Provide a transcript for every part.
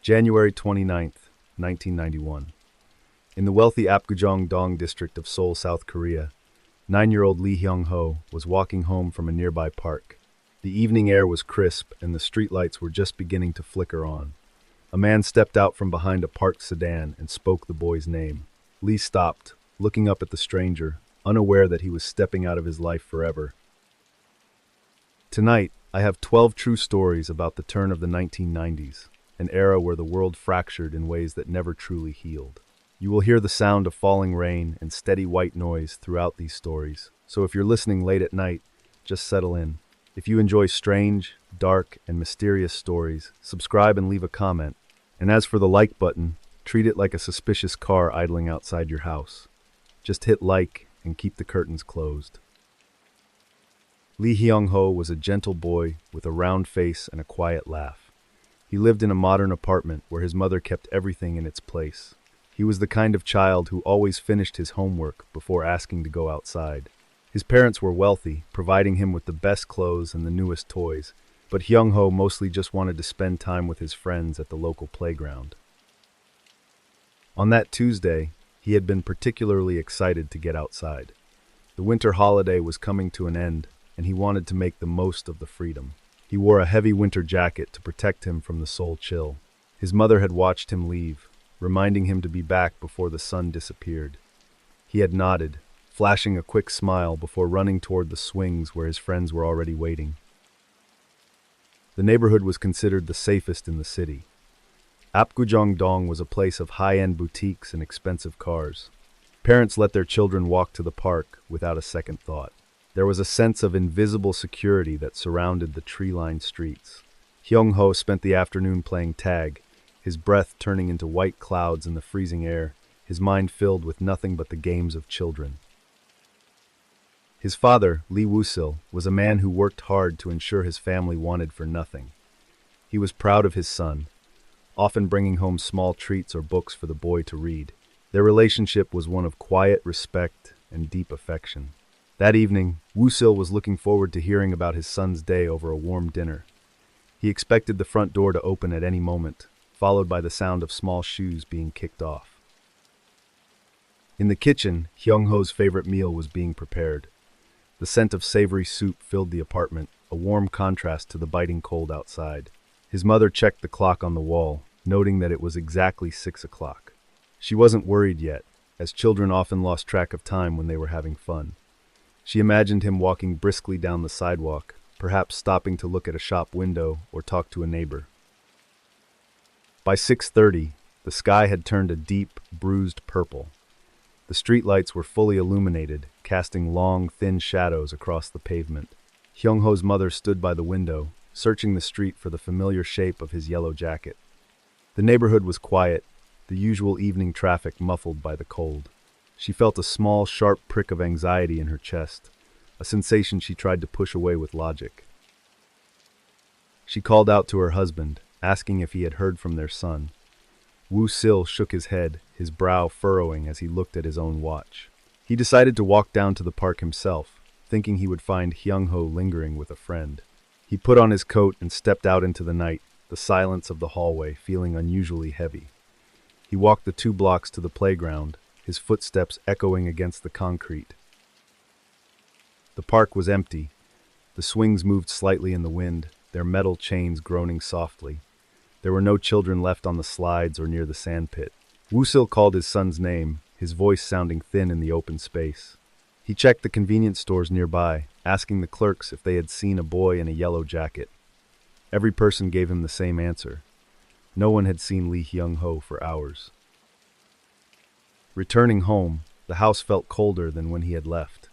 January 29th, 1991. In the wealthy Apgujeong-dong district of Seoul, South Korea, 9-year-old Lee Hyong-ho was walking home from a nearby park. The evening air was crisp and the streetlights were just beginning to flicker on. A man stepped out from behind a parked sedan and spoke the boy's name. Lee stopped, looking up at the stranger, unaware that he was stepping out of his life forever. Tonight, I have 12 true stories about the turn of the 1990s, an era where the world fractured in ways that never truly healed. You will hear the sound of falling rain and steady white noise throughout these stories, so if you're listening late at night, just settle in. If you enjoy strange, dark, and mysterious stories, subscribe and leave a comment. And as for the like button, treat it like a suspicious car idling outside your house. Just hit like and keep the curtains closed. Lee Hyong-ho was a gentle boy with a round face and a quiet laugh. He lived in a modern apartment where his mother kept everything in its place. He was the kind of child who always finished his homework before asking to go outside. His parents were wealthy, providing him with the best clothes and the newest toys, but Hyong-ho mostly just wanted to spend time with his friends at the local playground. On that Tuesday, he had been particularly excited to get outside. The winter holiday was coming to an end, and he wanted to make the most of the freedom. He wore a heavy winter jacket to protect him from the Seoul chill. His mother had watched him leave, reminding him to be back before the sun disappeared. He had nodded, flashing a quick smile before running toward the swings where his friends were already waiting. The neighborhood was considered the safest in the city. Apgujeong-dong was a place of high-end boutiques and expensive cars. Parents let their children walk to the park without a second thought. There was a sense of invisible security that surrounded the tree-lined streets. Hyong-ho spent the afternoon playing tag, his breath turning into white clouds in the freezing air, his mind filled with nothing but the games of children. His father, Lee Woo-sil, was a man who worked hard to ensure his family wanted for nothing. He was proud of his son, often bringing home small treats or books for the boy to read. Their relationship was one of quiet respect and deep affection. That evening, Woo-sil was looking forward to hearing about his son's day over a warm dinner. He expected the front door to open at any moment, followed by the sound of small shoes being kicked off. In the kitchen, Hyong-ho's favorite meal was being prepared. The scent of savory soup filled the apartment, a warm contrast to the biting cold outside. His mother checked the clock on the wall, noting that it was exactly 6 o'clock. She wasn't worried yet, as children often lost track of time when they were having fun. She imagined him walking briskly down the sidewalk, perhaps stopping to look at a shop window or talk to a neighbor. By 6:30, the sky had turned a deep, bruised purple. The streetlights were fully illuminated, casting long, thin shadows across the pavement. Hyong-ho's mother stood by the window, searching the street for the familiar shape of his yellow jacket. The neighborhood was quiet, the usual evening traffic muffled by the cold. She felt a small, sharp prick of anxiety in her chest, a sensation she tried to push away with logic. She called out to her husband, asking if he had heard from their son. Woo-sil shook his head, his brow furrowing as he looked at his own watch. He decided to walk down to the park himself, thinking he would find Hyong-ho lingering with a friend. He put on his coat and stepped out into the night, the silence of the hallway feeling unusually heavy. He walked the 2 blocks to the playground, his footsteps echoing against the concrete. The park was empty. The swings moved slightly in the wind, their metal chains groaning softly. There were no children left on the slides or near the sandpit. Woo-sil called his son's name, his voice sounding thin in the open space. He checked the convenience stores nearby, asking the clerks if they had seen a boy in a yellow jacket. Every person gave him the same answer. No one had seen Lee Hyong-ho for hours. Returning home, the house felt colder than when he had left.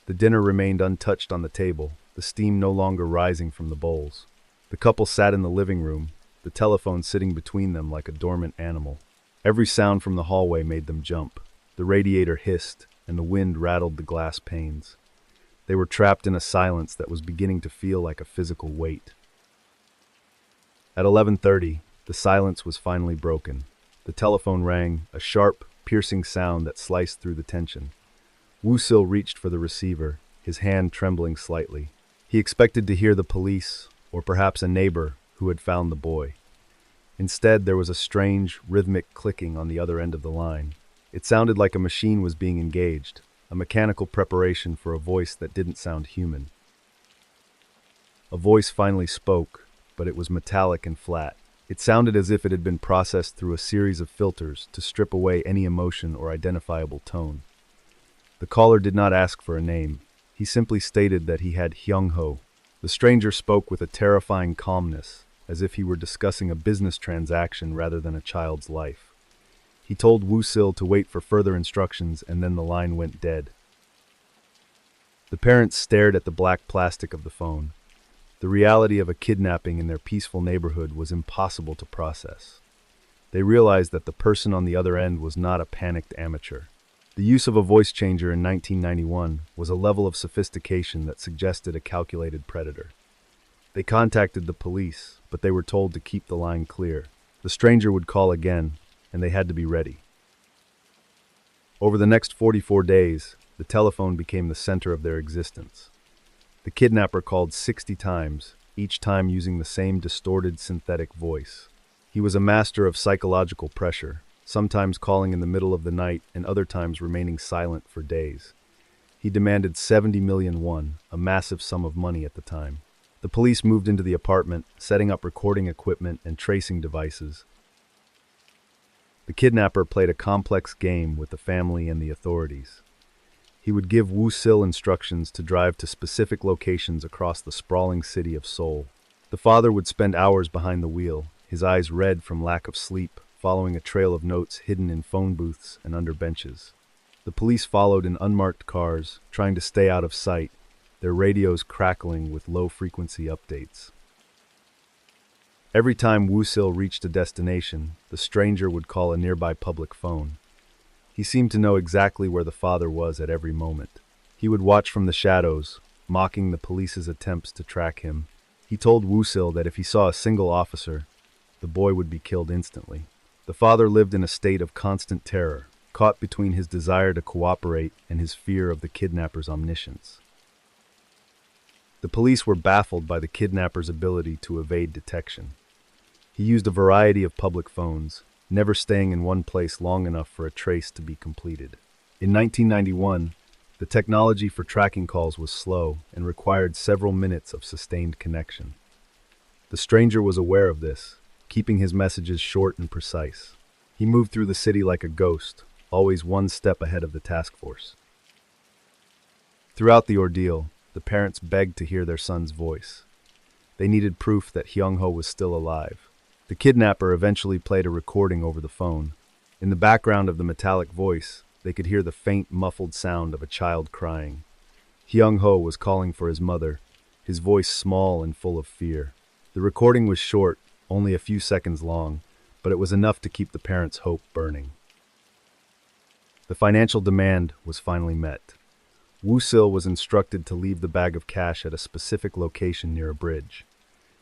The dinner remained untouched on the table, the steam no longer rising from the bowls. The couple sat in the living room, the telephone sitting between them like a dormant animal. Every sound from the hallway made them jump. The radiator hissed, and the wind rattled the glass panes. They were trapped in a silence that was beginning to feel like a physical weight. At 11:30, the silence was finally broken. The telephone rang, a sharp, piercing sound that sliced through the tension. Woo-sil reached for the receiver, his hand trembling slightly. He expected to hear the police, or perhaps a neighbor who had found the boy. Instead, there was a strange, rhythmic clicking on the other end of the line. It sounded like a machine was being engaged, a mechanical preparation for a voice that didn't sound human. A voice finally spoke, but it was metallic and flat. It sounded as if it had been processed through a series of filters to strip away any emotion or identifiable tone. The caller did not ask for a name. He simply stated that he had Hyong-ho. The stranger spoke with a terrifying calmness, as if he were discussing a business transaction rather than a child's life. He told Woo-sil to wait for further instructions, and then the line went dead. The parents stared at the black plastic of the phone. The reality of a kidnapping in their peaceful neighborhood was impossible to process. They realized that the person on the other end was not a panicked amateur. The use of a voice changer in 1991 was a level of sophistication that suggested a calculated predator. They contacted the police, but they were told to keep the line clear. The stranger would call again, and they had to be ready. Over the next 44 days, the telephone became the center of their existence. The kidnapper called 60 times, each time using the same distorted synthetic voice. He was a master of psychological pressure, sometimes calling in the middle of the night and other times remaining silent for days. He demanded 70 million won, a massive sum of money at the time. The police moved into the apartment, setting up recording equipment and tracing devices. The kidnapper played a complex game with the family and the authorities. He would give Woo-sil instructions to drive to specific locations across the sprawling city of Seoul. The father would spend hours behind the wheel, his eyes red from lack of sleep, following a trail of notes hidden in phone booths and under benches. The police followed in unmarked cars, trying to stay out of sight, their radios crackling with low-frequency updates. Every time Woo-sil reached a destination, the stranger would call a nearby public phone. He seemed to know exactly where the father was at every moment. He would watch from the shadows, mocking the police's attempts to track him. He told Woo-sil that if he saw a single officer, the boy would be killed instantly. The father lived in a state of constant terror, caught between his desire to cooperate and his fear of the kidnapper's omniscience. The police were baffled by the kidnapper's ability to evade detection. He used a variety of public phones, never staying in one place long enough for a trace to be completed. In 1991, the technology for tracking calls was slow and required several minutes of sustained connection. The stranger was aware of this, keeping his messages short and precise. He moved through the city like a ghost, always one step ahead of the task force. Throughout the ordeal, the parents begged to hear their son's voice. They needed proof that Hyong-ho was still alive. The kidnapper eventually played a recording over the phone. In the background of the metallic voice, they could hear the faint, muffled sound of a child crying. Hyong-ho was calling for his mother, his voice small and full of fear. The recording was short, only a few seconds long, but it was enough to keep the parents' hope burning. The financial demand was finally met. Woo-sil was instructed to leave the bag of cash at a specific location near a bridge.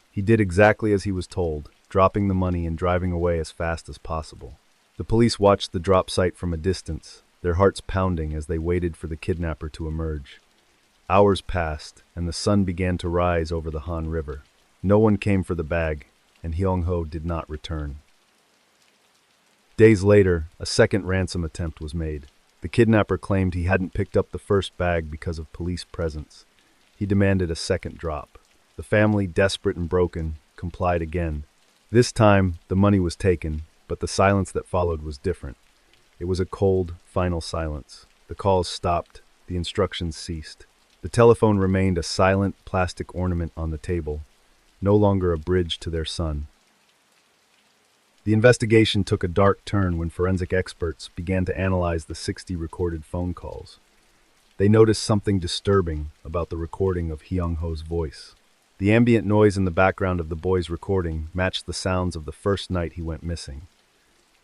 He did exactly as he was told, dropping the money and driving away as fast as possible. The police watched the drop site from a distance, their hearts pounding as they waited for the kidnapper to emerge. Hours passed, and the sun began to rise over the Han River. No one came for the bag, and Hyong-ho did not return. Days later, a second ransom attempt was made. The kidnapper claimed he hadn't picked up the first bag because of police presence. He demanded a second drop. The family, desperate and broken, complied again. This time, the money was taken, but the silence that followed was different. It was a cold, final silence. The calls stopped. The instructions ceased. The telephone remained a silent plastic ornament on the table, no longer a bridge to their son. The investigation took a dark turn when forensic experts began to analyze the 60 recorded phone calls. They noticed something disturbing about the recording of Hyong-ho's voice. The ambient noise in the background of the boy's recording matched the sounds of the first night he went missing.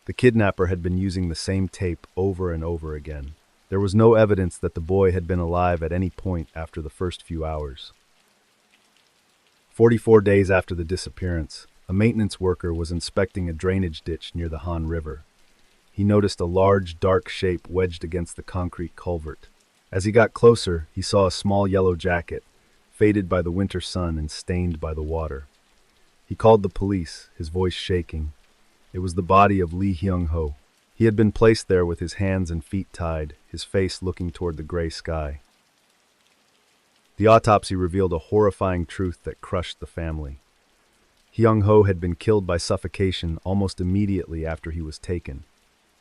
The kidnapper had been using the same tape over and over again. There was no evidence that the boy had been alive at any point after the first few hours. 44 days after the disappearance, a maintenance worker was inspecting a drainage ditch near the Han River. He noticed a large, dark shape wedged against the concrete culvert. As he got closer, he saw a small yellow jacket, faded by the winter sun and stained by the water. He called the police, his voice shaking. It was the body of Hyong-ho. He had been placed there with his hands and feet tied, his face looking toward the gray sky. The autopsy revealed a horrifying truth that crushed the family. Hyong-ho had been killed by suffocation almost immediately after he was taken.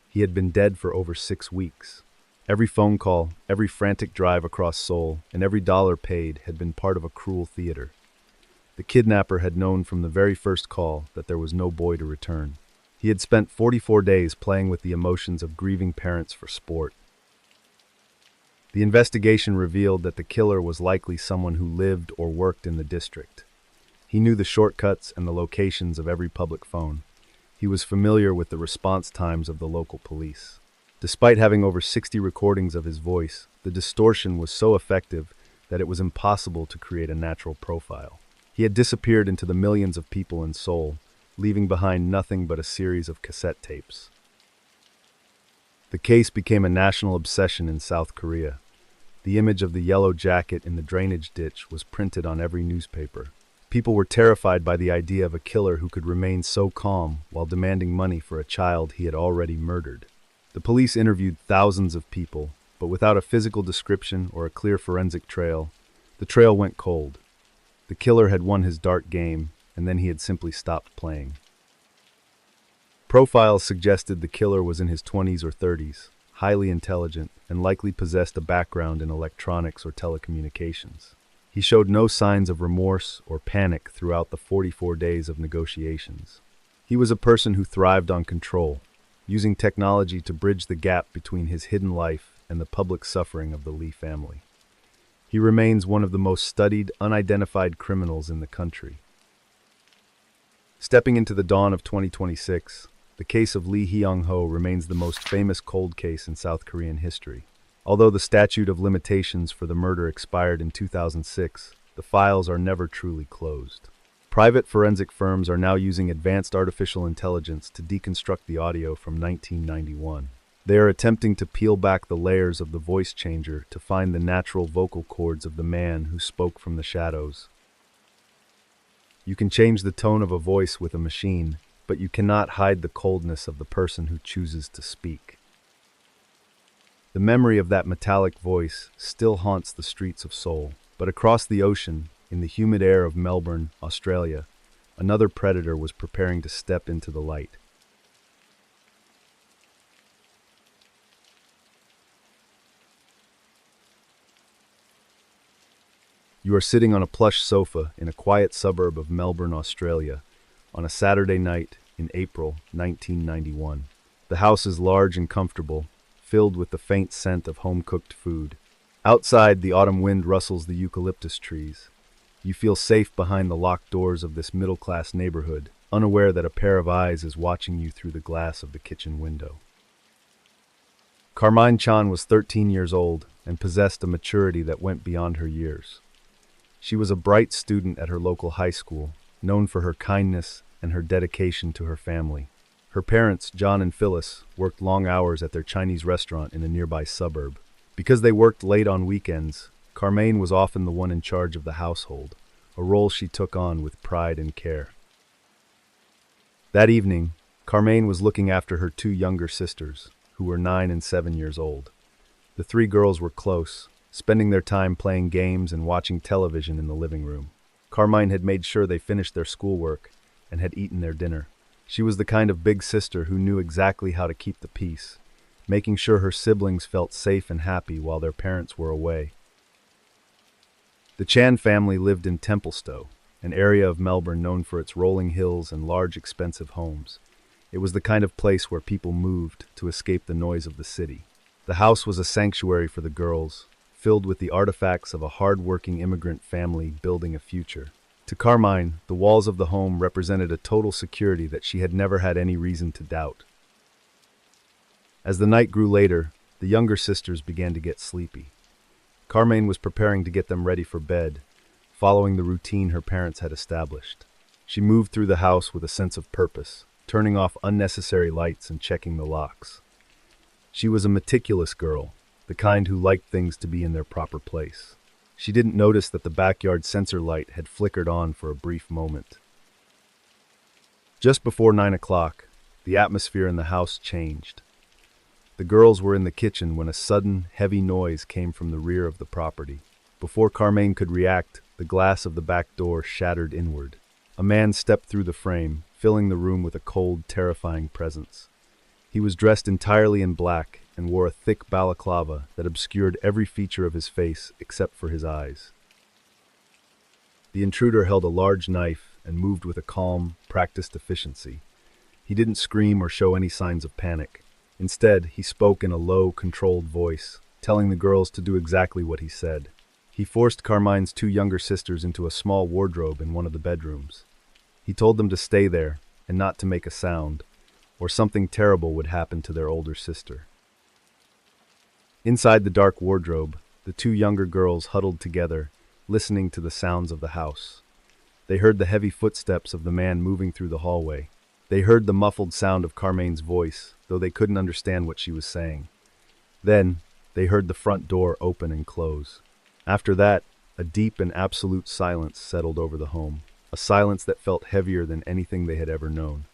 He had been dead for over 6 weeks. Every phone call, every frantic drive across Seoul, and every dollar paid had been part of a cruel theater. The kidnapper had known from the very first call that there was no boy to return. He had spent 44 days playing with the emotions of grieving parents for sport. The investigation revealed that the killer was likely someone who lived or worked in the district. He knew the shortcuts and the locations of every public phone. He was familiar with the response times of the local police. Despite having over 60 recordings of his voice, the distortion was so effective that it was impossible to create a natural profile. He had disappeared into the millions of people in Seoul, leaving behind nothing but a series of cassette tapes. The case became a national obsession in South Korea. The image of the yellow jacket in the drainage ditch was printed on every newspaper. People were terrified by the idea of a killer who could remain so calm while demanding money for a child he had already murdered. The police interviewed thousands of people, but without a physical description or a clear forensic trail, the trail went cold. The killer had won his dark game, and then he had simply stopped playing. Profiles suggested the killer was in his 20s or 30s, highly intelligent, and likely possessed a background in electronics or telecommunications. He showed no signs of remorse or panic throughout the 44 days of negotiations. He was a person who thrived on control, using technology to bridge the gap between his hidden life and the public suffering of the Lee family. He remains one of the most studied, unidentified criminals in the country. Stepping into the dawn of 2026, the case of Lee Hyong-ho remains the most famous cold case in South Korean history. Although the statute of limitations for the murder expired in 2006, the files are never truly closed. Private forensic firms are now using advanced artificial intelligence to deconstruct the audio from 1991. They are attempting to peel back the layers of the voice changer to find the natural vocal cords of the man who spoke from the shadows. You can change the tone of a voice with a machine, but you cannot hide the coldness of the person who chooses to speak. The memory of that metallic voice still haunts the streets of Seoul, but across the ocean, in the humid air of Melbourne, Australia, another predator was preparing to step into the light. You are sitting on a plush sofa in a quiet suburb of Melbourne, Australia, on a Saturday night in April 1991. The house is large and comfortable, filled with the faint scent of home-cooked food. Outside, the autumn wind rustles the eucalyptus trees. You feel safe behind the locked doors of this middle-class neighborhood, unaware that a pair of eyes is watching you through the glass of the kitchen window. Carmine Chan was 13 years old and possessed a maturity that went beyond her years. She was a bright student at her local high school, known for her kindness and her dedication to her family. Her parents, John and Phyllis, worked long hours at their Chinese restaurant in a nearby suburb. Because they worked late on weekends, Carmine was often the one in charge of the household, a role she took on with pride and care. That evening, Carmine was looking after her 2 younger sisters, who were 9 and 7 years old. The 3 girls were close, spending their time playing games and watching television in the living room. Carmine had made sure they finished their schoolwork and had eaten their dinner. She was the kind of big sister who knew exactly how to keep the peace, making sure her siblings felt safe and happy while their parents were away. The Chan family lived in Templestowe, an area of Melbourne known for its rolling hills and large, expensive homes. It was the kind of place where people moved to escape the noise of the city. The house was a sanctuary for the girls, filled with the artifacts of a hard-working immigrant family building a future. To Carmine, the walls of the home represented a total security that she had never had any reason to doubt. As the night grew later, the younger sisters began to get sleepy. Carmine was preparing to get them ready for bed, following the routine her parents had established. She moved through the house with a sense of purpose, turning off unnecessary lights and checking the locks. She was a meticulous girl, the kind who liked things to be in their proper place. She didn't notice that the backyard sensor light had flickered on for a brief moment. Just before 9 o'clock, the atmosphere in the house changed. The girls were in the kitchen when a sudden, heavy noise came from the rear of the property. Before Carmaine could react, the glass of the back door shattered inward. A man stepped through the frame, filling the room with a cold, terrifying presence. He was dressed entirely in black and wore a thick balaclava that obscured every feature of his face except for his eyes. The intruder held a large knife and moved with a calm, practiced efficiency. He didn't scream or show any signs of panic. Instead, he spoke in a low, controlled voice, telling the girls to do exactly what he said. He forced Carmine's two younger sisters into a small wardrobe in one of the bedrooms. He told them to stay there and not to make a sound, or something terrible would happen to their older sister. Inside the dark wardrobe, the two younger girls huddled together, listening to the sounds of the house. They heard the heavy footsteps of the man moving through the hallway. They heard the muffled sound of Carmaine's voice, though they couldn't understand what she was saying. Then, they heard the front door open and close. After that, a deep and absolute silence settled over the home, a silence that felt heavier than anything they had ever known.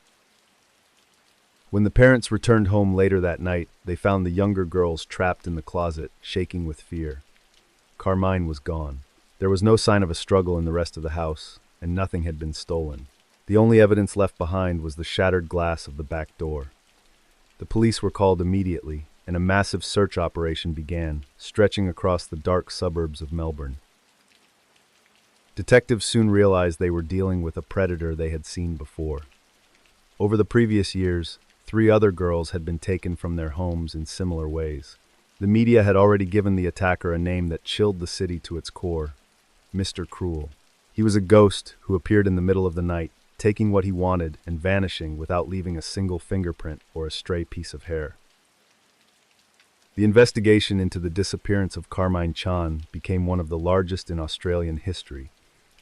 When the parents returned home later that night, they found the younger girls trapped in the closet, shaking with fear. Carmine was gone. There was no sign of a struggle in the rest of the house, and nothing had been stolen. The only evidence left behind was the shattered glass of the back door. The police were called immediately, and a massive search operation began, stretching across the dark suburbs of Melbourne. Detectives soon realized they were dealing with a predator they had seen before. Over the previous years, 3 other girls had been taken from their homes in similar ways. The media had already given the attacker a name that chilled the city to its core: Mr. Cruel. He was a ghost who appeared in the middle of the night, taking what he wanted and vanishing without leaving a single fingerprint or a stray piece of hair. The investigation into the disappearance of Carmine Chan became one of the largest in Australian history.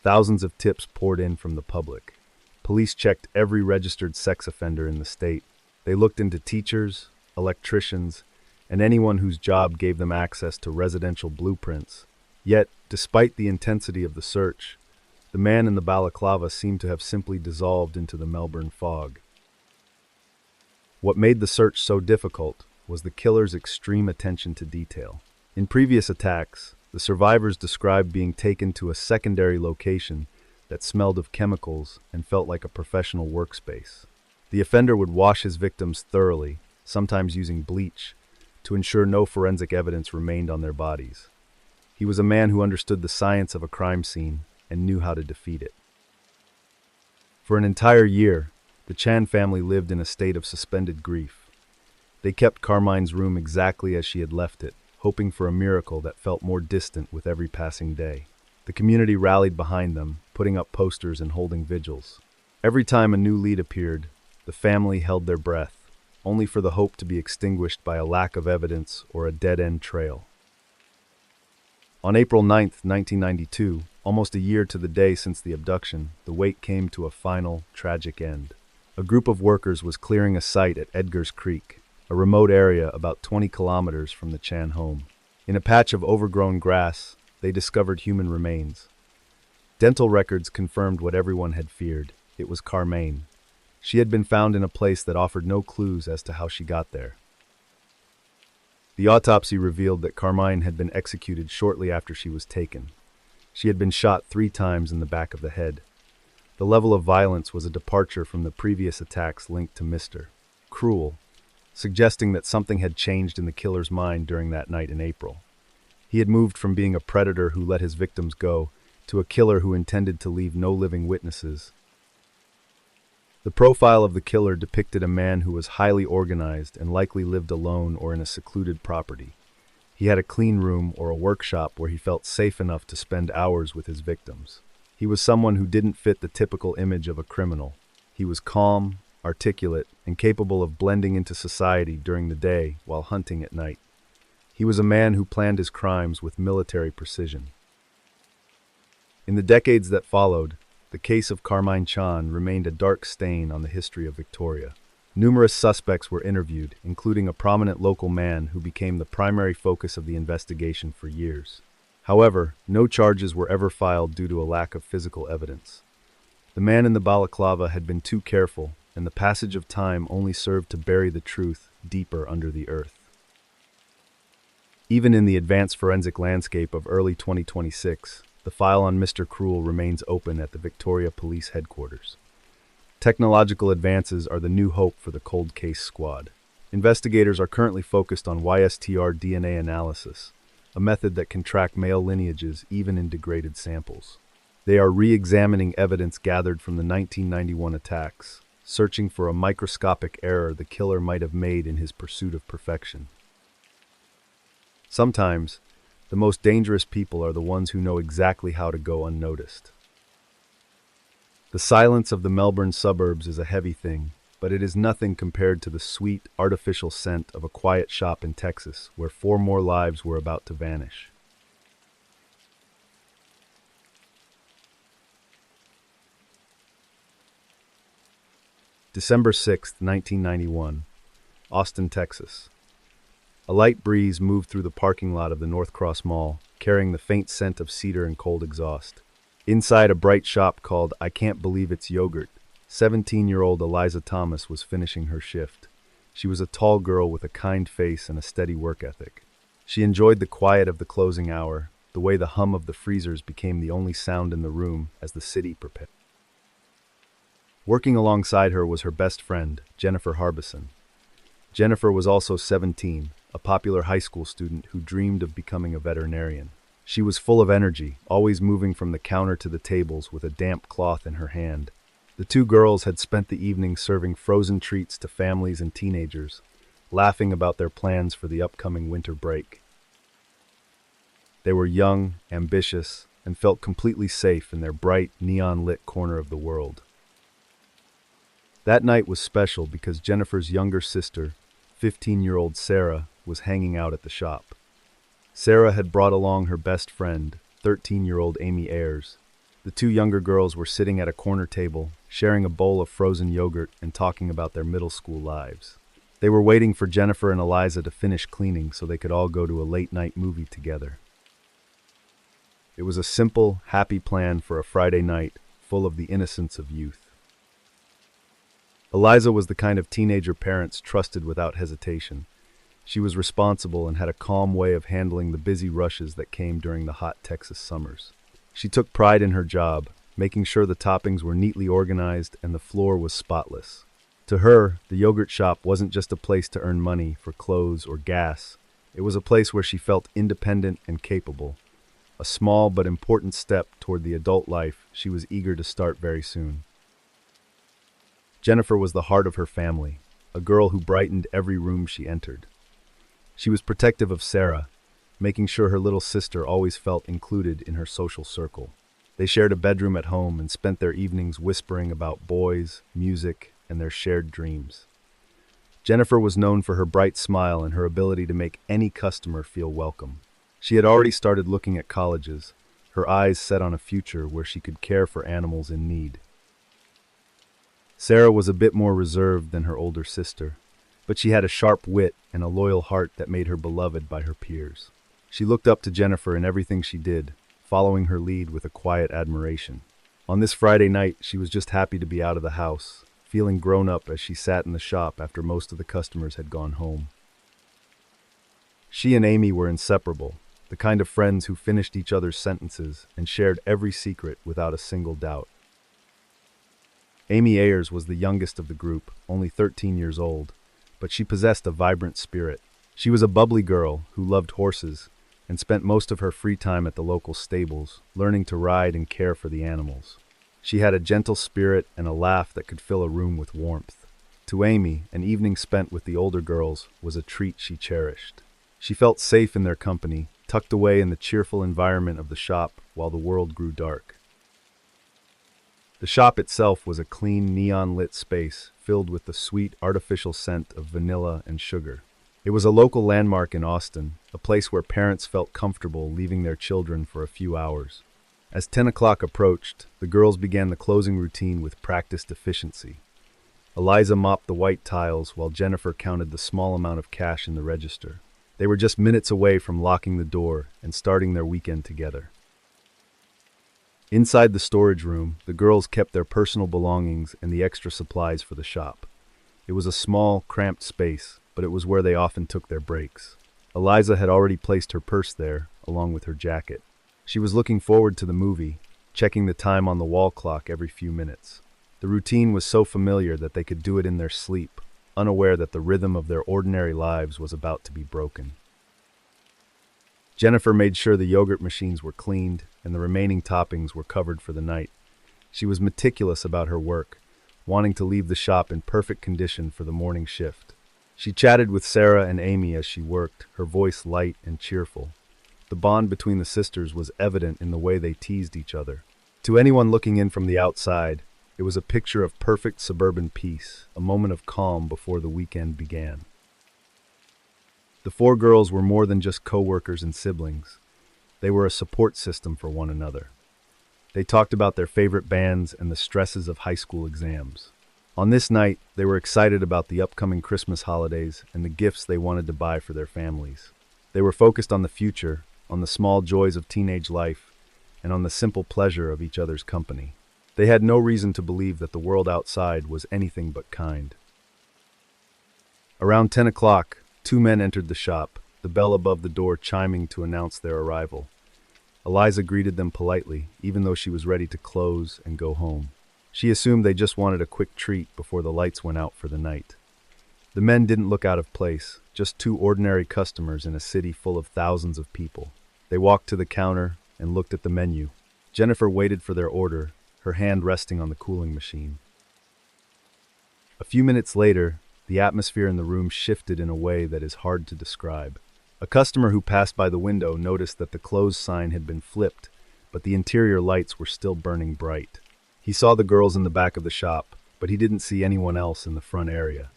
Thousands of tips poured in from the public. Police checked every registered sex offender in the state. They looked into teachers, electricians, and anyone whose job gave them access to residential blueprints. Yet, despite the intensity of the search, the man in the balaclava seemed to have simply dissolved into the Melbourne fog. What made the search so difficult was the killer's extreme attention to detail. In previous attacks, the survivors described being taken to a secondary location that smelled of chemicals and felt like a professional workspace. The offender would wash his victims thoroughly, sometimes using bleach, to ensure no forensic evidence remained on their bodies. He was a man who understood the science of a crime scene and knew how to defeat it. For an entire year, the Chan family lived in a state of suspended grief. They kept Carmine's room exactly as she had left it, hoping for a miracle that felt more distant with every passing day. The community rallied behind them, putting up posters and holding vigils. Every time a new lead appeared, the family held their breath, only for the hope to be extinguished by a lack of evidence or a dead-end trail. On April 9, 1992, almost a year to the day since the abduction, the wait came to a final, tragic end. A group of workers was clearing a site at Edgar's Creek, a remote area about 20 kilometers from the Chan home. In a patch of overgrown grass, they discovered human remains. Dental records confirmed what everyone had feared. It was Carmaine. She had been found in a place that offered no clues as to how she got there. The autopsy revealed that Carmine had been executed shortly after she was taken. She had been shot 3 times in the back of the head. The level of violence was a departure from the previous attacks linked to Mr. Cruel, suggesting that something had changed in the killer's mind during that night in April. He had moved from being a predator who let his victims go to a killer who intended to leave no living witnesses. The profile of the killer depicted a man who was highly organized and likely lived alone or in a secluded property. He had a clean room or a workshop where he felt safe enough to spend hours with his victims. He was someone who didn't fit the typical image of a criminal. He was calm, articulate, and capable of blending into society during the day while hunting at night. He was a man who planned his crimes with military precision. In the decades that followed, the case of Carmine Chan remained a dark stain on the history of Victoria. Numerous suspects were interviewed, including a prominent local man who became the primary focus of the investigation for years. However, no charges were ever filed due to a lack of physical evidence. The man in the balaclava had been too careful, and the passage of time only served to bury the truth deeper under the earth. Even in the advanced forensic landscape of early 2026, the file on Mr. Cruel remains open at the Victoria Police Headquarters. Technological advances are the new hope for the cold case squad. Investigators are currently focused on YSTR DNA analysis, a method that can track male lineages even in degraded samples. They are re-examining evidence gathered from the 1991 attacks, searching for a microscopic error the killer might have made in his pursuit of perfection. Sometimes, the most dangerous people are the ones who know exactly how to go unnoticed. The silence of the Melbourne suburbs is a heavy thing, but it is nothing compared to the sweet, artificial scent of a quiet shop in Texas where 4 more lives were about to vanish. December 6, 1991, Austin, Texas. A light breeze moved through the parking lot of the North Cross Mall, carrying the faint scent of cedar and cold exhaust. Inside a bright shop called I Can't Believe It's Yogurt, 17-year-old Eliza Thomas was finishing her shift. She was a tall girl with a kind face and a steady work ethic. She enjoyed the quiet of the closing hour, the way the hum of the freezers became the only sound in the room as the city prepared. Working alongside her was her best friend, Jennifer Harbison. Jennifer was also 17, a popular high school student who dreamed of becoming a veterinarian. She was full of energy, always moving from the counter to the tables with a damp cloth in her hand. The 2 girls had spent the evening serving frozen treats to families and teenagers, laughing about their plans for the upcoming winter break. They were young, ambitious, and felt completely safe in their bright, neon-lit corner of the world. That night was special because Jennifer's younger sister, 15-year-old Sarah, was hanging out at the shop. Sarah had brought along her best friend, 13-year-old Amy Ayers. The 2 younger girls were sitting at a corner table, sharing a bowl of frozen yogurt and talking about their middle school lives. They were waiting for Jennifer and Eliza to finish cleaning so they could all go to a late-night movie together. It was a simple, happy plan for a Friday night, full of the innocence of youth. Eliza was the kind of teenager parents trusted without hesitation. She was responsible and had a calm way of handling the busy rushes that came during the hot Texas summers. She took pride in her job, making sure the toppings were neatly organized and the floor was spotless. To her, the yogurt shop wasn't just a place to earn money for clothes or gas. It was a place where she felt independent and capable. A small but important step toward the adult life she was eager to start very soon. Jennifer was the heart of her family, a girl who brightened every room she entered. She was protective of Sarah, making sure her little sister always felt included in her social circle. They shared a bedroom at home and spent their evenings whispering about boys, music, and their shared dreams. Jennifer was known for her bright smile and her ability to make any customer feel welcome. She had already started looking at colleges, her eyes set on a future where she could care for animals in need. Sarah was a bit more reserved than her older sister, but she had a sharp wit and a loyal heart that made her beloved by her peers. She looked up to Jennifer in everything she did, following her lead with a quiet admiration. On this Friday night, she was just happy to be out of the house, feeling grown up as she sat in the shop after most of the customers had gone home. She and Amy were inseparable, the kind of friends who finished each other's sentences and shared every secret without a single doubt. Amy Ayers was the youngest of the group, only 13 years old, but she possessed a vibrant spirit. She was a bubbly girl who loved horses and spent most of her free time at the local stables, learning to ride and care for the animals. She had a gentle spirit and a laugh that could fill a room with warmth. To Amy, an evening spent with the older girls was a treat she cherished. She felt safe in their company, tucked away in the cheerful environment of the shop while the world grew dark. The shop itself was a clean, neon-lit space filled with the sweet, artificial scent of vanilla and sugar. It was a local landmark in Austin, a place where parents felt comfortable leaving their children for a few hours. As 10 o'clock approached, the girls began the closing routine with practiced efficiency. Eliza mopped the white tiles while Jennifer counted the small amount of cash in the register. They were just minutes away from locking the door and starting their weekend together. Inside the storage room, the girls kept their personal belongings and the extra supplies for the shop. It was a small, cramped space, but it was where they often took their breaks. Eliza had already placed her purse there, along with her jacket. She was looking forward to the movie, checking the time on the wall clock every few minutes. The routine was so familiar that they could do it in their sleep, unaware that the rhythm of their ordinary lives was about to be broken. Jennifer made sure the yogurt machines were cleaned and the remaining toppings were covered for the night. She was meticulous about her work, wanting to leave the shop in perfect condition for the morning shift. She chatted with Sarah and Amy as she worked, her voice light and cheerful. The bond between the sisters was evident in the way they teased each other. To anyone looking in from the outside, it was a picture of perfect suburban peace, a moment of calm before the weekend began. The four girls were more than just co-workers and siblings. They were a support system for one another. They talked about their favorite bands and the stresses of high school exams. On this night, they were excited about the upcoming Christmas holidays and the gifts they wanted to buy for their families. They were focused on the future, on the small joys of teenage life, and on the simple pleasure of each other's company. They had no reason to believe that the world outside was anything but kind. Around 10 o'clock, two men entered the shop, the bell above the door chiming to announce their arrival. Eliza greeted them politely, even though she was ready to close and go home. She assumed they just wanted a quick treat before the lights went out for the night. The men didn't look out of place, just two ordinary customers in a city full of thousands of people. They walked to the counter and looked at the menu. Jennifer waited for their order, her hand resting on the cooling machine. A few minutes later, the atmosphere in the room shifted in a way that is hard to describe. A customer who passed by the window noticed that the close sign had been flipped, but the interior lights were still burning bright. He saw the girls in the back of the shop, but he didn't see anyone else in the front area.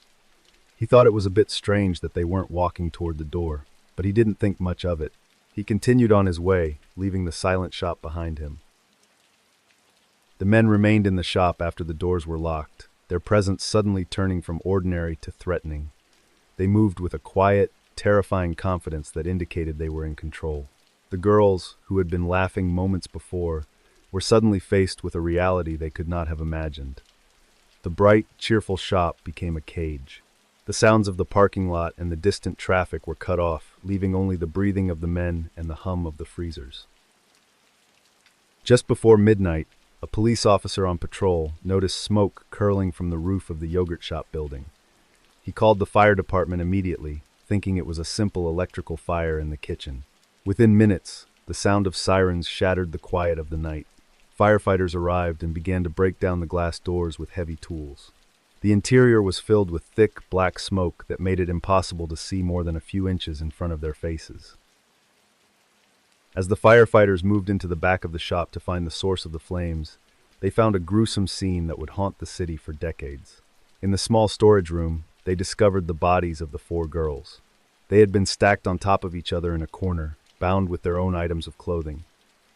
He thought it was a bit strange that they weren't walking toward the door, but he didn't think much of it. He continued on his way, leaving the silent shop behind him. The men remained in the shop after the doors were locked, their presence suddenly turning from ordinary to threatening. They moved with a quiet, terrifying confidence that indicated they were in control. The girls, who had been laughing moments before, were suddenly faced with a reality they could not have imagined. The bright, cheerful shop became a cage. The sounds of the parking lot and the distant traffic were cut off, leaving only the breathing of the men and the hum of the freezers. Just before midnight, a police officer on patrol noticed smoke curling from the roof of the yogurt shop building. He called the fire department immediately, thinking it was a simple electrical fire in the kitchen. Within minutes, the sound of sirens shattered the quiet of the night. Firefighters arrived and began to break down the glass doors with heavy tools. The interior was filled with thick, black smoke that made it impossible to see more than a few inches in front of their faces. As the firefighters moved into the back of the shop to find the source of the flames, they found a gruesome scene that would haunt the city for decades. In the small storage room, they discovered the bodies of the four girls. They had been stacked on top of each other in a corner, bound with their own items of clothing.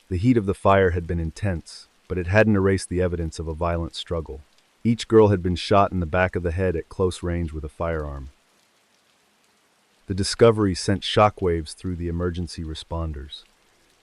The heat of the fire had been intense, but it hadn't erased the evidence of a violent struggle. Each girl had been shot in the back of the head at close range with a firearm. The discovery sent shockwaves through the emergency responders.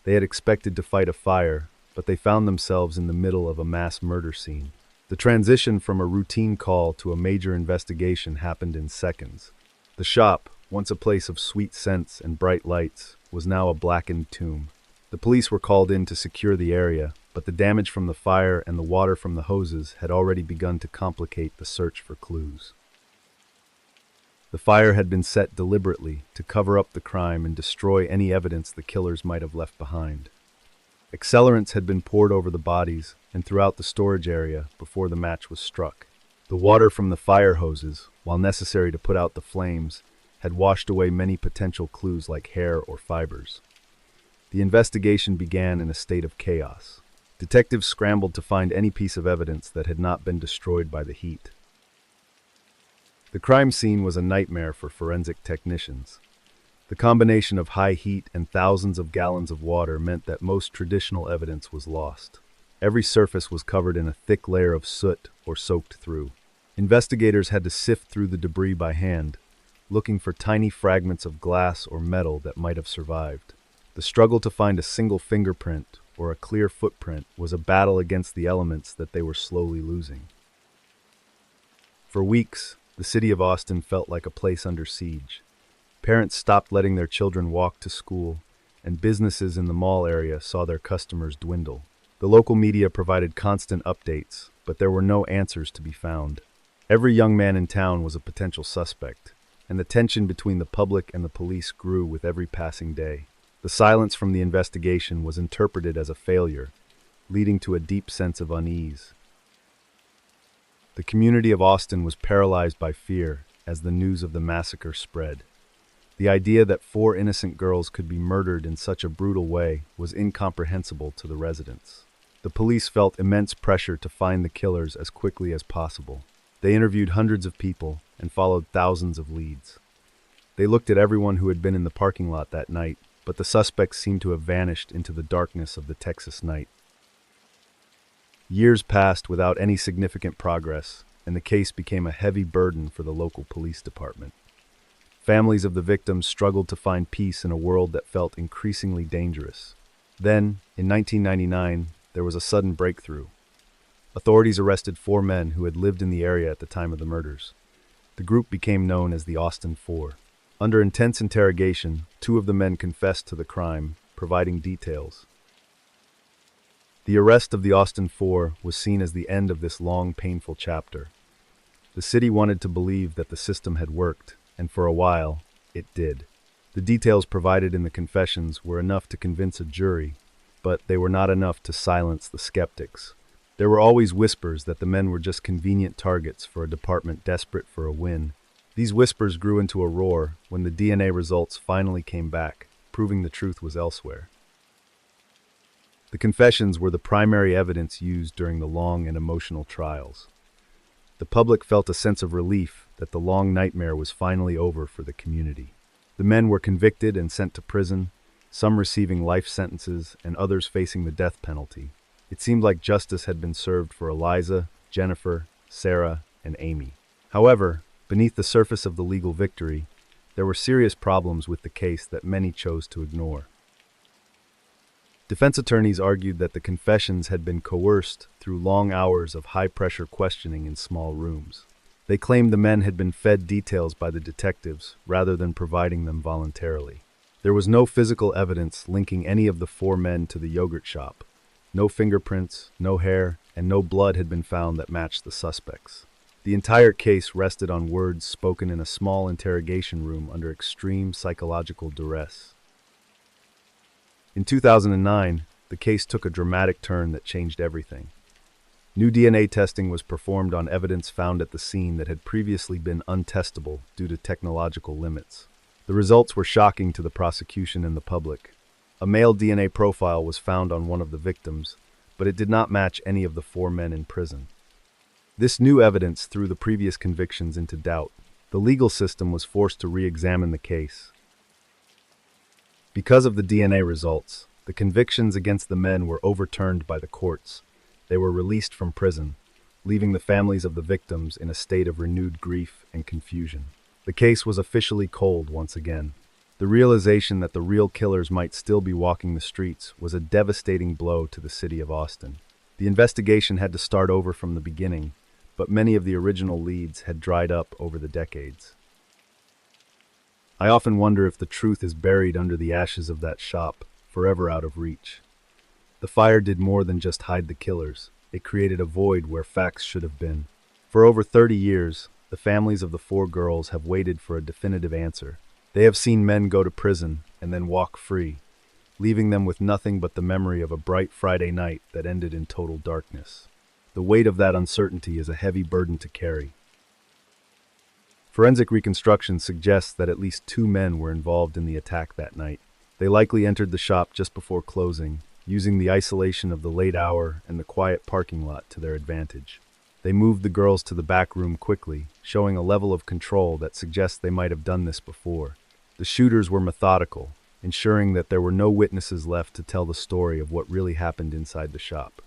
They had expected to fight a fire, but they found themselves in the middle of a mass murder scene. The transition from a routine call to a major investigation happened in seconds. The shop, once a place of sweet scents and bright lights, was now a blackened tomb. The police were called in to secure the area, but the damage from the fire and the water from the hoses had already begun to complicate the search for clues. The fire had been set deliberately to cover up the crime and destroy any evidence the killers might have left behind. Accelerants had been poured over the bodies and throughout the storage area before the match was struck. The water from the fire hoses, while necessary to put out the flames, had washed away many potential clues like hair or fibers. The investigation began in a state of chaos. Detectives scrambled to find any piece of evidence that had not been destroyed by the heat. The crime scene was a nightmare for forensic technicians. The combination of high heat and thousands of gallons of water meant that most traditional evidence was lost. Every surface was covered in a thick layer of soot or soaked through. Investigators had to sift through the debris by hand, looking for tiny fragments of glass or metal that might have survived. The struggle to find a single fingerprint or a clear footprint was a battle against the elements that they were slowly losing. For weeks, the city of Austin felt like a place under siege. Parents stopped letting their children walk to school, and businesses in the mall area saw their customers dwindle. The local media provided constant updates, but there were no answers to be found. Every young man in town was a potential suspect, and the tension between the public and the police grew with every passing day. The silence from the investigation was interpreted as a failure, leading to a deep sense of unease. The community of Austin was paralyzed by fear as the news of the massacre spread. The idea that 4 innocent girls could be murdered in such a brutal way was incomprehensible to the residents. The police felt immense pressure to find the killers as quickly as possible. They interviewed hundreds of people and followed thousands of leads. They looked at everyone who had been in the parking lot that night, but the suspects seemed to have vanished into the darkness of the Texas night. Years passed without any significant progress, and the case became a heavy burden for the local police department. Families of the victims struggled to find peace in a world that felt increasingly dangerous. Then, in 1999, there was a sudden breakthrough. Authorities arrested 4 men who had lived in the area at the time of the murders. The group became known as the Austin Four. Under intense interrogation, 2 of the men confessed to the crime, providing details. The arrest of the Austin Four was seen as the end of this long, painful chapter. The city wanted to believe that the system had worked, and for a while, it did. The details provided in the confessions were enough to convince a jury, but they were not enough to silence the skeptics. There were always whispers that the men were just convenient targets for a department desperate for a win. These whispers grew into a roar when the DNA results finally came back, proving the truth was elsewhere. The confessions were the primary evidence used during the long and emotional trials. The public felt a sense of relief that the long nightmare was finally over for the community. The men were convicted and sent to prison, some receiving life sentences and others facing the death penalty. It seemed like justice had been served for Eliza, Jennifer, Sarah, and Amy. However, beneath the surface of the legal victory, there were serious problems with the case that many chose to ignore. Defense attorneys argued that the confessions had been coerced through long hours of high-pressure questioning in small rooms. They claimed the men had been fed details by the detectives rather than providing them voluntarily. There was no physical evidence linking any of the 4 men to the yogurt shop. No fingerprints, no hair, and no blood had been found that matched the suspects. The entire case rested on words spoken in a small interrogation room under extreme psychological duress. In 2009, the case took a dramatic turn that changed everything. New DNA testing was performed on evidence found at the scene that had previously been untestable due to technological limits. The results were shocking to the prosecution and the public. A male DNA profile was found on one of the victims, but it did not match any of the 4 men in prison. This new evidence threw the previous convictions into doubt. The legal system was forced to re-examine the case. Because of the DNA results, the convictions against the men were overturned by the courts. They were released from prison, leaving the families of the victims in a state of renewed grief and confusion. The case was officially cold once again. The realization that the real killers might still be walking the streets was a devastating blow to the city of Austin. The investigation had to start over from the beginning, but many of the original leads had dried up over the decades. I often wonder if the truth is buried under the ashes of that shop, forever out of reach. The fire did more than just hide the killers. It created a void where facts should have been. For over 30 years, the families of the 4 girls have waited for a definitive answer. They have seen men go to prison and then walk free, leaving them with nothing but the memory of a bright Friday night that ended in total darkness. The weight of that uncertainty is a heavy burden to carry. Forensic reconstruction suggests that at least 2 men were involved in the attack that night. They likely entered the shop just before closing, using the isolation of the late hour and the quiet parking lot to their advantage. They moved the girls to the back room quickly, showing a level of control that suggests they might have done this before. The shooters were methodical, ensuring that there were no witnesses left to tell the story of what really happened inside the shop.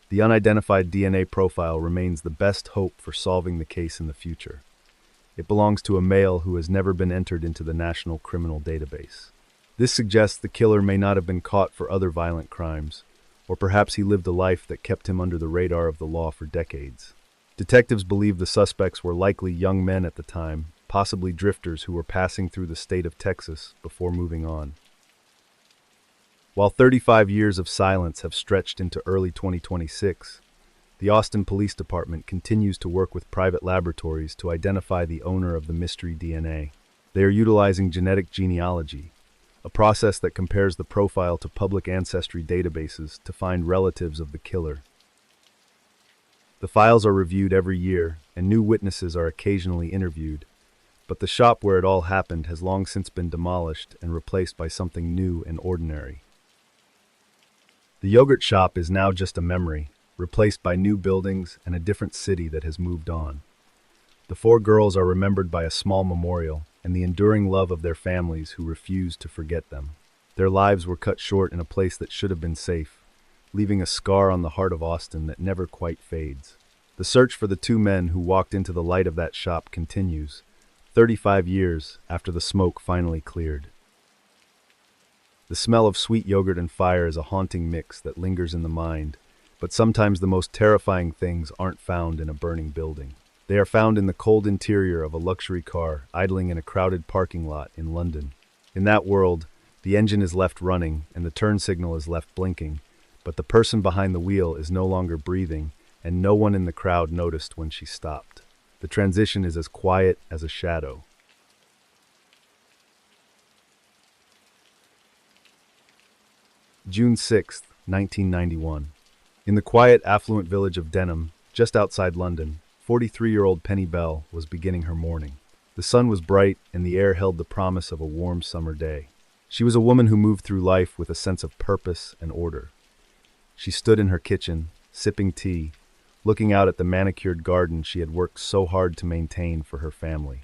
The unidentified DNA profile remains the best hope for solving the case in the future. It belongs to a male who has never been entered into the National Criminal Database. This suggests the killer may not have been caught for other violent crimes, or perhaps he lived a life that kept him under the radar of the law for decades. Detectives believe the suspects were likely young men at the time, possibly drifters who were passing through the state of Texas before moving on. While 35 years of silence have stretched into early 2026, the Austin Police Department continues to work with private laboratories to identify the owner of the mystery DNA. They are utilizing genetic genealogy, a process that compares the profile to public ancestry databases to find relatives of the killer. The files are reviewed every year, and new witnesses are occasionally interviewed, but the shop where it all happened has long since been demolished and replaced by something new and ordinary. The yogurt shop is now just a memory, replaced by new buildings and a different city that has moved on. The four girls are remembered by a small memorial and the enduring love of their families who refused to forget them. Their lives were cut short in a place that should have been safe, leaving a scar on the heart of Austin that never quite fades. The search for the two men who walked into the light of that shop continues, 35 years after the smoke finally cleared. The smell of sweet yogurt and fire is a haunting mix that lingers in the mind, but sometimes the most terrifying things aren't found in a burning building. They are found in the cold interior of a luxury car idling in a crowded parking lot in London. In that world, the engine is left running and the turn signal is left blinking, but the person behind the wheel is no longer breathing, and no one in the crowd noticed when she stopped. The transition is as quiet as a shadow. June 6, 1991. In the quiet, affluent village of Denham, just outside London, 43-year-old Penny Bell was beginning her morning. The sun was bright, and the air held the promise of a warm summer day. She was a woman who moved through life with a sense of purpose and order. She stood in her kitchen, sipping tea, looking out at the manicured garden she had worked so hard to maintain for her family.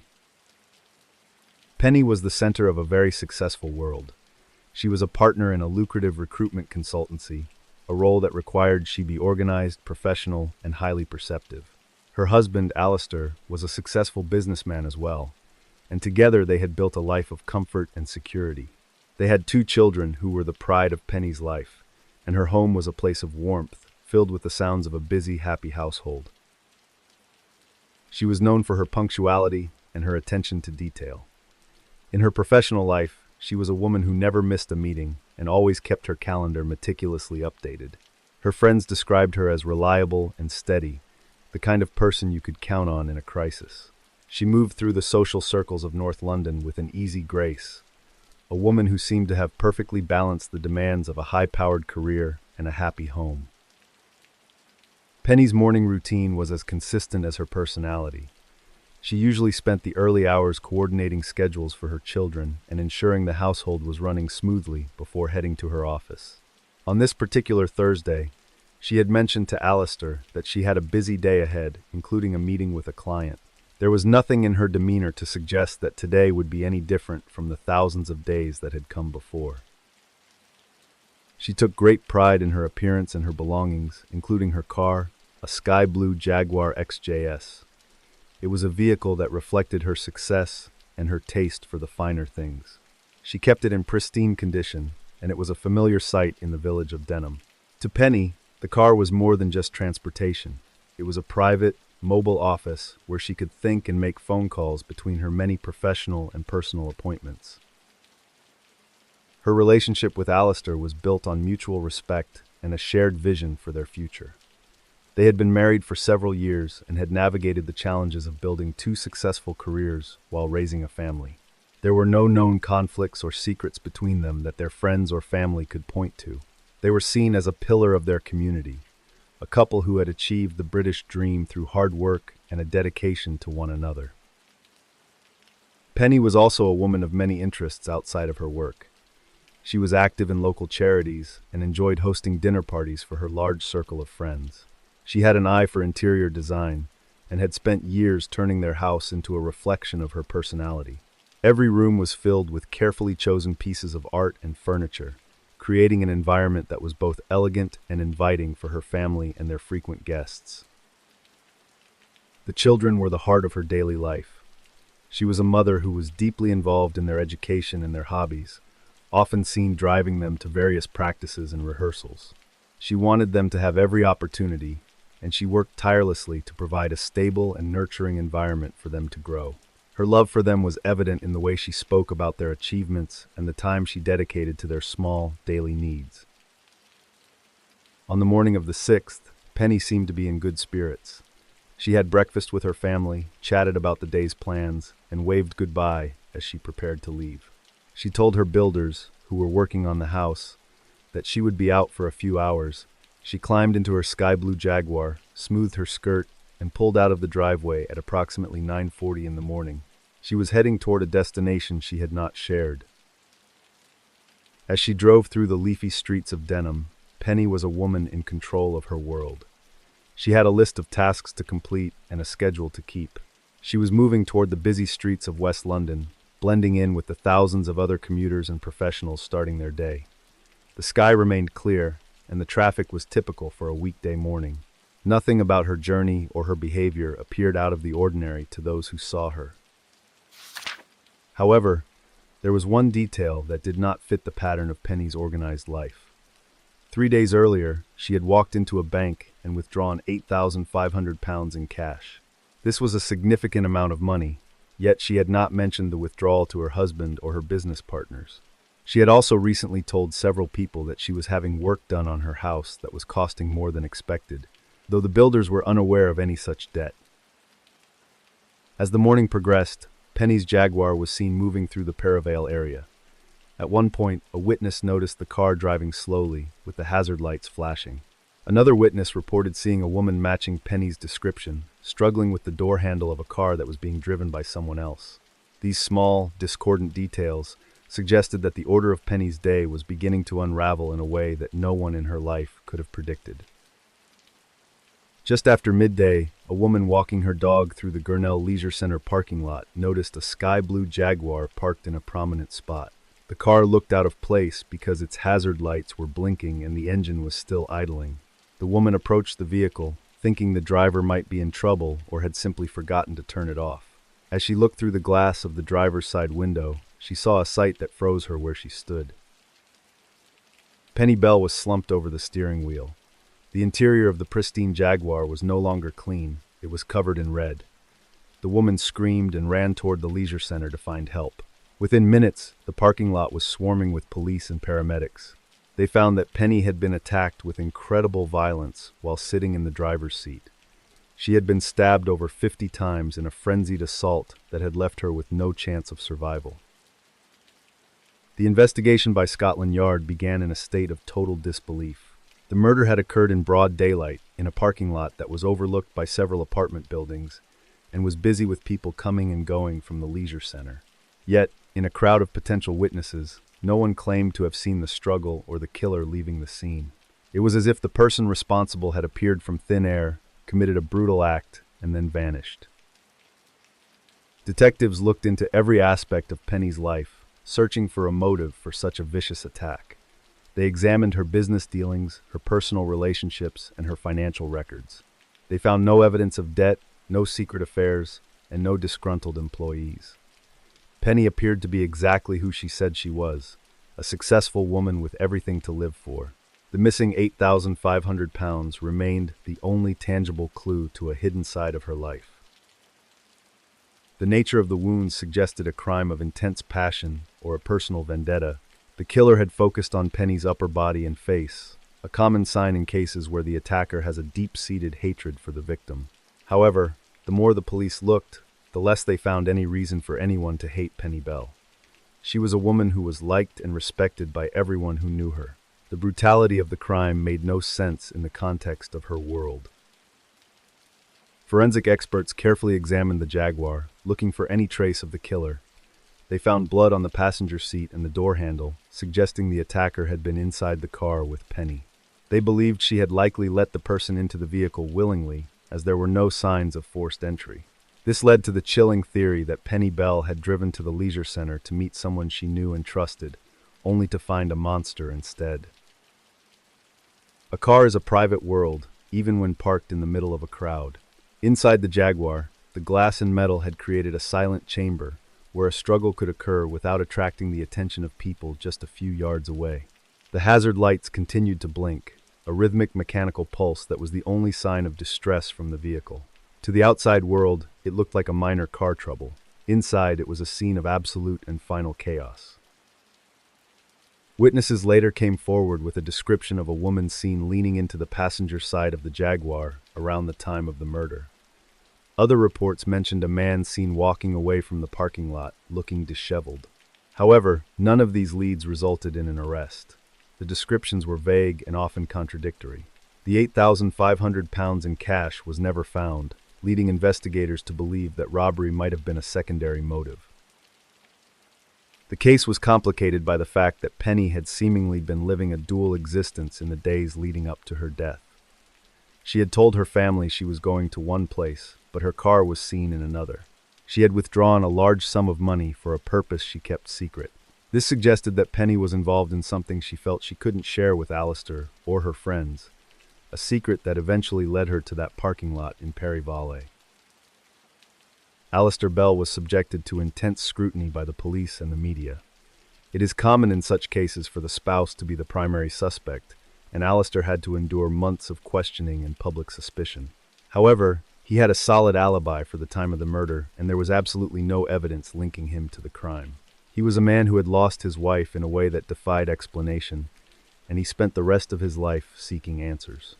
Penny was the center of a very successful world. She was a partner in a lucrative recruitment consultancy, a role that required she be organized, professional, and highly perceptive. Her husband, Alistair, was a successful businessman as well, and together they had built a life of comfort and security. They had 2 children who were the pride of Penny's life, and her home was a place of warmth, filled with the sounds of a busy, happy household. She was known for her punctuality and her attention to detail. In her professional life, she was a woman who never missed a meeting and always kept her calendar meticulously updated. Her friends described her as reliable and steady, the kind of person you could count on in a crisis. She moved through the social circles of North London with an easy grace, a woman who seemed to have perfectly balanced the demands of a high-powered career and a happy home. Penny's morning routine was as consistent as her personality. She usually spent the early hours coordinating schedules for her children and ensuring the household was running smoothly before heading to her office. On this particular Thursday, she had mentioned to Alistair that she had a busy day ahead, including a meeting with a client. There was nothing in her demeanor to suggest that today would be any different from the thousands of days that had come before. She took great pride in her appearance and her belongings, including her car, a sky blue Jaguar XJS. It was a vehicle that reflected her success and her taste for the finer things. She kept it in pristine condition, and it was a familiar sight in the village of Denham. To Penny, the car was more than just transportation. It was a private, mobile office where she could think and make phone calls between her many professional and personal appointments. Her relationship with Alistair was built on mutual respect and a shared vision for their future. They had been married for several years and had navigated the challenges of building 2 successful careers while raising a family. There were no known conflicts or secrets between them that their friends or family could point to. They were seen as a pillar of their community, a couple who had achieved the British dream through hard work and a dedication to one another. Penny was also a woman of many interests outside of her work. She was active in local charities and enjoyed hosting dinner parties for her large circle of friends. She had an eye for interior design and had spent years turning their house into a reflection of her personality. Every room was filled with carefully chosen pieces of art and furniture, creating an environment that was both elegant and inviting for her family and their frequent guests. The children were the heart of her daily life. She was a mother who was deeply involved in their education and their hobbies, often seen driving them to various practices and rehearsals. She wanted them to have every opportunity, and she worked tirelessly to provide a stable and nurturing environment for them to grow. Her love for them was evident in the way she spoke about their achievements and the time she dedicated to their small, daily needs. On the morning of the 6th, Penny seemed to be in good spirits. She had breakfast with her family, chatted about the day's plans, and waved goodbye as she prepared to leave. She told her builders, who were working on the house, that she would be out for a few hours. She climbed into her sky-blue Jaguar, smoothed her skirt, and pulled out of the driveway at approximately 9:40 in the morning. She was heading toward a destination she had not shared. As she drove through the leafy streets of Denham, Penny was a woman in control of her world. She had a list of tasks to complete and a schedule to keep. She was moving toward the busy streets of West London, blending in with the thousands of other commuters and professionals starting their day. The sky remained clear, and the traffic was typical for a weekday morning. Nothing about her journey or her behavior appeared out of the ordinary to those who saw her. However, there was one detail that did not fit the pattern of Penny's organized life. 3 days earlier, she had walked into a bank and withdrawn £8,500 in cash. This was a significant amount of money, yet she had not mentioned the withdrawal to her husband or her business partners. She had also recently told several people that she was having work done on her house that was costing more than expected, though the builders were unaware of any such debt. As the morning progressed, Penny's Jaguar was seen moving through the Perivale area. At one point, a witness noticed the car driving slowly, with the hazard lights flashing. Another witness reported seeing a woman matching Penny's description, struggling with the door handle of a car that was being driven by someone else. These small, discordant details suggested that the order of Penny's day was beginning to unravel in a way that no one in her life could have predicted. Just after midday, a woman walking her dog through the Gurnell Leisure Center parking lot noticed a sky-blue Jaguar parked in a prominent spot. The car looked out of place because its hazard lights were blinking and the engine was still idling. The woman approached the vehicle, thinking the driver might be in trouble or had simply forgotten to turn it off. As she looked through the glass of the driver's side window, she saw a sight that froze her where she stood. Penny Bell was slumped over the steering wheel. The interior of the pristine Jaguar was no longer clean, it was covered in red. The woman screamed and ran toward the leisure center to find help. Within minutes, the parking lot was swarming with police and paramedics. They found that Penny had been attacked with incredible violence while sitting in the driver's seat. She had been stabbed over 50 times in a frenzied assault that had left her with no chance of survival. The investigation by Scotland Yard began in a state of total disbelief. The murder had occurred in broad daylight, in a parking lot that was overlooked by several apartment buildings, and was busy with people coming and going from the leisure center. Yet, in a crowd of potential witnesses, no one claimed to have seen the struggle or the killer leaving the scene. It was as if the person responsible had appeared from thin air, committed a brutal act, and then vanished. Detectives looked into every aspect of Penny's life, searching for a motive for such a vicious attack. They examined her business dealings, her personal relationships, and her financial records. They found no evidence of debt, no secret affairs, and no disgruntled employees. Penny appeared to be exactly who she said she was, a successful woman with everything to live for. The missing £8,500 remained the only tangible clue to a hidden side of her life. The nature of the wounds suggested a crime of intense passion or a personal vendetta. The killer had focused on Penny's upper body and face, a common sign in cases where the attacker has a deep-seated hatred for the victim. However, the more the police looked, the less they found any reason for anyone to hate Penny Bell. She was a woman who was liked and respected by everyone who knew her. The brutality of the crime made no sense in the context of her world. Forensic experts carefully examined the Jaguar, looking for any trace of the killer. They found blood on the passenger seat and the door handle, suggesting the attacker had been inside the car with Penny. They believed she had likely let the person into the vehicle willingly, as there were no signs of forced entry. This led to the chilling theory that Penny Bell had driven to the leisure center to meet someone she knew and trusted, only to find a monster instead. A car is a private world, even when parked in the middle of a crowd. Inside the Jaguar, the glass and metal had created a silent chamber, where a struggle could occur without attracting the attention of people just a few yards away. The hazard lights continued to blink, a rhythmic mechanical pulse that was the only sign of distress from the vehicle. To the outside world, it looked like a minor car trouble. Inside, it was a scene of absolute and final chaos. Witnesses later came forward with a description of a woman seen leaning into the passenger side of the Jaguar around the time of the murder. Other reports mentioned a man seen walking away from the parking lot, looking disheveled. However, none of these leads resulted in an arrest. The descriptions were vague and often contradictory. The 8,500 pounds in cash was never found, leading investigators to believe that robbery might have been a secondary motive. The case was complicated by the fact that Penny had seemingly been living a dual existence in the days leading up to her death. She had told her family she was going to one place, but her car was seen in another. She had withdrawn a large sum of money for a purpose she kept secret. This suggested that Penny was involved in something she felt she couldn't share with Alistair or her friends, a secret that eventually led her to that parking lot in Perry Valley. Alistair Bell was subjected to intense scrutiny by the police and the media. It is common in such cases for the spouse to be the primary suspect, and Alistair had to endure months of questioning and public suspicion. However, he had a solid alibi for the time of the murder, and there was absolutely no evidence linking him to the crime. He was a man who had lost his wife in a way that defied explanation, and he spent the rest of his life seeking answers.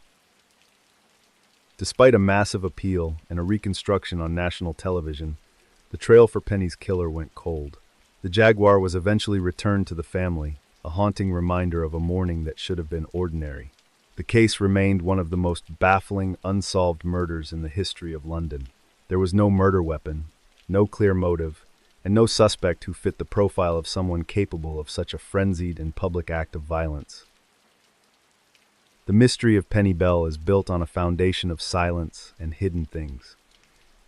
Despite a massive appeal and a reconstruction on national television, the trail for Penny's killer went cold. The Jaguar was eventually returned to the family, a haunting reminder of a morning that should have been ordinary. The case remained one of the most baffling, unsolved murders in the history of London. There was no murder weapon, no clear motive, and no suspect who fit the profile of someone capable of such a frenzied and public act of violence. The mystery of Penny Bell is built on a foundation of silence and hidden things.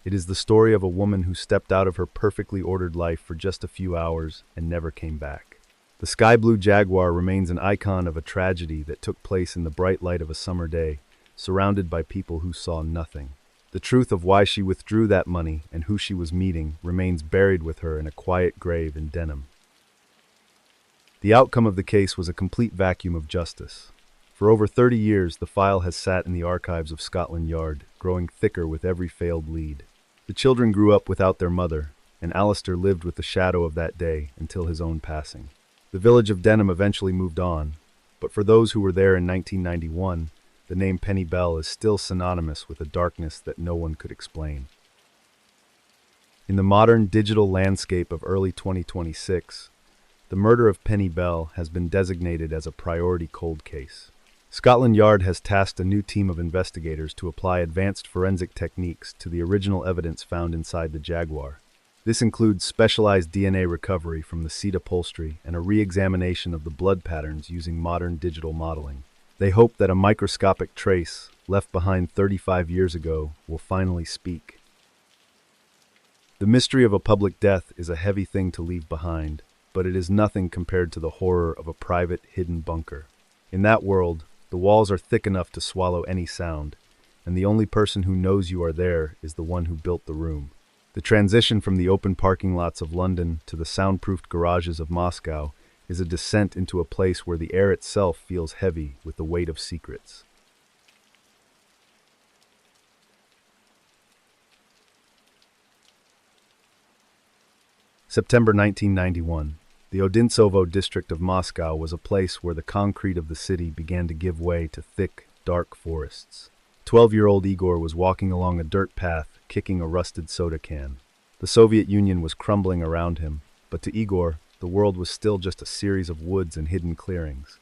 It is the story of a woman who stepped out of her perfectly ordered life for just a few hours and never came back. The sky blue Jaguar remains an icon of a tragedy that took place in the bright light of a summer day, surrounded by people who saw nothing. The truth of why she withdrew that money and who she was meeting remains buried with her in a quiet grave in Denham. The outcome of the case was a complete vacuum of justice. For over 30 years, the file has sat in the archives of Scotland Yard, growing thicker with every failed lead. The children grew up without their mother, and Alistair lived with the shadow of that day until his own passing. The village of Denham eventually moved on, but for those who were there in 1991, the name Penny Bell is still synonymous with a darkness that no one could explain. In the modern digital landscape of early 2026, the murder of Penny Bell has been designated as a priority cold case. Scotland Yard has tasked a new team of investigators to apply advanced forensic techniques to the original evidence found inside the Jaguar. This includes specialized DNA recovery from the seat upholstery and a re-examination of the blood patterns using modern digital modeling. They hope that a microscopic trace, left behind 35 years ago, will finally speak. The mystery of a public death is a heavy thing to leave behind, but it is nothing compared to the horror of a private, hidden bunker. In that world, the walls are thick enough to swallow any sound, and the only person who knows you are there is the one who built the room. The transition from the open parking lots of London to the soundproofed garages of Moscow is a descent into a place where the air itself feels heavy with the weight of secrets. September 1991. The Odintsovo district of Moscow was a place where the concrete of the city began to give way to thick, dark forests. 12-year-old Igor was walking along a dirt path, kicking a rusted soda can. The Soviet Union was crumbling around him, but to Igor, the world was still just a series of woods and hidden clearings.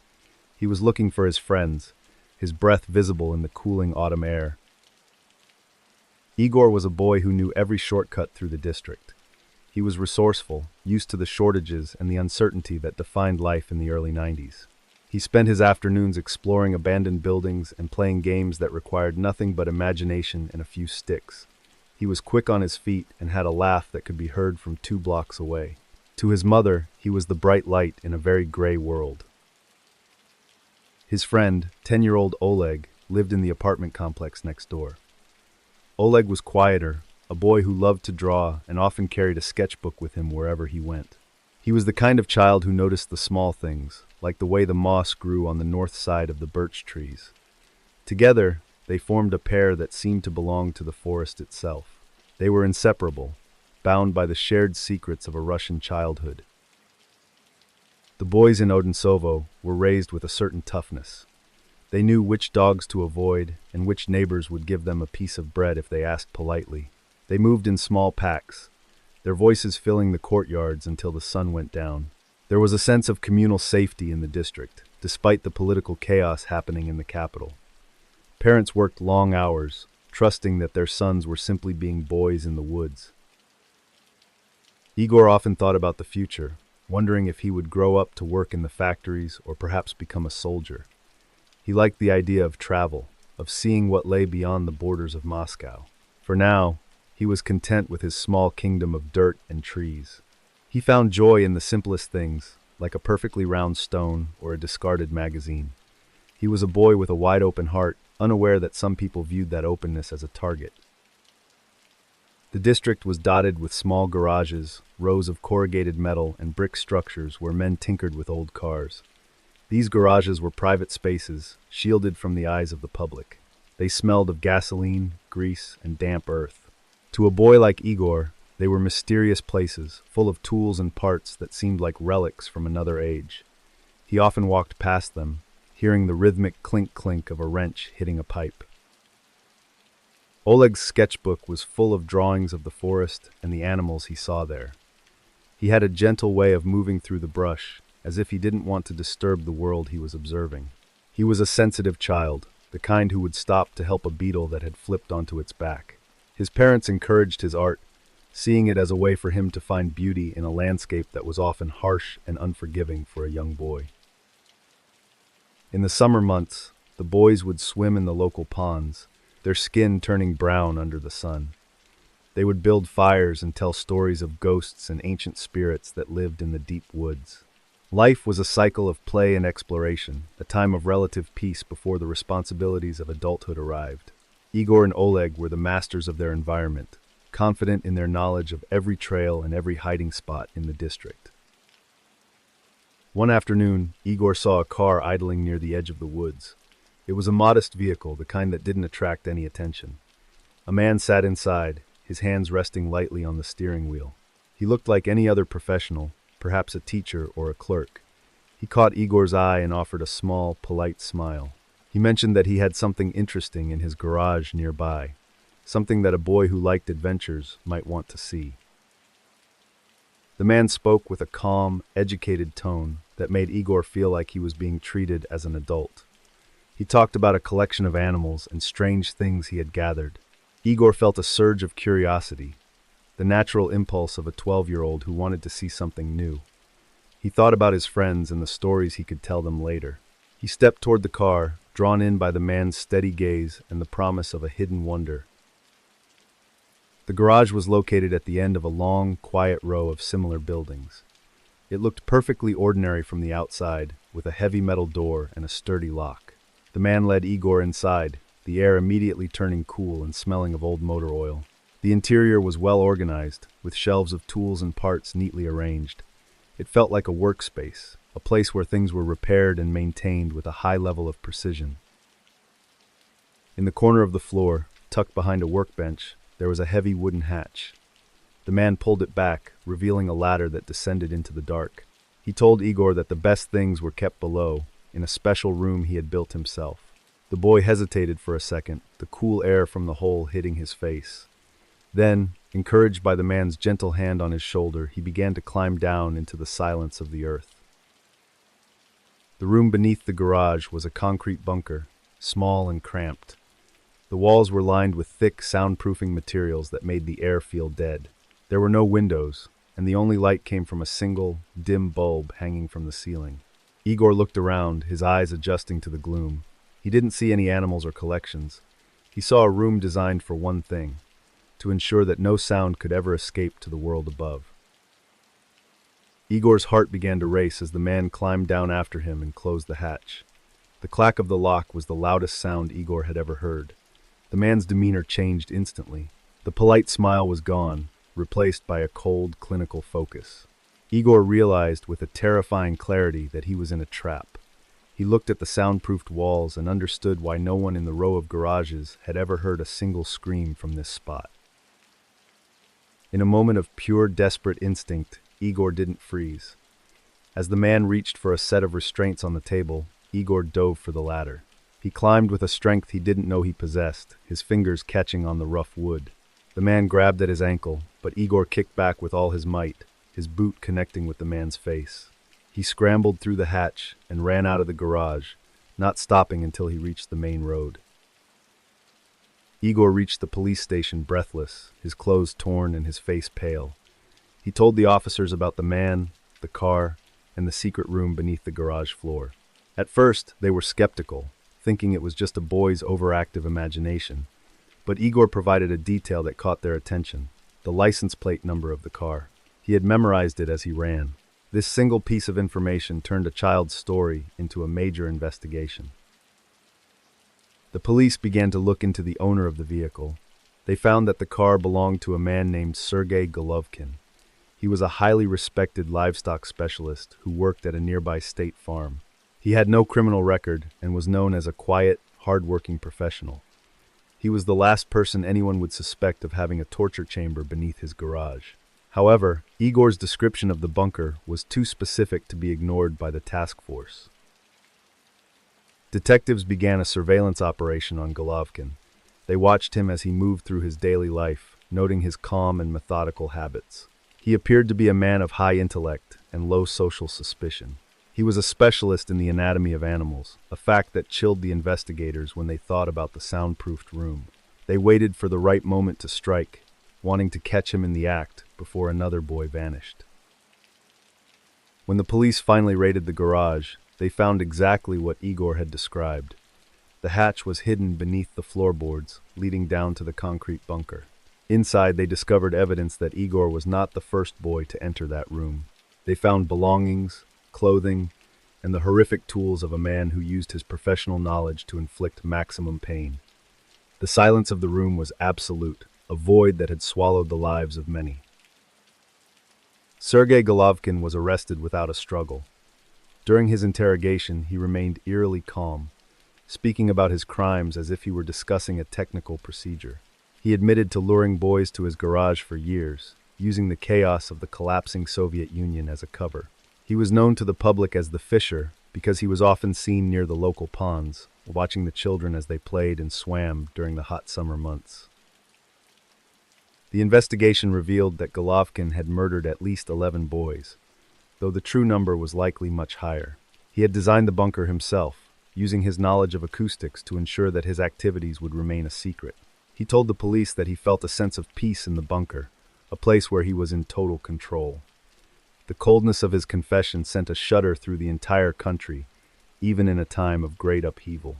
He was looking for his friends, his breath visible in the cooling autumn air. Igor was a boy who knew every shortcut through the district. He was resourceful, used to the shortages and the uncertainty that defined life in the early 90s. He spent his afternoons exploring abandoned buildings and playing games that required nothing but imagination and a few sticks. He was quick on his feet and had a laugh that could be heard from 2 blocks away. To his mother, he was the bright light in a very gray world. His friend, 10-year-old Oleg, lived in the apartment complex next door. Oleg was quieter, a boy who loved to draw and often carried a sketchbook with him wherever he went. He was the kind of child who noticed the small things, like the way the moss grew on the north side of the birch trees. Together, they formed a pair that seemed to belong to the forest itself. They were inseparable, bound by the shared secrets of a Russian childhood. The boys in Odinsovo were raised with a certain toughness. They knew which dogs to avoid and which neighbors would give them a piece of bread if they asked politely. They moved in small packs, their voices filling the courtyards until the sun went down. There was a sense of communal safety in the district, despite the political chaos happening in the capital. Parents worked long hours, trusting that their sons were simply being boys in the woods. Igor often thought about the future, wondering if he would grow up to work in the factories or perhaps become a soldier. He liked the idea of travel, of seeing what lay beyond the borders of Moscow. For now, he was content with his small kingdom of dirt and trees. He found joy in the simplest things, like a perfectly round stone or a discarded magazine. He was a boy with a wide-open heart, unaware that some people viewed that openness as a target. The district was dotted with small garages, rows of corrugated metal and brick structures where men tinkered with old cars. These garages were private spaces, shielded from the eyes of the public. They smelled of gasoline, grease, and damp earth. To a boy like Igor, they were mysterious places, full of tools and parts that seemed like relics from another age. He often walked past them, hearing the rhythmic clink-clink of a wrench hitting a pipe. Oleg's sketchbook was full of drawings of the forest and the animals he saw there. He had a gentle way of moving through the brush, as if he didn't want to disturb the world he was observing. He was a sensitive child, the kind who would stop to help a beetle that had flipped onto its back. His parents encouraged his art, seeing it as a way for him to find beauty in a landscape that was often harsh and unforgiving for a young boy. In the summer months, the boys would swim in the local ponds, their skin turning brown under the sun. They would build fires and tell stories of ghosts and ancient spirits that lived in the deep woods. Life was a cycle of play and exploration, a time of relative peace before the responsibilities of adulthood arrived. Igor and Oleg were the masters of their environment, confident in their knowledge of every trail and every hiding spot in the district. One afternoon, Igor saw a car idling near the edge of the woods. It was a modest vehicle, the kind that didn't attract any attention. A man sat inside, his hands resting lightly on the steering wheel. He looked like any other professional, perhaps a teacher or a clerk. He caught Igor's eye and offered a small, polite smile. He mentioned that he had something interesting in his garage nearby, something that a boy who liked adventures might want to see. The man spoke with a calm, educated tone that made Igor feel like he was being treated as an adult. He talked about a collection of animals and strange things he had gathered. Igor felt a surge of curiosity, the natural impulse of a 12-year-old who wanted to see something new. He thought about his friends and the stories he could tell them later. He stepped toward the car, drawn in by the man's steady gaze and the promise of a hidden wonder. The garage was located at the end of a long, quiet row of similar buildings. It looked perfectly ordinary from the outside, with a heavy metal door and a sturdy lock. The man led Igor inside, the air immediately turning cool and smelling of old motor oil. The interior was well organized, with shelves of tools and parts neatly arranged. It felt like a workspace, a place where things were repaired and maintained with a high level of precision. In the corner of the floor, tucked behind a workbench, there was a heavy wooden hatch. The man pulled it back, revealing a ladder that descended into the dark. He told Igor that the best things were kept below, in a special room he had built himself. The boy hesitated for a second, the cool air from the hole hitting his face. Then, encouraged by the man's gentle hand on his shoulder, he began to climb down into the silence of the earth. The room beneath the garage was a concrete bunker, small and cramped. The walls were lined with thick, soundproofing materials that made the air feel dead. There were no windows, and the only light came from a single, dim bulb hanging from the ceiling. Igor looked around, his eyes adjusting to the gloom. He didn't see any animals or collections. He saw a room designed for one thing, to ensure that no sound could ever escape to the world above. Igor's heart began to race as the man climbed down after him and closed the hatch. The clack of the lock was the loudest sound Igor had ever heard. The man's demeanor changed instantly. The polite smile was gone, replaced by a cold, clinical focus. Igor realized with a terrifying clarity that he was in a trap. He looked at the soundproofed walls and understood why no one in the row of garages had ever heard a single scream from this spot. In a moment of pure, desperate instinct, Igor didn't freeze. As the man reached for a set of restraints on the table, Igor dove for the ladder. He climbed with a strength he didn't know he possessed, his fingers catching on the rough wood. The man grabbed at his ankle, but Igor kicked back with all his might, his boot connecting with the man's face. He scrambled through the hatch and ran out of the garage, not stopping until he reached the main road. Igor reached the police station breathless, his clothes torn and his face pale. He told the officers about the man, the car, and the secret room beneath the garage floor. At first, they were skeptical, thinking it was just a boy's overactive imagination. But Igor provided a detail that caught their attention: the license plate number of the car. He had memorized it as he ran. This single piece of information turned a child's story into a major investigation. The police began to look into the owner of the vehicle. They found that the car belonged to a man named Sergey Golovkin. He was a highly respected livestock specialist who worked at a nearby state farm. He had no criminal record and was known as a quiet, hard-working professional. He was the last person anyone would suspect of having a torture chamber beneath his garage. However, Igor's description of the bunker was too specific to be ignored by the task force. Detectives began a surveillance operation on Golovkin. They watched him as he moved through his daily life, noting his calm and methodical habits. He appeared to be a man of high intellect and low social suspicion. He was a specialist in the anatomy of animals, a fact that chilled the investigators when they thought about the soundproofed room. They waited for the right moment to strike, wanting to catch him in the act before another boy vanished. When the police finally raided the garage, they found exactly what Igor had described. The hatch was hidden beneath the floorboards, leading down to the concrete bunker. Inside, they discovered evidence that Igor was not the first boy to enter that room. They found belongings, clothing, and the horrific tools of a man who used his professional knowledge to inflict maximum pain. The silence of the room was absolute, a void that had swallowed the lives of many. Sergey Golovkin was arrested without a struggle. During his interrogation, he remained eerily calm, speaking about his crimes as if he were discussing a technical procedure. He admitted to luring boys to his garage for years, using the chaos of the collapsing Soviet Union as a cover. He was known to the public as the Fisher because he was often seen near the local ponds, watching the children as they played and swam during the hot summer months. The investigation revealed that Golovkin had murdered at least 11 boys, though the true number was likely much higher. He had designed the bunker himself, using his knowledge of acoustics to ensure that his activities would remain a secret. He told the police that he felt a sense of peace in the bunker, a place where he was in total control. The coldness of his confession sent a shudder through the entire country, even in a time of great upheaval.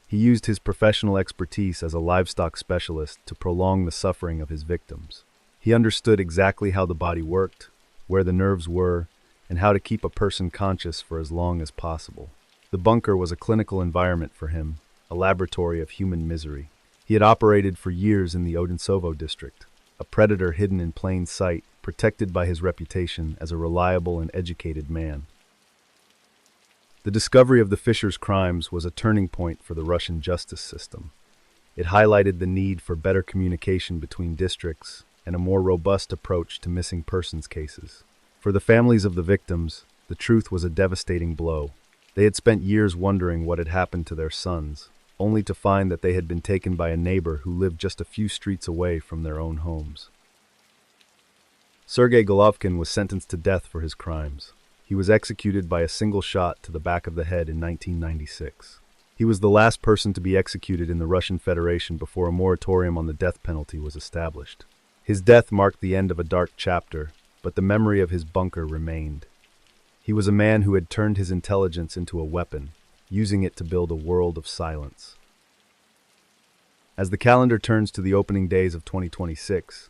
He used his professional expertise as a livestock specialist to prolong the suffering of his victims. He understood exactly how the body worked, where the nerves were, and how to keep a person conscious for as long as possible. The bunker was a clinical environment for him, a laboratory of human misery. He had operated for years in the Odintsovo district, a predator hidden in plain sight, protected by his reputation as a reliable and educated man. The discovery of the Fisher's crimes was a turning point for the Russian justice system. It highlighted the need for better communication between districts and a more robust approach to missing persons cases. For the families of the victims, the truth was a devastating blow. They had spent years wondering what had happened to their sons, only to find that they had been taken by a neighbor who lived just a few streets away from their own homes. Sergey Golovkin was sentenced to death for his crimes. He was executed by a single shot to the back of the head in 1996. He was the last person to be executed in the Russian Federation before a moratorium on the death penalty was established. His death marked the end of a dark chapter, but the memory of his bunker remained. He was a man who had turned his intelligence into a weapon, using it to build a world of silence. As the calendar turns to the opening days of 2026,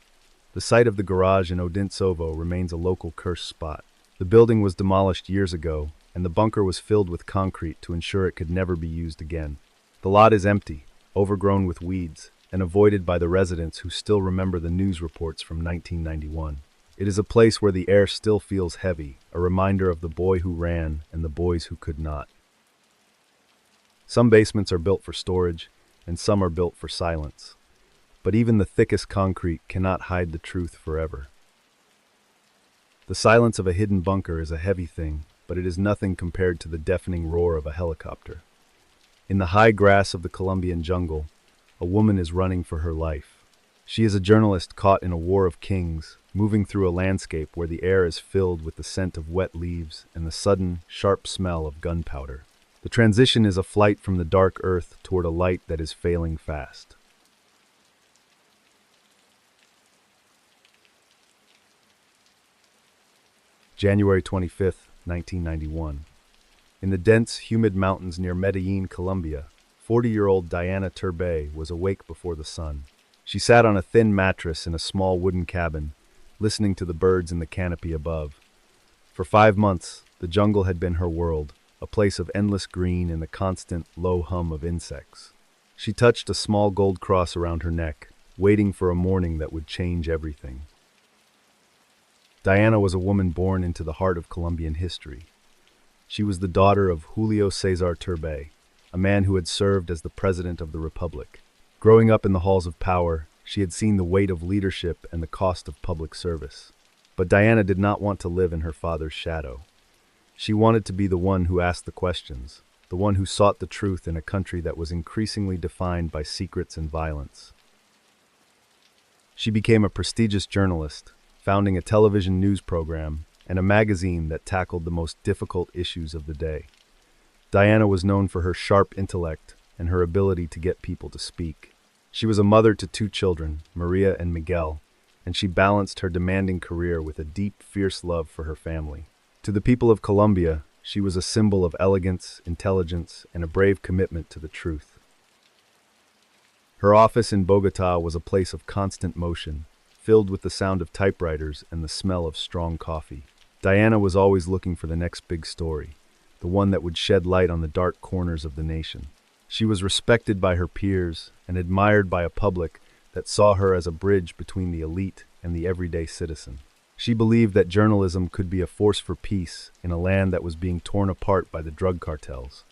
the site of the garage in Odintsovo remains a local cursed spot. The building was demolished years ago, and the bunker was filled with concrete to ensure it could never be used again. The lot is empty, overgrown with weeds, and avoided by the residents who still remember the news reports from 1991. It is a place where the air still feels heavy, a reminder of the boy who ran and the boys who could not. Some basements are built for storage, and some are built for silence. But even the thickest concrete cannot hide the truth forever. The silence of a hidden bunker is a heavy thing, but it is nothing compared to the deafening roar of a helicopter. In the high grass of the Colombian jungle, a woman is running for her life. She is a journalist caught in a war of kings, moving through a landscape where the air is filled with the scent of wet leaves and the sudden, sharp smell of gunpowder. The transition is a flight from the dark earth toward a light that is failing fast. January 25th, 1991. In the dense, humid mountains near Medellin, Colombia, 40-year-old Diana Turbay was awake before the sun. She sat on a thin mattress in a small wooden cabin, listening to the birds in the canopy above. For 5 months, the jungle had been her world, a place of endless green and the constant, low hum of insects. She touched a small gold cross around her neck, waiting for a morning that would change everything. Diana was a woman born into the heart of Colombian history. She was the daughter of Julio Cesar Turbay, a man who had served as the president of the republic. Growing up in the halls of power, she had seen the weight of leadership and the cost of public service. But Diana did not want to live in her father's shadow. She wanted to be the one who asked the questions, the one who sought the truth in a country that was increasingly defined by secrets and violence. She became a prestigious journalist, founding a television news program and a magazine that tackled the most difficult issues of the day. Diana was known for her sharp intellect and her ability to get people to speak. She was a mother to 2 children, Maria and Miguel, and she balanced her demanding career with a deep, fierce love for her family. To the people of Colombia, she was a symbol of elegance, intelligence, and a brave commitment to the truth. Her office in Bogotá was a place of constant motion, filled with the sound of typewriters and the smell of strong coffee. Diana was always looking for the next big story, the one that would shed light on the dark corners of the nation. She was respected by her peers and admired by a public that saw her as a bridge between the elite and the everyday citizen. She believed that journalism could be a force for peace in a land that was being torn apart by the drug cartels.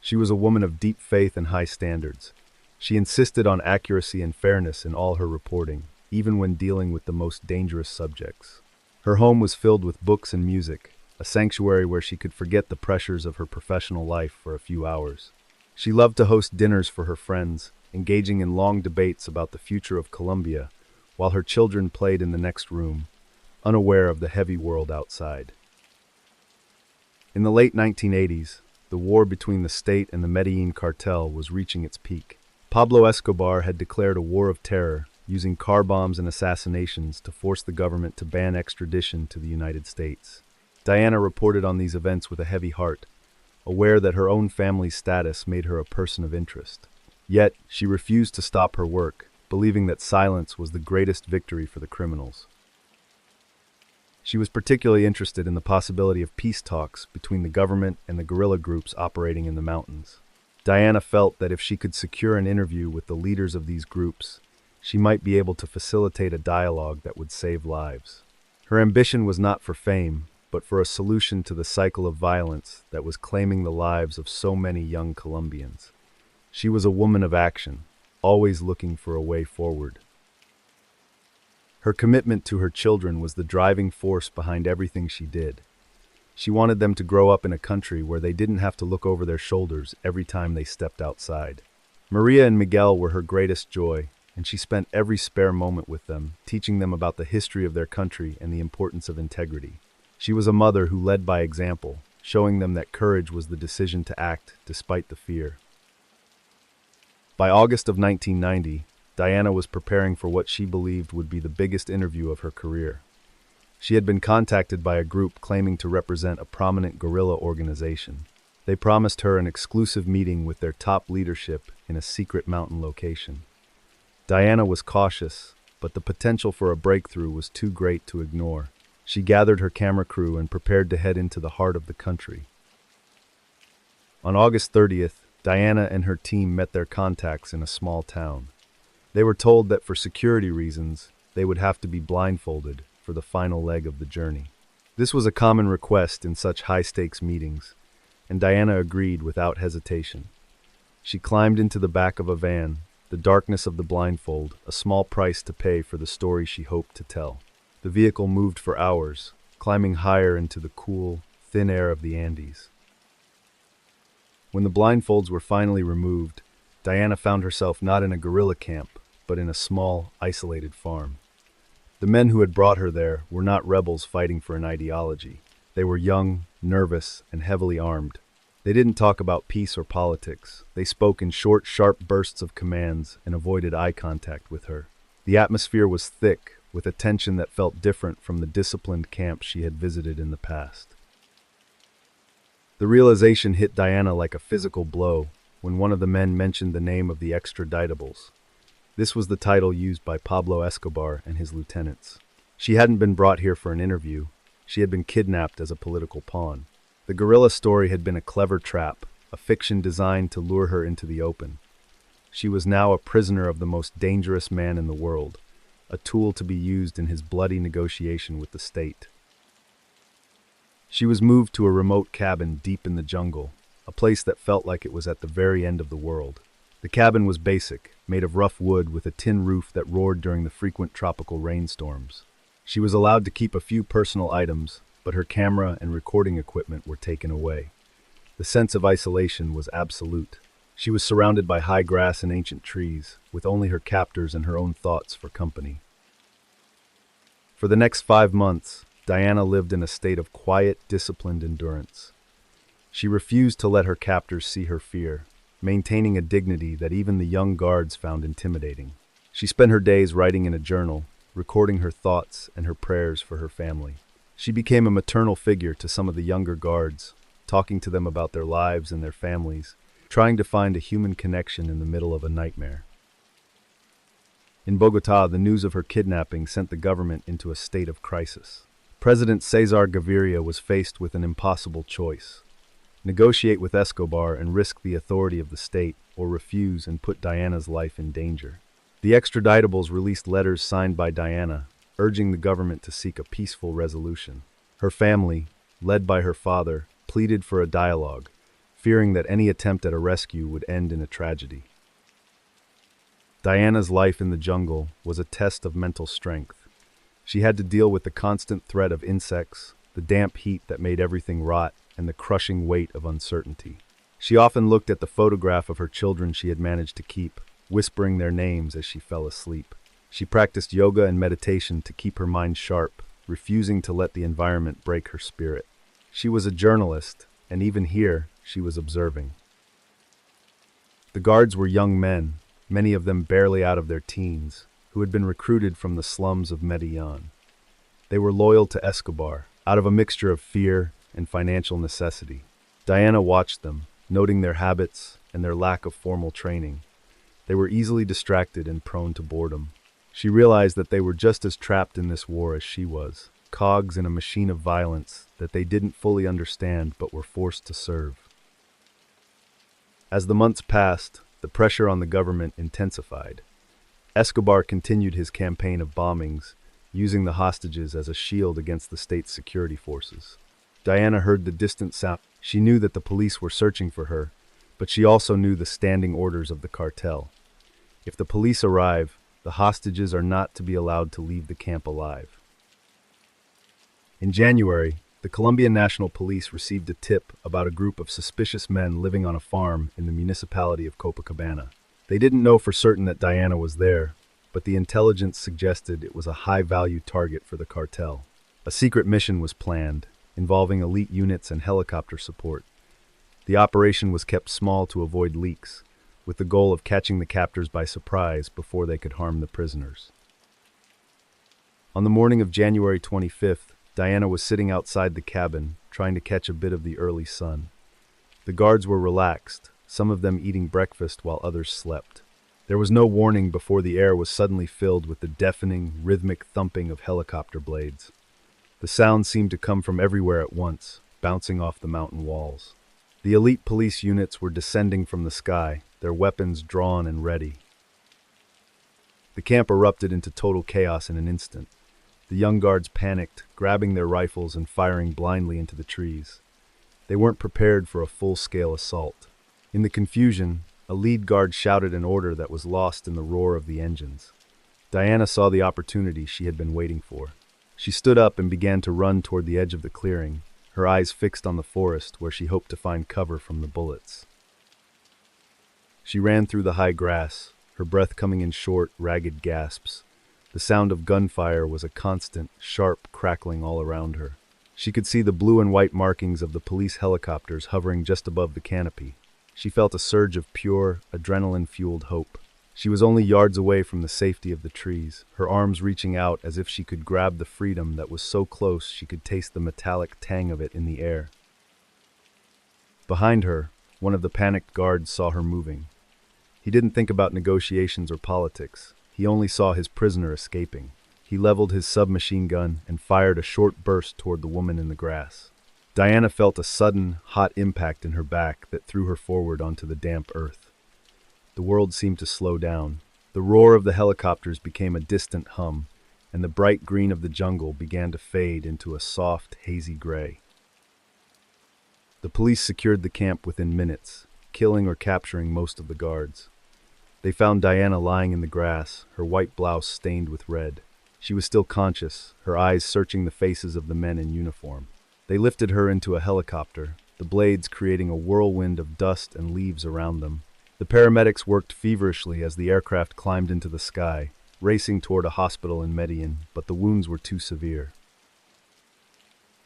She was a woman of deep faith and high standards. She insisted on accuracy and fairness in all her reporting, even when dealing with the most dangerous subjects. Her home was filled with books and music, a sanctuary where she could forget the pressures of her professional life for a few hours. She loved to host dinners for her friends, engaging in long debates about the future of Colombia, while her children played in the next room, unaware of the heavy world outside. In the late 1980s, the war between the state and the Medellin cartel was reaching its peak. Pablo Escobar had declared a war of terror, using car bombs and assassinations to force the government to ban extradition to the United States. Diana reported on these events with a heavy heart, aware that her own family's status made her a person of interest. Yet, she refused to stop her work, believing that silence was the greatest victory for the criminals. She was particularly interested in the possibility of peace talks between the government and the guerrilla groups operating in the mountains. Diana felt that if she could secure an interview with the leaders of these groups, she might be able to facilitate a dialogue that would save lives. Her ambition was not for fame, but for a solution to the cycle of violence that was claiming the lives of so many young Colombians. She was a woman of action, always looking for a way forward. Her commitment to her children was the driving force behind everything she did. She wanted them to grow up in a country where they didn't have to look over their shoulders every time they stepped outside. Maria and Miguel were her greatest joy, and she spent every spare moment with them, teaching them about the history of their country and the importance of integrity. She was a mother who led by example, showing them that courage was the decision to act despite the fear. By August of 1990, Diana was preparing for what she believed would be the biggest interview of her career. She had been contacted by a group claiming to represent a prominent guerrilla organization. They promised her an exclusive meeting with their top leadership in a secret mountain location. Diana was cautious, but the potential for a breakthrough was too great to ignore. She gathered her camera crew and prepared to head into the heart of the country. On August 30th, Diana and her team met their contacts in a small town. They were told that for security reasons, they would have to be blindfolded for the final leg of the journey. This was a common request in such high-stakes meetings, and Diana agreed without hesitation. She climbed into the back of a van, the darkness of the blindfold, a small price to pay for the story she hoped to tell. The vehicle moved for hours, climbing higher into the cool, thin air of the Andes. When the blindfolds were finally removed, Diana found herself not in a guerrilla camp, but in a small, isolated farm. The men who had brought her there were not rebels fighting for an ideology. They were young, nervous, and heavily armed. They didn't talk about peace or politics. They spoke in short, sharp bursts of commands and avoided eye contact with her. The atmosphere was thick, with a tension that felt different from the disciplined camps she had visited in the past. The realization hit Diana like a physical blow when one of the men mentioned the name of the extraditables. This was the title used by Pablo Escobar and his lieutenants. She hadn't been brought here for an interview. She had been kidnapped as a political pawn. The guerrilla story had been a clever trap, a fiction designed to lure her into the open. She was now a prisoner of the most dangerous man in the world, a tool to be used in his bloody negotiation with the state. She was moved to a remote cabin deep in the jungle, a place that felt like it was at the very end of the world. The cabin was basic, made of rough wood with a tin roof that roared during the frequent tropical rainstorms. She was allowed to keep a few personal items, but her camera and recording equipment were taken away. The sense of isolation was absolute. She was surrounded by high grass and ancient trees, with only her captors and her own thoughts for company. For the next 5 months, Diana lived in a state of quiet, disciplined endurance. She refused to let her captors see her fear, maintaining a dignity that even the young guards found intimidating. She spent her days writing in a journal, recording her thoughts and her prayers for her family. She became a maternal figure to some of the younger guards, talking to them about their lives and their families, trying to find a human connection in the middle of a nightmare. In Bogotá, the news of her kidnapping sent the government into a state of crisis. President Cesar Gaviria was faced with an impossible choice: negotiate with Escobar and risk the authority of the state, or refuse and put Diana's life in danger. The extraditables released letters signed by Diana, urging the government to seek a peaceful resolution. Her family, led by her father, pleaded for a dialogue, fearing that any attempt at a rescue would end in a tragedy. Diana's life in the jungle was a test of mental strength. She had to deal with the constant threat of insects, the damp heat that made everything rot, and the crushing weight of uncertainty. She often looked at the photograph of her children she had managed to keep, whispering their names as she fell asleep. She practiced yoga and meditation to keep her mind sharp, refusing to let the environment break her spirit. She was a journalist, and even here, she was observing. The guards were young men, many of them barely out of their teens, who had been recruited from the slums of Medellin. They were loyal to Escobar, out of a mixture of fear and financial necessity. Diana watched them, noting their habits and their lack of formal training. They were easily distracted and prone to boredom. She realized that they were just as trapped in this war as she was, cogs in a machine of violence that they didn't fully understand but were forced to serve. As the months passed, the pressure on the government intensified. Escobar continued his campaign of bombings, using the hostages as a shield against the state's security forces. Diana heard the distant sound. She knew that the police were searching for her, but she also knew the standing orders of the cartel. If the police arrive, the hostages are not to be allowed to leave the camp alive. In January, the Colombian National Police received a tip about a group of suspicious men living on a farm in the municipality of Copacabana. They didn't know for certain that Diana was there, but the intelligence suggested it was a high-value target for the cartel. A secret mission was planned, involving elite units and helicopter support. The operation was kept small to avoid leaks, with the goal of catching the captors by surprise before they could harm the prisoners. On the morning of January 25th, Diana was sitting outside the cabin, trying to catch a bit of the early sun. The guards were relaxed, some of them eating breakfast while others slept. There was no warning before the air was suddenly filled with the deafening, rhythmic thumping of helicopter blades. The sound seemed to come from everywhere at once, bouncing off the mountain walls. The elite police units were descending from the sky, their weapons drawn and ready. The camp erupted into total chaos in an instant. The young guards panicked, grabbing their rifles and firing blindly into the trees. They weren't prepared for a full-scale assault. In the confusion, a lead guard shouted an order that was lost in the roar of the engines. Diana saw the opportunity she had been waiting for. She stood up and began to run toward the edge of the clearing, her eyes fixed on the forest where she hoped to find cover from the bullets. She ran through the high grass, her breath coming in short, ragged gasps. The sound of gunfire was a constant, sharp crackling all around her. She could see the blue and white markings of the police helicopters hovering just above the canopy. She felt a surge of pure, adrenaline-fueled hope. She was only yards away from the safety of the trees, her arms reaching out as if she could grab the freedom that was so close she could taste the metallic tang of it in the air. Behind her, one of the panicked guards saw her moving. He didn't think about negotiations or politics. He only saw his prisoner escaping. He leveled his submachine gun and fired a short burst toward the woman in the grass. Diana felt a sudden, hot impact in her back that threw her forward onto the damp earth. The world seemed to slow down. The roar of the helicopters became a distant hum, and the bright green of the jungle began to fade into a soft, hazy gray. The police secured the camp within minutes, killing or capturing most of the guards. They found Diana lying in the grass, her white blouse stained with red. She was still conscious, her eyes searching the faces of the men in uniform. They lifted her into a helicopter, the blades creating a whirlwind of dust and leaves around them. The paramedics worked feverishly as the aircraft climbed into the sky, racing toward a hospital in Medellin, but the wounds were too severe.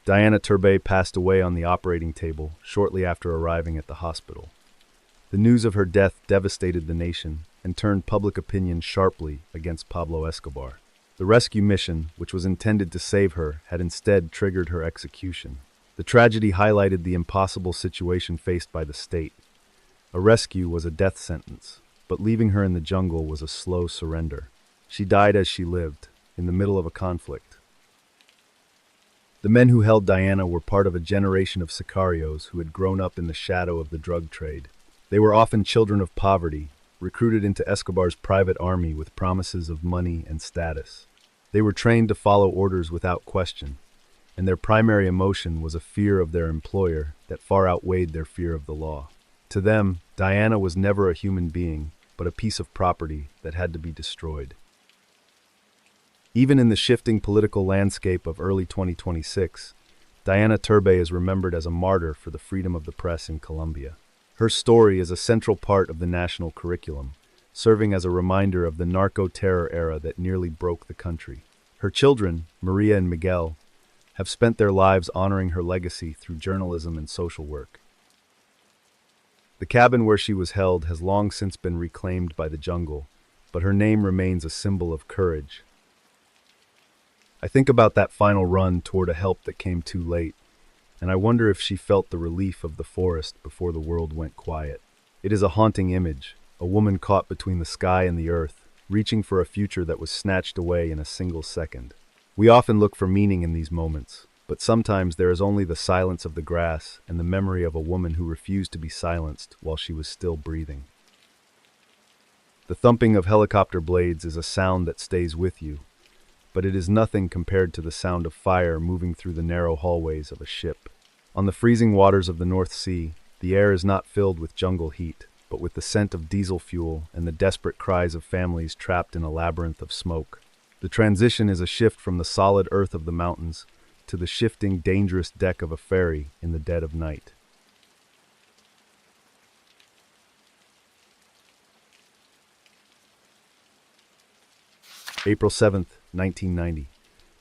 Diana Turbay passed away on the operating table shortly after arriving at the hospital. The news of her death devastated the nation and turned public opinion sharply against Pablo Escobar. The rescue mission, which was intended to save her, had instead triggered her execution. The tragedy highlighted the impossible situation faced by the state. A rescue was a death sentence, but leaving her in the jungle was a slow surrender. She died as she lived, in the middle of a conflict. The men who held Diana were part of a generation of sicarios who had grown up in the shadow of the drug trade. They were often children of poverty, recruited into Escobar's private army with promises of money and status. They were trained to follow orders without question, and their primary emotion was a fear of their employer that far outweighed their fear of the law. To them, Diana was never a human being, but a piece of property that had to be destroyed. Even in the shifting political landscape of early 2026, Diana Turbay is remembered as a martyr for the freedom of the press in Colombia. Her story is a central part of the national curriculum, serving as a reminder of the narco-terror era that nearly broke the country. Her children, Maria and Miguel, have spent their lives honoring her legacy through journalism and social work. The cabin where she was held has long since been reclaimed by the jungle, but her name remains a symbol of courage. I think about that final run toward a help that came too late, and I wonder if she felt the relief of the forest before the world went quiet. It is a haunting image, a woman caught between the sky and the earth, reaching for a future that was snatched away in a single second. We often look for meaning in these moments, but sometimes there is only the silence of the grass and the memory of a woman who refused to be silenced while she was still breathing. The thumping of helicopter blades is a sound that stays with you, but it is nothing compared to the sound of fire moving through the narrow hallways of a ship. On the freezing waters of the North Sea, the air is not filled with jungle heat, but with the scent of diesel fuel and the desperate cries of families trapped in a labyrinth of smoke. The transition is a shift from the solid earth of the mountains to the shifting, dangerous deck of a ferry in the dead of night. April 7th, 1990.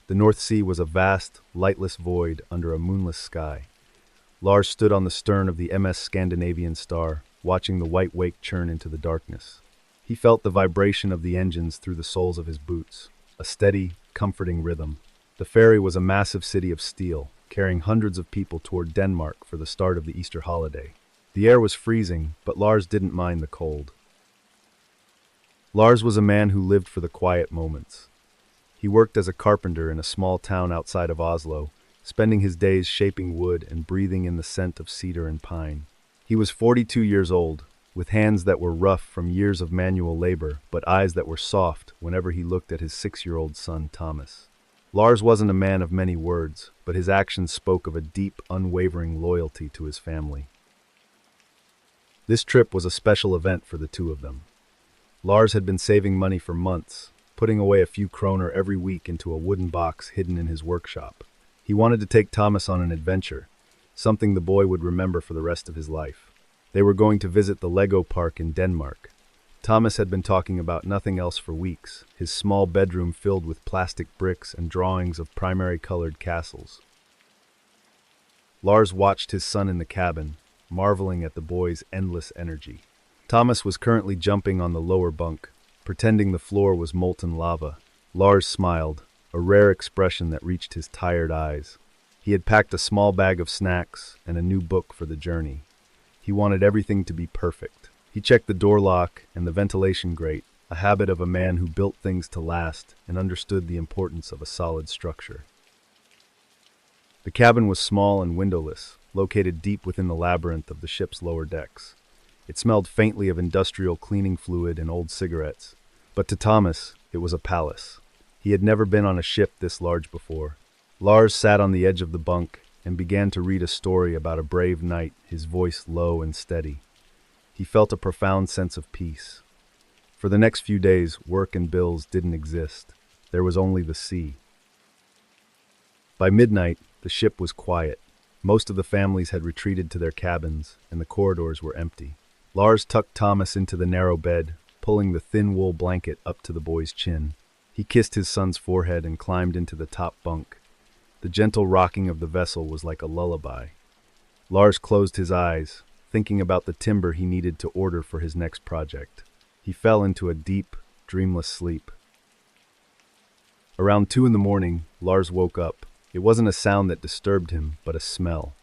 The North Sea was a vast, lightless void under a moonless sky. Lars stood on the stern of the MS Scandinavian Star, watching the white wake churn into the darkness. He felt the vibration of the engines through the soles of his boots, a steady, comforting rhythm. The ferry was a massive city of steel, carrying hundreds of people toward Denmark for the start of the Easter holiday. The air was freezing, but Lars didn't mind the cold. Lars was a man who lived for the quiet moments. He worked as a carpenter in a small town outside of Oslo, spending his days shaping wood and breathing in the scent of cedar and pine. He was 42 years old, with hands that were rough from years of manual labor, but eyes that were soft whenever he looked at his 6-year-old son, Thomas. Lars wasn't a man of many words, but his actions spoke of a deep, unwavering loyalty to his family. This trip was a special event for the two of them. Lars had been saving money for months, putting away a few kroner every week into a wooden box hidden in his workshop. He wanted to take Thomas on an adventure, something the boy would remember for the rest of his life. They were going to visit the Lego park in Denmark. Thomas had been talking about nothing else for weeks, his small bedroom filled with plastic bricks and drawings of primary-colored castles. Lars watched his son in the cabin, marveling at the boy's endless energy. Thomas was currently jumping on the lower bunk, pretending the floor was molten lava. Lars smiled, a rare expression that reached his tired eyes. He had packed a small bag of snacks and a new book for the journey. He wanted everything to be perfect. He checked the door lock and the ventilation grate, a habit of a man who built things to last and understood the importance of a solid structure. The cabin was small and windowless, located deep within the labyrinth of the ship's lower decks. It smelled faintly of industrial cleaning fluid and old cigarettes, but to Thomas, it was a palace. He had never been on a ship this large before. Lars sat on the edge of the bunk and began to read a story about a brave knight, his voice low and steady. He felt a profound sense of peace. For the next few days, work and bills didn't exist. There was only the sea. By midnight, the ship was quiet. Most of the families had retreated to their cabins, and the corridors were empty. Lars tucked Thomas into the narrow bed, pulling the thin wool blanket up to the boy's chin. He kissed his son's forehead and climbed into the top bunk. The gentle rocking of the vessel was like a lullaby. Lars closed his eyes, thinking about the timber he needed to order for his next project. He fell into a deep, dreamless sleep. Around 2 a.m, Lars woke up. It wasn't a sound that disturbed him, but a smell.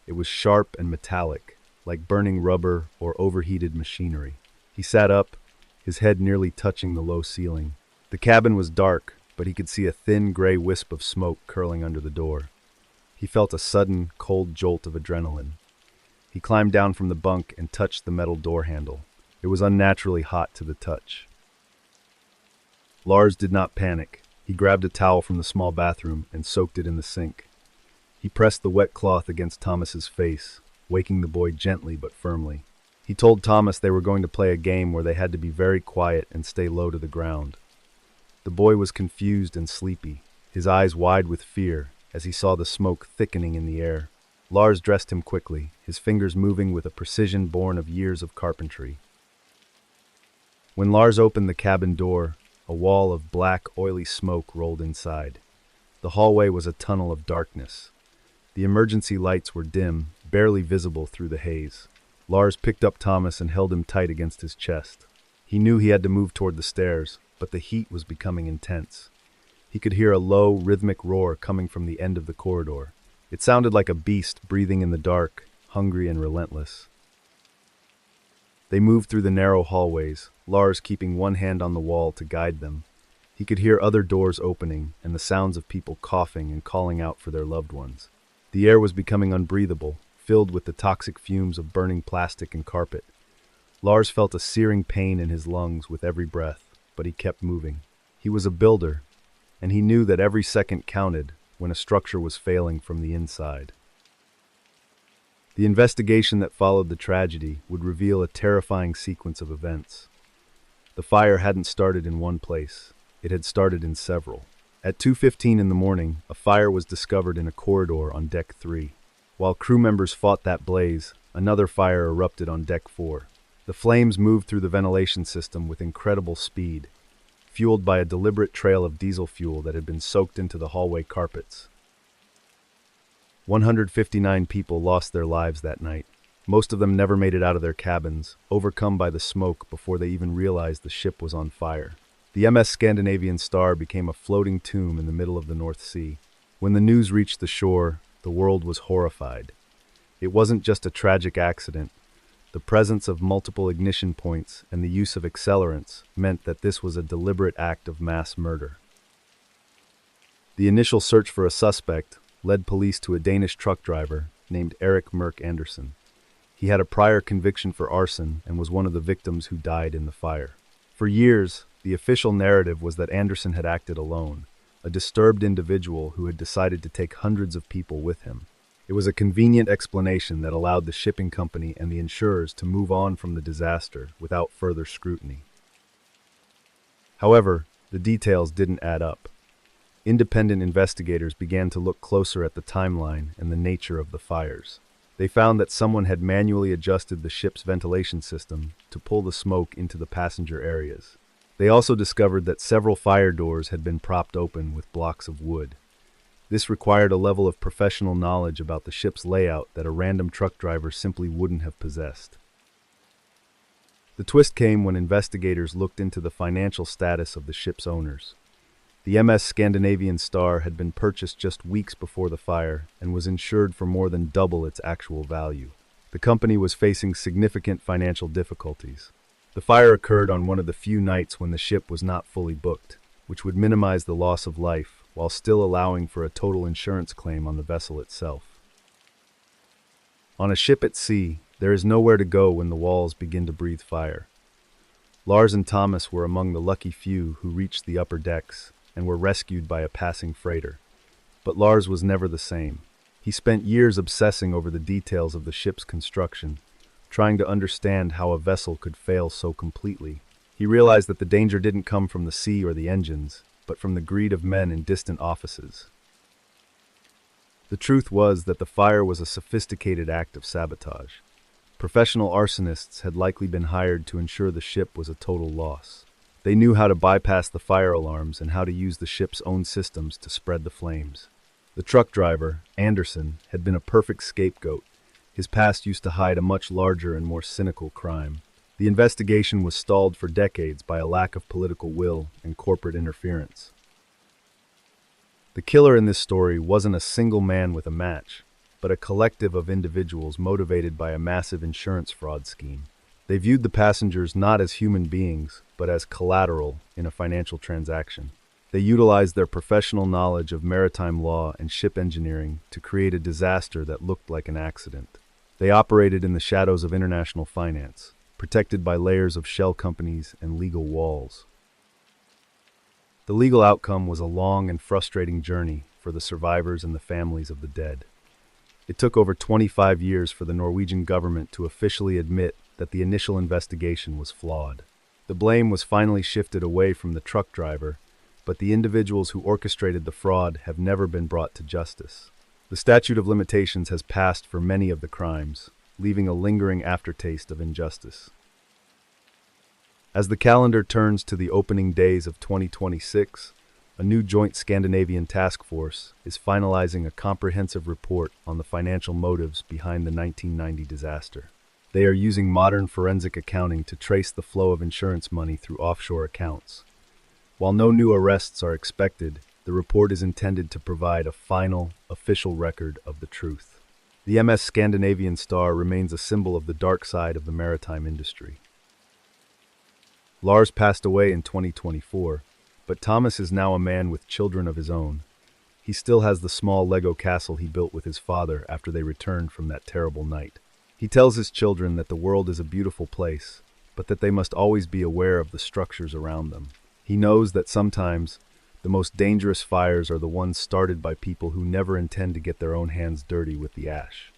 It was sharp and metallic, like burning rubber or overheated machinery. He sat up, his head nearly touching the low ceiling. The cabin was dark, but he could see a thin gray wisp of smoke curling under the door. He felt a sudden, cold jolt of adrenaline. He climbed down from the bunk and touched the metal door handle. It was unnaturally hot to the touch. Lars did not panic. He grabbed a towel from the small bathroom and soaked it in the sink. He pressed the wet cloth against Thomas's face, waking the boy gently but firmly. He told Thomas they were going to play a game where they had to be very quiet and stay low to the ground. The boy was confused and sleepy, his eyes wide with fear as he saw the smoke thickening in the air. Lars dressed him quickly, his fingers moving with a precision born of years of carpentry. When Lars opened the cabin door, a wall of black, oily smoke rolled inside. The hallway was a tunnel of darkness. The emergency lights were dim, barely visible through the haze. Lars picked up Thomas and held him tight against his chest. He knew he had to move toward the stairs, but the heat was becoming intense. He could hear a low, rhythmic roar coming from the end of the corridor. It sounded like a beast breathing in the dark, hungry and relentless. They moved through the narrow hallways, Lars keeping one hand on the wall to guide them. He could hear other doors opening and the sounds of people coughing and calling out for their loved ones. The air was becoming unbreathable, filled with the toxic fumes of burning plastic and carpet. Lars felt a searing pain in his lungs with every breath, but he kept moving. He was a builder, and he knew that every second counted when a structure was failing from the inside. The investigation that followed the tragedy would reveal a terrifying sequence of events. The fire hadn't started in one place. It had started in several. At 2:15 in the morning, a fire was discovered in a corridor on Deck 3. While crew members fought that blaze, another fire erupted on Deck 4. The flames moved through the ventilation system with incredible speed, fueled by a deliberate trail of diesel fuel that had been soaked into the hallway carpets. 159 people lost their lives that night. Most of them never made it out of their cabins, overcome by the smoke before they even realized the ship was on fire. The MS Scandinavian Star became a floating tomb in the middle of the North Sea. When the news reached the shore, the world was horrified. It wasn't just a tragic accident. The presence of multiple ignition points and the use of accelerants meant that this was a deliberate act of mass murder. The initial search for a suspect led police to a Danish truck driver named Erik Mørk Andersen. He had a prior conviction for arson and was one of the victims who died in the fire. For years, the official narrative was that Anderson had acted alone, a disturbed individual who had decided to take hundreds of people with him. It was a convenient explanation that allowed the shipping company and the insurers to move on from the disaster without further scrutiny. However, the details didn't add up. Independent investigators began to look closer at the timeline and the nature of the fires. They found that someone had manually adjusted the ship's ventilation system to pull the smoke into the passenger areas. They also discovered that several fire doors had been propped open with blocks of wood. This required a level of professional knowledge about the ship's layout that a random truck driver simply wouldn't have possessed. The twist came when investigators looked into the financial status of the ship's owners. The MS Scandinavian Star had been purchased just weeks before the fire and was insured for more than double its actual value. The company was facing significant financial difficulties. The fire occurred on one of the few nights when the ship was not fully booked, which would minimize the loss of life while still allowing for a total insurance claim on the vessel itself. On a ship at sea, there is nowhere to go when the walls begin to breathe fire. Lars and Thomas were among the lucky few who reached the upper decks and were rescued by a passing freighter. But Lars was never the same. He spent years obsessing over the details of the ship's construction, trying to understand how a vessel could fail so completely. He realized that the danger didn't come from the sea or the engines, but from the greed of men in distant offices. The truth was that the fire was a sophisticated act of sabotage. Professional arsonists had likely been hired to ensure the ship was a total loss. They knew how to bypass the fire alarms and how to use the ship's own systems to spread the flames. The truck driver, Anderson, had been a perfect scapegoat. His past used to hide a much larger and more cynical crime. The investigation was stalled for decades by a lack of political will and corporate interference. The killer in this story wasn't a single man with a match, but a collective of individuals motivated by a massive insurance fraud scheme. They viewed the passengers not as human beings, but as collateral in a financial transaction. They utilized their professional knowledge of maritime law and ship engineering to create a disaster that looked like an accident. They operated in the shadows of international finance, protected by layers of shell companies and legal walls. The legal outcome was a long and frustrating journey for the survivors and the families of the dead. It took over 25 years for the Norwegian government to officially admit that the initial investigation was flawed. The blame was finally shifted away from the truck driver, but the individuals who orchestrated the fraud have never been brought to justice. The statute of limitations has passed for many of the crimes, leaving a lingering aftertaste of injustice. As the calendar turns to the opening days of 2026, a new joint Scandinavian task force is finalizing a comprehensive report on the financial motives behind the 1990 disaster. They are using modern forensic accounting to trace the flow of insurance money through offshore accounts. While no new arrests are expected, the report is intended to provide a final, official record of the truth. The MS Scandinavian Star remains a symbol of the dark side of the maritime industry. Lars passed away in 2024, but Thomas is now a man with children of his own. He still has the small Lego castle he built with his father after they returned from that terrible night. He tells his children that the world is a beautiful place, but that they must always be aware of the structures around them. He knows that sometimes the most dangerous fires are the ones started by people who never intend to get their own hands dirty with the ash.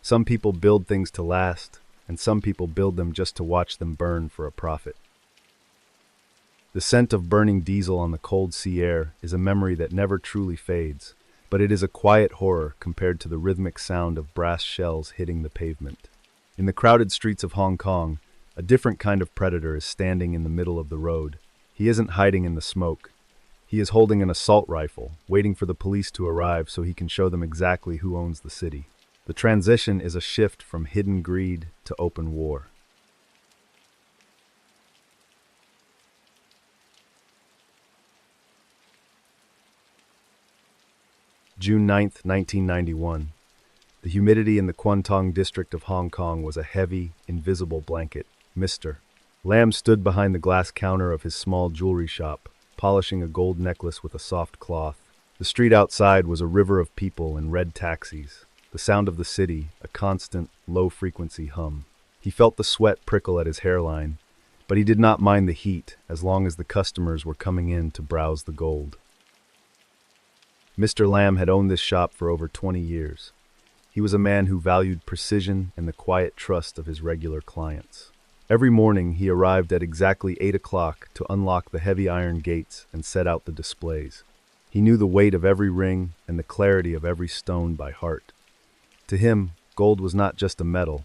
Some people build things to last, and some people build them just to watch them burn for a profit. The scent of burning diesel on the cold sea air is a memory that never truly fades, but it is a quiet horror compared to the rhythmic sound of brass shells hitting the pavement. In the crowded streets of Hong Kong, a different kind of predator is standing in the middle of the road. He isn't hiding in the smoke. He is holding an assault rifle, waiting for the police to arrive so he can show them exactly who owns the city. The transition is a shift from hidden greed to open war. June 9, 1991. The humidity in the Kwantong district of Hong Kong was a heavy, invisible blanket. Mr. Lam stood behind the glass counter of his small jewelry shop, polishing a gold necklace with a soft cloth. The street outside was a river of people in red taxis. the sound of the city, a constant, low-frequency hum. He felt the sweat prickle at his hairline, but he did not mind the heat as long as the customers were coming in to browse the gold. Mr. Lamb had owned this shop for over 20 years. He was a man who valued precision and the quiet trust of his regular clients. Every morning he arrived at exactly 8 o'clock to unlock the heavy iron gates and set out the displays. He knew the weight of every ring and the clarity of every stone by heart. To him, gold was not just a metal.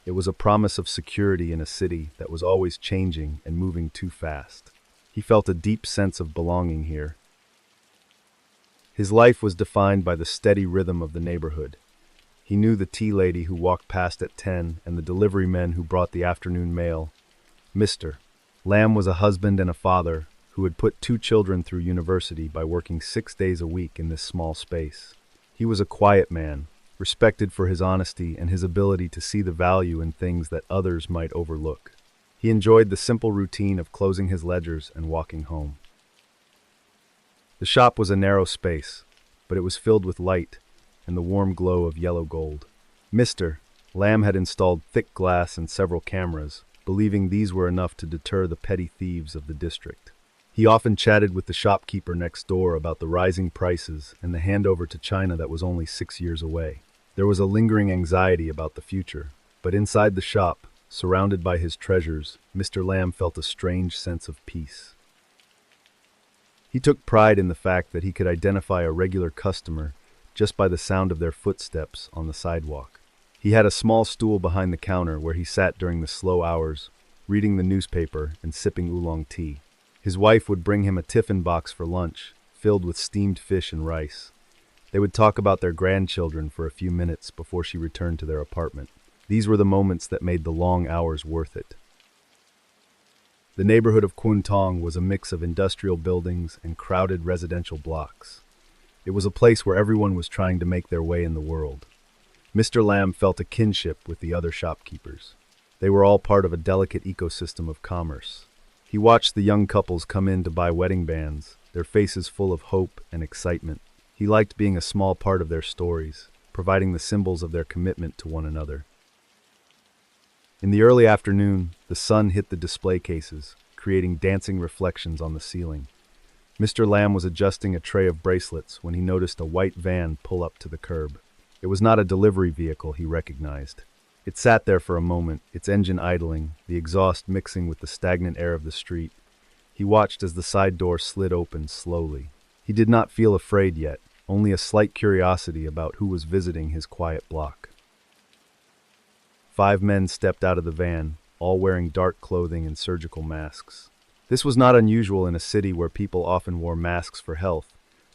It was a promise of security in a city that was always changing and moving too fast. He felt a deep sense of belonging here. His life was defined by the steady rhythm of the neighborhood. He knew the tea lady who walked past at 10 and the delivery men who brought the afternoon mail. Mr. Lamb was a husband and a father who had put 2 children through university by working 6 days a week in this small space. He was a quiet man, respected for his honesty and his ability to see the value in things that others might overlook. He enjoyed the simple routine of closing his ledgers and walking home. The shop was a narrow space, but it was filled with light and the warm glow of yellow gold. Mr. Lamb had installed thick glass and several cameras, believing these were enough to deter the petty thieves of the district. He often chatted with the shopkeeper next door about the rising prices and the handover to China that was only 6 years away. There was a lingering anxiety about the future, but inside the shop, surrounded by his treasures, Mr. Lamb felt a strange sense of peace. He took pride in the fact that he could identify a regular customer just by the sound of their footsteps on the sidewalk. He had a small stool behind the counter where he sat during the slow hours, reading the newspaper and sipping oolong tea. His wife would bring him a tiffin box for lunch, filled with steamed fish and rice. They would talk about their grandchildren for a few minutes before she returned to their apartment. These were the moments that made the long hours worth it. The neighborhood of Kwun Tong was a mix of industrial buildings and crowded residential blocks. It was a place where everyone was trying to make their way in the world. Mr. Lamb felt a kinship with the other shopkeepers. They were all part of a delicate ecosystem of commerce. He watched the young couples come in to buy wedding bands, their faces full of hope and excitement. He liked being a small part of their stories, providing the symbols of their commitment to one another. In the early afternoon, the sun hit the display cases, creating dancing reflections on the ceiling. Mr. Lamb was adjusting a tray of bracelets when he noticed a white van pull up to the curb. It was not a delivery vehicle he recognized. It sat there for a moment, its engine idling, the exhaust mixing with the stagnant air of the street. He watched as the side door slid open slowly. He did not feel afraid yet, only a slight curiosity about who was visiting his quiet block. 5 men stepped out of the van, all wearing dark clothing and surgical masks. This was not unusual in a city where people often wore masks for health,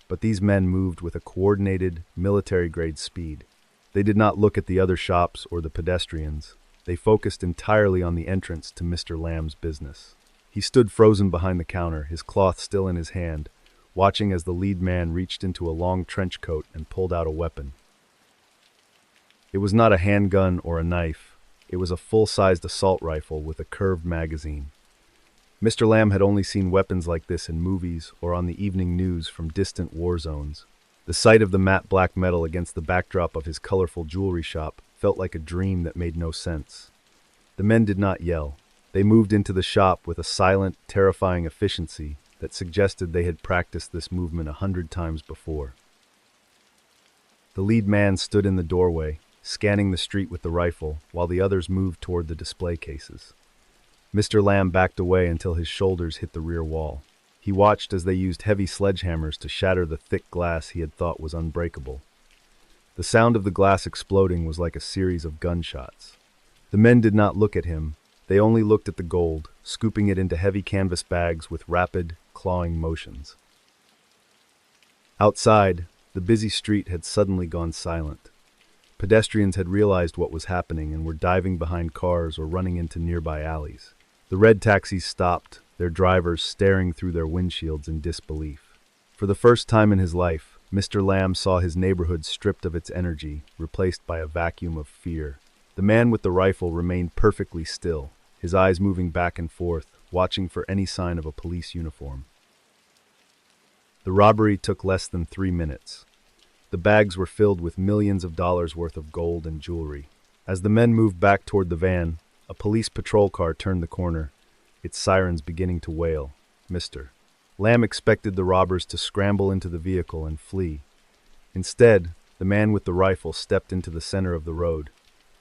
but these men moved with a coordinated, military-grade speed. They did not look at the other shops or the pedestrians. They focused entirely on the entrance to Mr. Lamb's business. He stood frozen behind the counter, his cloth still in his hand, watching as the lead man reached into a long trench coat and pulled out a weapon. It was not a handgun or a knife. It was a full-sized assault rifle with a curved magazine. Mr. Lamb had only seen weapons like this in movies or on the evening news from distant war zones. The sight of the matte black metal against the backdrop of his colorful jewelry shop felt like a dream that made no sense. The men did not yell. They moved into the shop with a silent, terrifying efficiency that suggested they had practiced this movement 100 times before. The lead man stood in the doorway, scanning the street with the rifle, while the others moved toward the display cases. Mr. Lamb backed away until his shoulders hit the rear wall. He watched as they used heavy sledgehammers to shatter the thick glass he had thought was unbreakable. The sound of the glass exploding was like a series of gunshots. The men did not look at him. They only looked at the gold, scooping it into heavy canvas bags with rapid, clawing motions. Outside, the busy street had suddenly gone silent. Pedestrians had realized what was happening and were diving behind cars or running into nearby alleys. The red taxis stopped, their drivers staring through their windshields in disbelief. For the first time in his life, Mr. Lamb saw his neighborhood stripped of its energy, replaced by a vacuum of fear. The man with the rifle remained perfectly still, his eyes moving back and forth, watching for any sign of a police uniform. The robbery took less than 3 minutes. The bags were filled with millions of dollars worth of gold and jewelry. As the men moved back toward the van, a police patrol car turned the corner, its sirens beginning to wail. Mr. Lamb expected the robbers to scramble into the vehicle and flee. Instead, the man with the rifle stepped into the center of the road.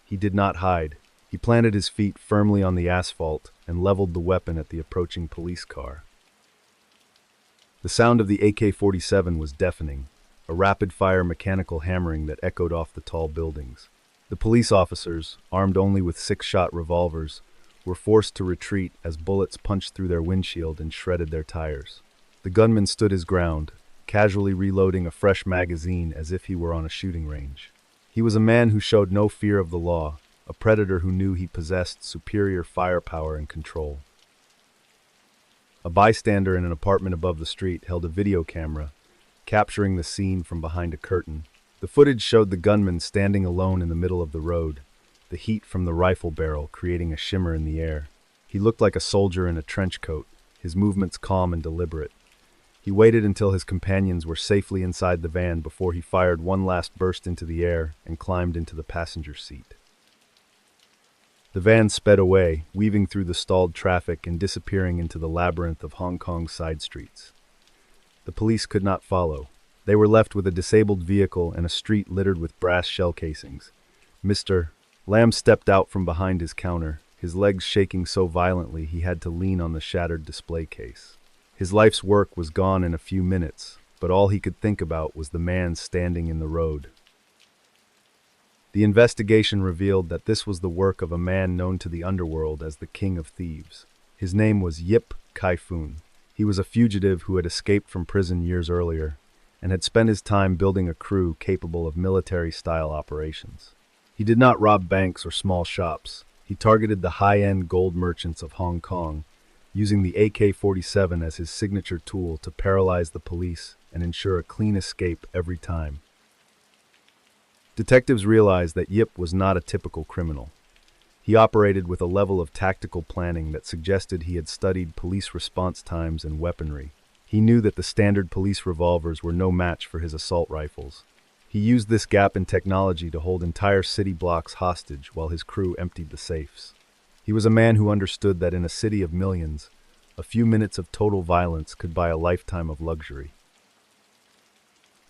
He did not hide. He planted his feet firmly on the asphalt and leveled the weapon at the approaching police car. The sound of the AK-47 was deafening, a rapid-fire mechanical hammering that echoed off the tall buildings. The police officers, armed only with 6-shot revolvers, were forced to retreat as bullets punched through their windshield and shredded their tires. The gunman stood his ground, casually reloading a fresh magazine as if he were on a shooting range. He was a man who showed no fear of the law, a predator who knew he possessed superior firepower and control. A bystander in an apartment above the street held a video camera, capturing the scene from behind a curtain. The footage showed the gunman standing alone in the middle of the road, the heat from the rifle barrel creating a shimmer in the air. He looked like a soldier in a trench coat, his movements calm and deliberate. He waited until his companions were safely inside the van before he fired one last burst into the air and climbed into the passenger seat. The van sped away, weaving through the stalled traffic and disappearing into the labyrinth of Hong Kong's side streets. The police could not follow. They were left with a disabled vehicle and a street littered with brass shell casings. Mr. Lamb stepped out from behind his counter, his legs shaking so violently he had to lean on the shattered display case. His life's work was gone in a few minutes, but all he could think about was the man standing in the road. The investigation revealed that this was the work of a man known to the underworld as the King of Thieves. His name was Yip Kai-foon. He was a fugitive who had escaped from prison years earlier and had spent his time building a crew capable of military-style operations. He did not rob banks or small shops. He targeted the high-end gold merchants of Hong Kong, using the AK-47 as his signature tool to paralyze the police and ensure a clean escape every time. Detectives realized that Yip was not a typical criminal. He operated with a level of tactical planning that suggested he had studied police response times and weaponry. He knew that the standard police revolvers were no match for his assault rifles. He used this gap in technology to hold entire city blocks hostage while his crew emptied the safes. He was a man who understood that in a city of millions, a few minutes of total violence could buy a lifetime of luxury.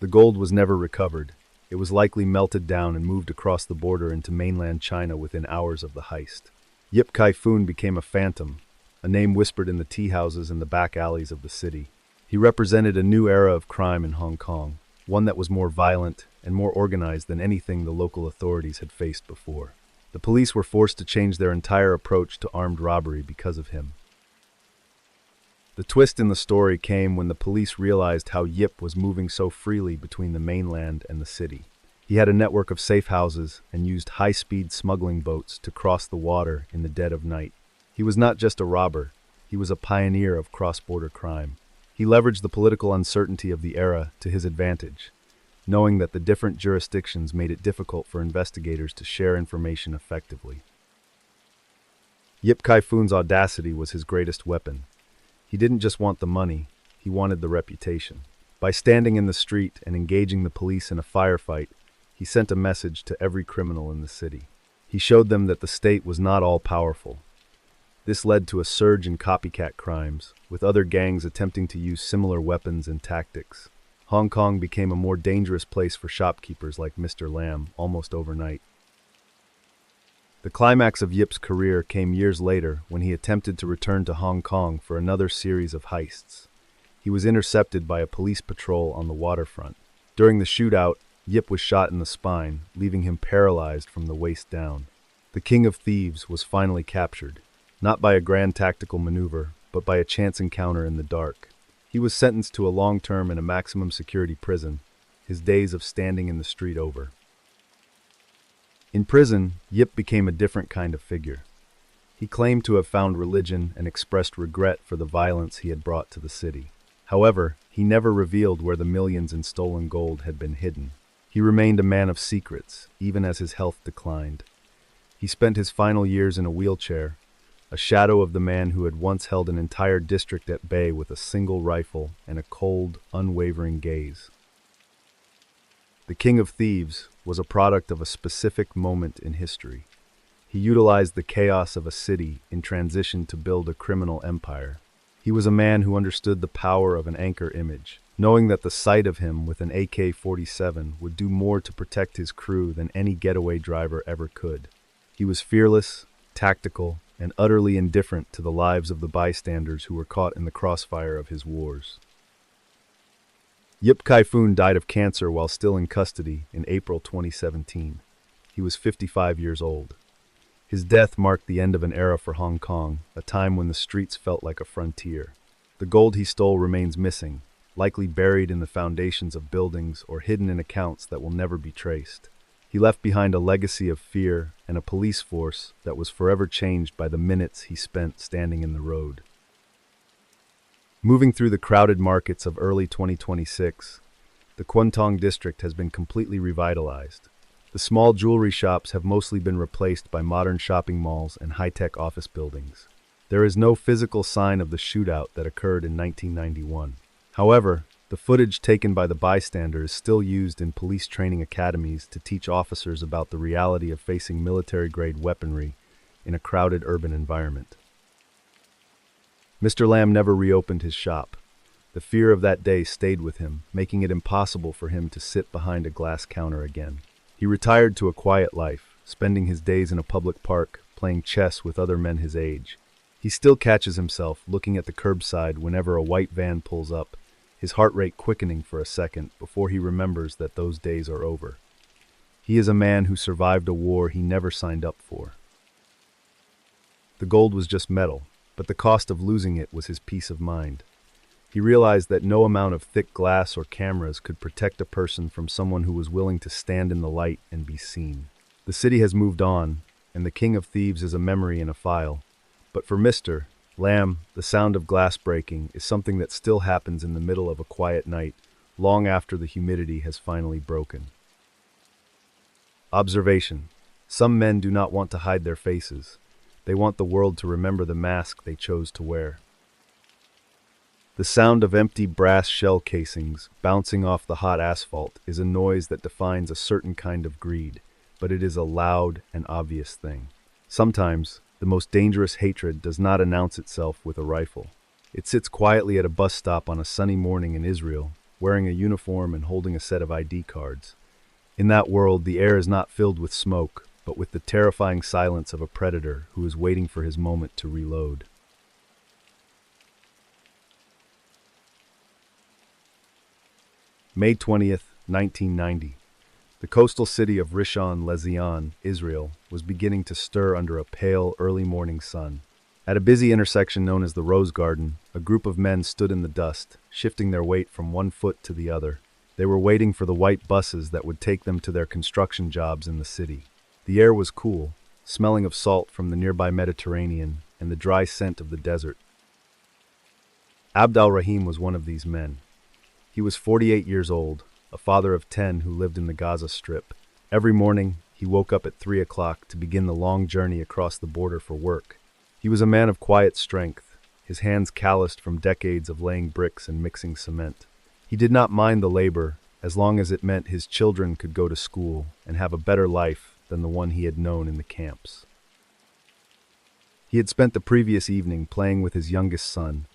The gold was never recovered. It was likely melted down and moved across the border into mainland China within hours of the heist. Yip Kai-foon became a phantom, a name whispered in the tea houses and the back alleys of the city. He represented a new era of crime in Hong Kong, one that was more violent and more organized than anything the local authorities had faced before. The police were forced to change their entire approach to armed robbery because of him. The twist in the story came when the police realized how Yip was moving so freely between the mainland and the city. He had a network of safe houses and used high-speed smuggling boats to cross the water in the dead of night. He was not just a robber, he was a pioneer of cross-border crime. He leveraged the political uncertainty of the era to his advantage, knowing that the different jurisdictions made it difficult for investigators to share information effectively. Yip Kai-foon's audacity was his greatest weapon. He didn't just want the money, he wanted the reputation. By standing in the street and engaging the police in a firefight, he sent a message to every criminal in the city. He showed them that the state was not all-powerful. This led to a surge in copycat crimes, with other gangs attempting to use similar weapons and tactics. Hong Kong became a more dangerous place for shopkeepers like Mr. Lamb almost overnight. The climax of Yip's career came years later when he attempted to return to Hong Kong for another series of heists. He was intercepted by a police patrol on the waterfront. During the shootout, Yip was shot in the spine, leaving him paralyzed from the waist down. The King of Thieves was finally captured, not by a grand tactical maneuver, but by a chance encounter in the dark. He was sentenced to a long term in a maximum security prison, his days of standing in the street over. In prison, Yip became a different kind of figure. He claimed to have found religion and expressed regret for the violence he had brought to the city. However, he never revealed where the millions in stolen gold had been hidden. He remained a man of secrets, even as his health declined. He spent his final years in a wheelchair, a shadow of the man who had once held an entire district at bay with a single rifle and a cold, unwavering gaze. The king of thieves was a product of a specific moment in history. He utilized the chaos of a city in transition to build a criminal empire. He was a man who understood the power of an anchor image, knowing that the sight of him with an AK-47 would do more to protect his crew than any getaway driver ever could. He was fearless, tactical, and utterly indifferent to the lives of the bystanders who were caught in the crossfire of his wars. Yip Kai-foon died of cancer while still in custody in April 2017. He was 55 years old. His death marked the end of an era for Hong Kong, a time when the streets felt like a frontier. The gold he stole remains missing, likely buried in the foundations of buildings or hidden in accounts that will never be traced. He left behind a legacy of fear and a police force that was forever changed by the minutes he spent standing in the road. Moving through the crowded markets of early 2026, the Kwun Tong district has been completely revitalized. The small jewelry shops have mostly been replaced by modern shopping malls and high-tech office buildings. There is no physical sign of the shootout that occurred in 1991. However, the footage taken by the bystanders is still used in police training academies to teach officers about the reality of facing military-grade weaponry in a crowded urban environment. Mr. Lam never reopened his shop. The fear of that day stayed with him, making it impossible for him to sit behind a glass counter again. He retired to a quiet life, spending his days in a public park, playing chess with other men his age. He still catches himself looking at the curbside whenever a white van pulls up, his heart rate quickening for a second before he remembers that those days are over. He is a man who survived a war he never signed up for. The gold was just metal, but the cost of losing it was his peace of mind. He realized that no amount of thick glass or cameras could protect a person from someone who was willing to stand in the light and be seen. The city has moved on, and the king of thieves is a memory in a file. But for Mr. Lam, the sound of glass breaking is something that still happens in the middle of a quiet night, long after the humidity has finally broken. Observation. Some men do not want to hide their faces. They want the world to remember the mask they chose to wear. The sound of empty brass shell casings bouncing off the hot asphalt is a noise that defines a certain kind of greed, but it is a loud and obvious thing. Sometimes, the most dangerous hatred does not announce itself with a rifle. It sits quietly at a bus stop on a sunny morning in Israel, wearing a uniform and holding a set of ID cards. In that world, the air is not filled with smoke, but with the terrifying silence of a predator who is waiting for his moment to reload. May 20th, 1990. The coastal city of Rishon LeZion, Israel, was beginning to stir under a pale, early morning sun. At a busy intersection known as the Rose Garden, a group of men stood in the dust, shifting their weight from one foot to the other. They were waiting for the white buses that would take them to their construction jobs in the city. The air was cool, smelling of salt from the nearby Mediterranean and the dry scent of the desert. Abdul Rahim was one of these men. He was 48 years old, a father of 10 who lived in the Gaza Strip. Every morning, he woke up at 3 o'clock to begin the long journey across the border for work. He was a man of quiet strength, his hands calloused from decades of laying bricks and mixing cement. He did not mind the labor, as long as it meant his children could go to school and have a better life than the one he had known in the camps. He had spent the previous evening playing with his youngest son,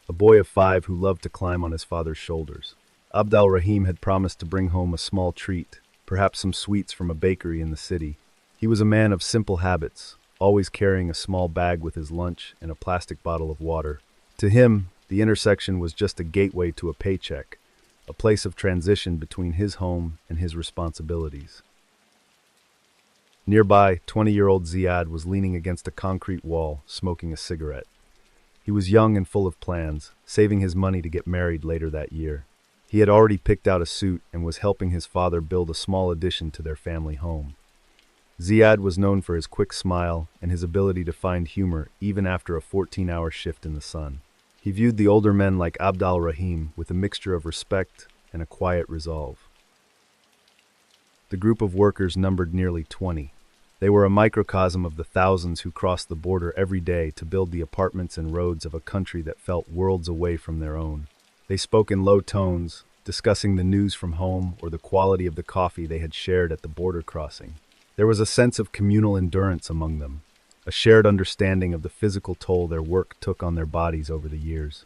a boy of 5 who loved to climb on his father's shoulders. Abdul Rahim had promised to bring home a small treat, perhaps some sweets from a bakery in the city. He was a man of simple habits, always carrying a small bag with his lunch and a plastic bottle of water. To him, the intersection was just a gateway to a paycheck, a place of transition between his home and his responsibilities. Nearby, 20-year-old Ziad was leaning against a concrete wall, smoking a cigarette. He was young and full of plans, saving his money to get married later that year. He had already picked out a suit and was helping his father build a small addition to their family home. Ziad was known for his quick smile and his ability to find humor even after a 14-hour shift in the sun. He viewed the older men like Abdul Rahim with a mixture of respect and a quiet resolve. The group of workers numbered nearly 20. They were a microcosm of the thousands who crossed the border every day to build the apartments and roads of a country that felt worlds away from their own. They spoke in low tones, discussing the news from home or the quality of the coffee they had shared at the border crossing. There was a sense of communal endurance among them, a shared understanding of the physical toll their work took on their bodies over the years.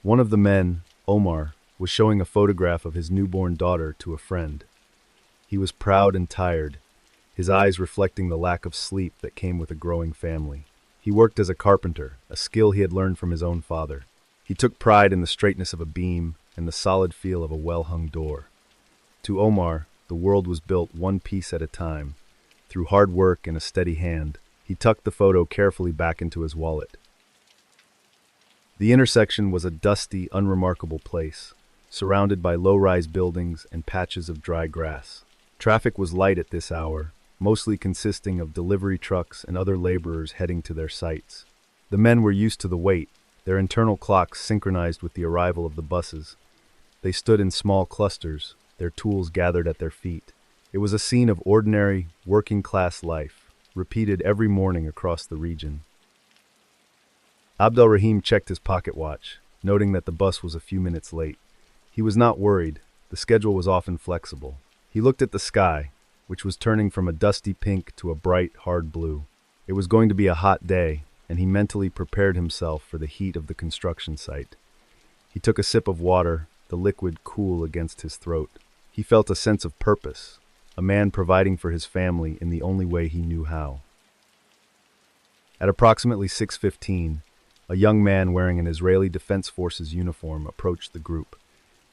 One of the men, Omar, was showing a photograph of his newborn daughter to a friend. He was proud and tired, his eyes reflecting the lack of sleep that came with a growing family. He worked as a carpenter, a skill he had learned from his own father. He took pride in the straightness of a beam and the solid feel of a well-hung door. To Omar, the world was built one piece at a time. Through hard work and a steady hand, he tucked the photo carefully back into his wallet. The intersection was a dusty, unremarkable place, surrounded by low-rise buildings and patches of dry grass. Traffic was light at this hour, mostly consisting of delivery trucks and other laborers heading to their sites. The men were used to the wait, their internal clocks synchronized with the arrival of the buses. They stood in small clusters, their tools gathered at their feet. It was a scene of ordinary, working-class life, repeated every morning across the region. Abdelrahim checked his pocket watch, noting that the bus was a few minutes late. He was not worried. The schedule was often flexible. He looked at the sky, which was turning from a dusty pink to a bright, hard blue. It was going to be a hot day, and he mentally prepared himself for the heat of the construction site. He took a sip of water, the liquid cool against his throat. He felt a sense of purpose, a man providing for his family in the only way he knew how. At approximately 6:15, a young man wearing an Israeli Defense Forces uniform approached the group.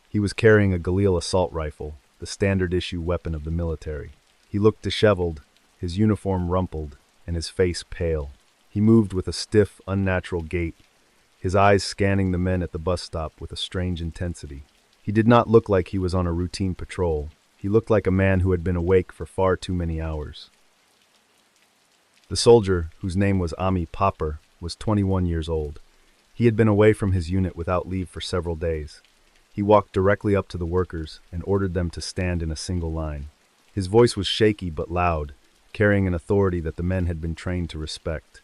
He was carrying a Galil assault rifle, the standard-issue weapon of the military. He looked disheveled, his uniform rumpled, and his face pale. He moved with a stiff, unnatural gait, his eyes scanning the men at the bus stop with a strange intensity. He did not look like he was on a routine patrol. He looked like a man who had been awake for far too many hours. The soldier, whose name was Ami Popper, was 21 years old. He had been away from his unit without leave for several days. He walked directly up to the workers and ordered them to stand in a single line. His voice was shaky but loud, carrying an authority that the men had been trained to respect.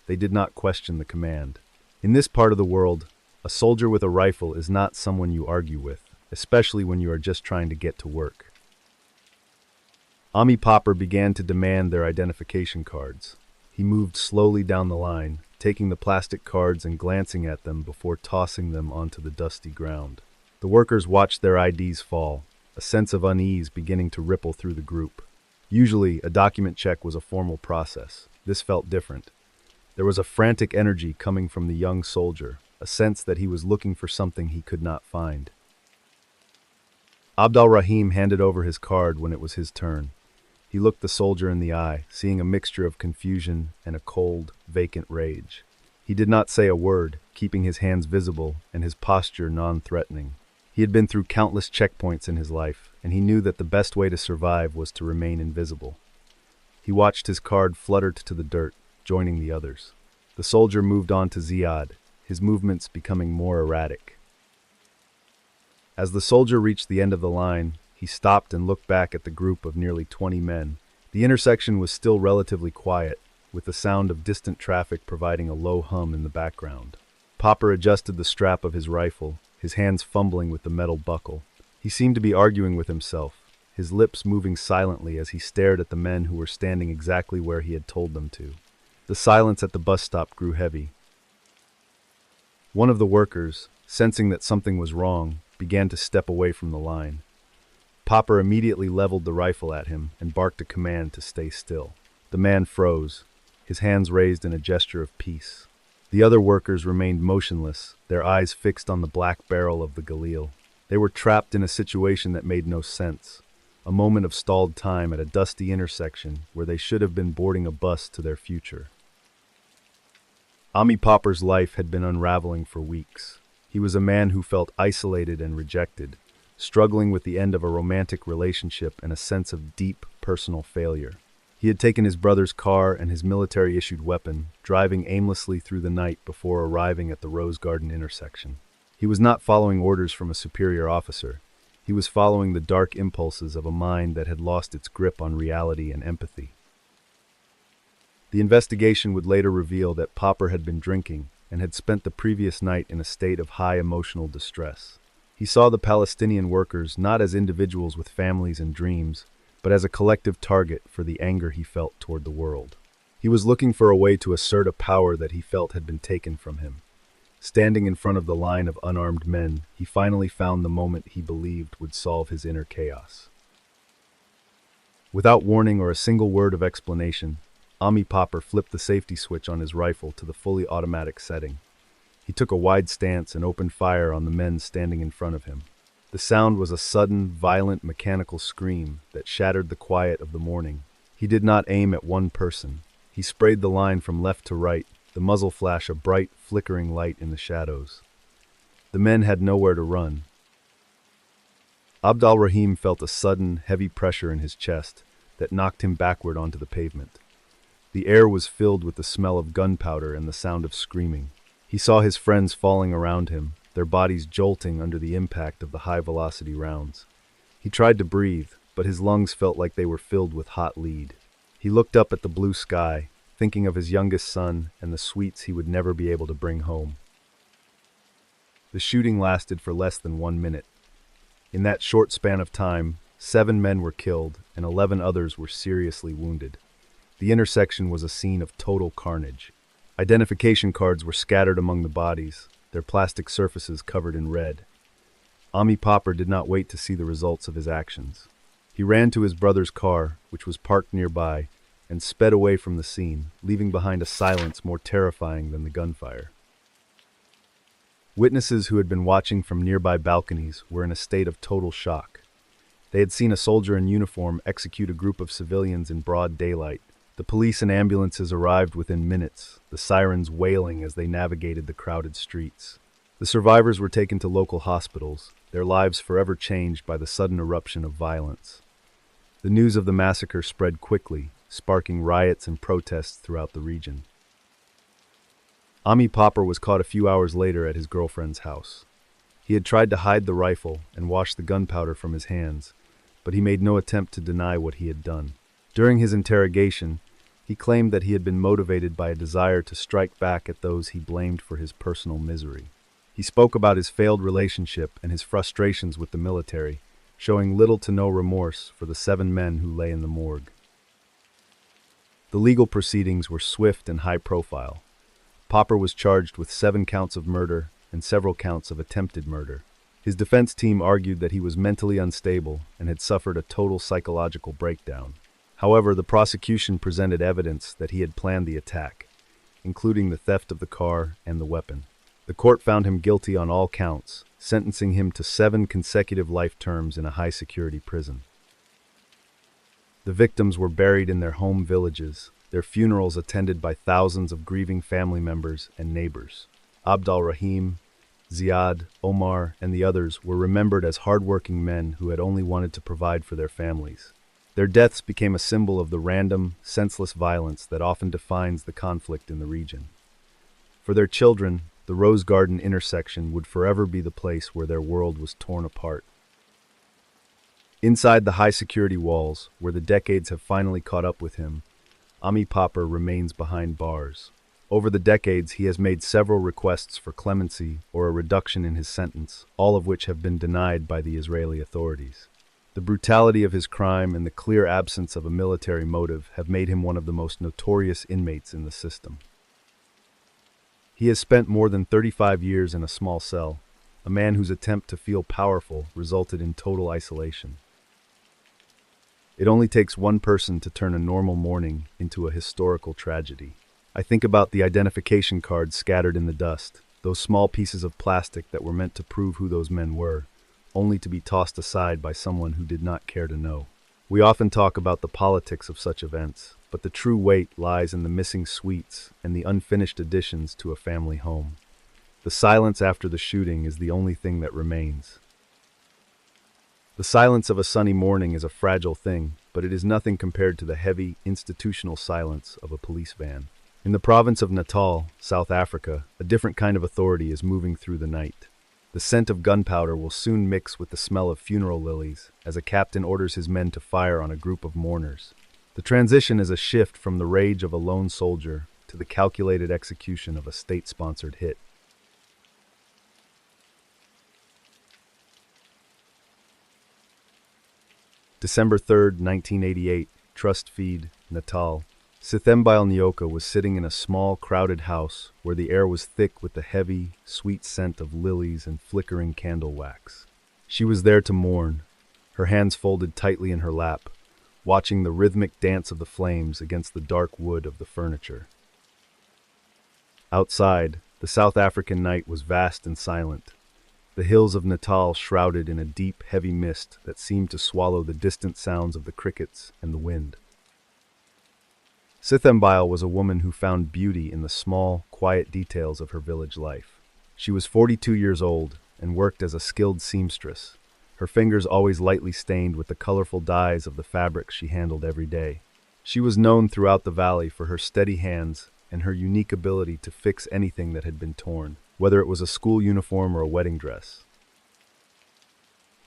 They did not question the command. In this part of the world, a soldier with a rifle is not someone you argue with, especially when you are just trying to get to work. Ami Popper began to demand their identification cards. He moved slowly down the line, taking the plastic cards and glancing at them before tossing them onto the dusty ground. The workers watched their IDs fall, a sense of unease beginning to ripple through the group. Usually, a document check was a formal process. This felt different. There was a frantic energy coming from the young soldier, a sense that he was looking for something he could not find. Abdelrahim handed over his card when it was his turn. He looked the soldier in the eye, seeing a mixture of confusion and a cold, vacant rage. He did not say a word, keeping his hands visible and his posture non-threatening. He had been through countless checkpoints in his life, and he knew that the best way to survive was to remain invisible. He watched his card flutter to the dirt, joining the others. The soldier moved on to Ziad, his movements becoming more erratic. As the soldier reached the end of the line, he stopped and looked back at the group of nearly 20 men. The intersection was still relatively quiet, with the sound of distant traffic providing a low hum in the background. Popper adjusted the strap of his rifle, his hands fumbling with the metal buckle. He seemed to be arguing with himself, his lips moving silently as he stared at the men who were standing exactly where he had told them to. The silence at the bus stop grew heavy. One of the workers, sensing that something was wrong, began to step away from the line. Popper immediately leveled the rifle at him and barked a command to stay still. The man froze, his hands raised in a gesture of peace. The other workers remained motionless, their eyes fixed on the black barrel of the Galil. They were trapped in a situation that made no sense, a moment of stalled time at a dusty intersection where they should have been boarding a bus to their future. Ami Popper's life had been unraveling for weeks. He was a man who felt isolated and rejected, struggling with the end of a romantic relationship and a sense of deep personal failure. He had taken his brother's car and his military-issued weapon, driving aimlessly through the night before arriving at the Rose Garden intersection. He was not following orders from a superior officer. He was following the dark impulses of a mind that had lost its grip on reality and empathy. The investigation would later reveal that Popper had been drinking and had spent the previous night in a state of high emotional distress. He saw the Palestinian workers not as individuals with families and dreams, but as a collective target for the anger he felt toward the world. He was looking for a way to assert a power that he felt had been taken from him. Standing in front of the line of unarmed men, he finally found the moment he believed would solve his inner chaos. Without warning or a single word of explanation, Ami Popper flipped the safety switch on his rifle to the fully automatic setting. He took a wide stance and opened fire on the men standing in front of him. The sound was a sudden, violent, mechanical scream that shattered the quiet of the morning. He did not aim at one person. He sprayed the line from left to right, the muzzle flash a bright, flickering light in the shadows. The men had nowhere to run. Abdal-Rahim felt a sudden, heavy pressure in his chest that knocked him backward onto the pavement. The air was filled with the smell of gunpowder and the sound of screaming. He saw his friends falling around him, their bodies jolting under the impact of the high-velocity rounds. He tried to breathe, but his lungs felt like they were filled with hot lead. He looked up at the blue sky, thinking of his youngest son and the sweets he would never be able to bring home. The shooting lasted for less than 1 minute. In that short span of time, 7 men were killed and 11 others were seriously wounded. The intersection was a scene of total carnage. Identification cards were scattered among the bodies, their plastic surfaces covered in red. Ami Popper did not wait to see the results of his actions. He ran to his brother's car, which was parked nearby, and sped away from the scene, leaving behind a silence more terrifying than the gunfire. Witnesses who had been watching from nearby balconies were in a state of total shock. They had seen a soldier in uniform execute a group of civilians in broad daylight. The police and ambulances arrived within minutes, the sirens wailing as they navigated the crowded streets. The survivors were taken to local hospitals, their lives forever changed by the sudden eruption of violence. The news of the massacre spread quickly, sparking riots and protests throughout the region. Ami Popper was caught a few hours later at his girlfriend's house. He had tried to hide the rifle and wash the gunpowder from his hands, but he made no attempt to deny what he had done. During his interrogation, he claimed that he had been motivated by a desire to strike back at those he blamed for his personal misery. He spoke about his failed relationship and his frustrations with the military, showing little to no remorse for the 7 men who lay in the morgue. The legal proceedings were swift and high-profile. Popper was charged with 7 counts of murder and several counts of attempted murder. His defense team argued that he was mentally unstable and had suffered a total psychological breakdown. However, the prosecution presented evidence that he had planned the attack, including the theft of the car and the weapon. The court found him guilty on all counts, sentencing him to 7 consecutive life terms in a high-security prison. The victims were buried in their home villages, their funerals attended by thousands of grieving family members and neighbors. Abdal-Rahim, Ziad, Omar, and the others were remembered as hardworking men who had only wanted to provide for their families. Their deaths became a symbol of the random, senseless violence that often defines the conflict in the region. For their children, the Rose Garden intersection would forever be the place where their world was torn apart. Inside the high-security walls, where the decades have finally caught up with him, Ami Popper remains behind bars. Over the decades, he has made several requests for clemency or a reduction in his sentence, all of which have been denied by the Israeli authorities. The brutality of his crime and the clear absence of a military motive have made him one of the most notorious inmates in the system. He has spent more than 35 years in a small cell, a man whose attempt to feel powerful resulted in total isolation. It only takes one person to turn a normal morning into a historical tragedy. I think about the identification cards scattered in the dust, those small pieces of plastic that were meant to prove who those men were, only to be tossed aside by someone who did not care to know. We often talk about the politics of such events, but the true weight lies in the missing sweets and the unfinished additions to a family home. The silence after the shooting is the only thing that remains. The silence of a sunny morning is a fragile thing, but it is nothing compared to the heavy, institutional silence of a police van. In the province of Natal, South Africa, a different kind of authority is moving through the night. The scent of gunpowder will soon mix with the smell of funeral lilies as a captain orders his men to fire on a group of mourners. The transition is a shift from the rage of a lone soldier to the calculated execution of a state-sponsored hit. December 3rd, 1988, Trust Feed, Natal. Sithembail Nyoka was sitting in a small, crowded house where the air was thick with the heavy, sweet scent of lilies and flickering candle wax. She was there to mourn, her hands folded tightly in her lap, watching the rhythmic dance of the flames against the dark wood of the furniture. Outside, the South African night was vast and silent, the hills of Natal shrouded in a deep, heavy mist that seemed to swallow the distant sounds of the crickets and the wind. Sithembail was a woman who found beauty in the small, quiet details of her village life. She was 42 years old and worked as a skilled seamstress, her fingers always lightly stained with the colorful dyes of the fabrics she handled every day. She was known throughout the valley for her steady hands and her unique ability to fix anything that had been torn, whether it was a school uniform or a wedding dress.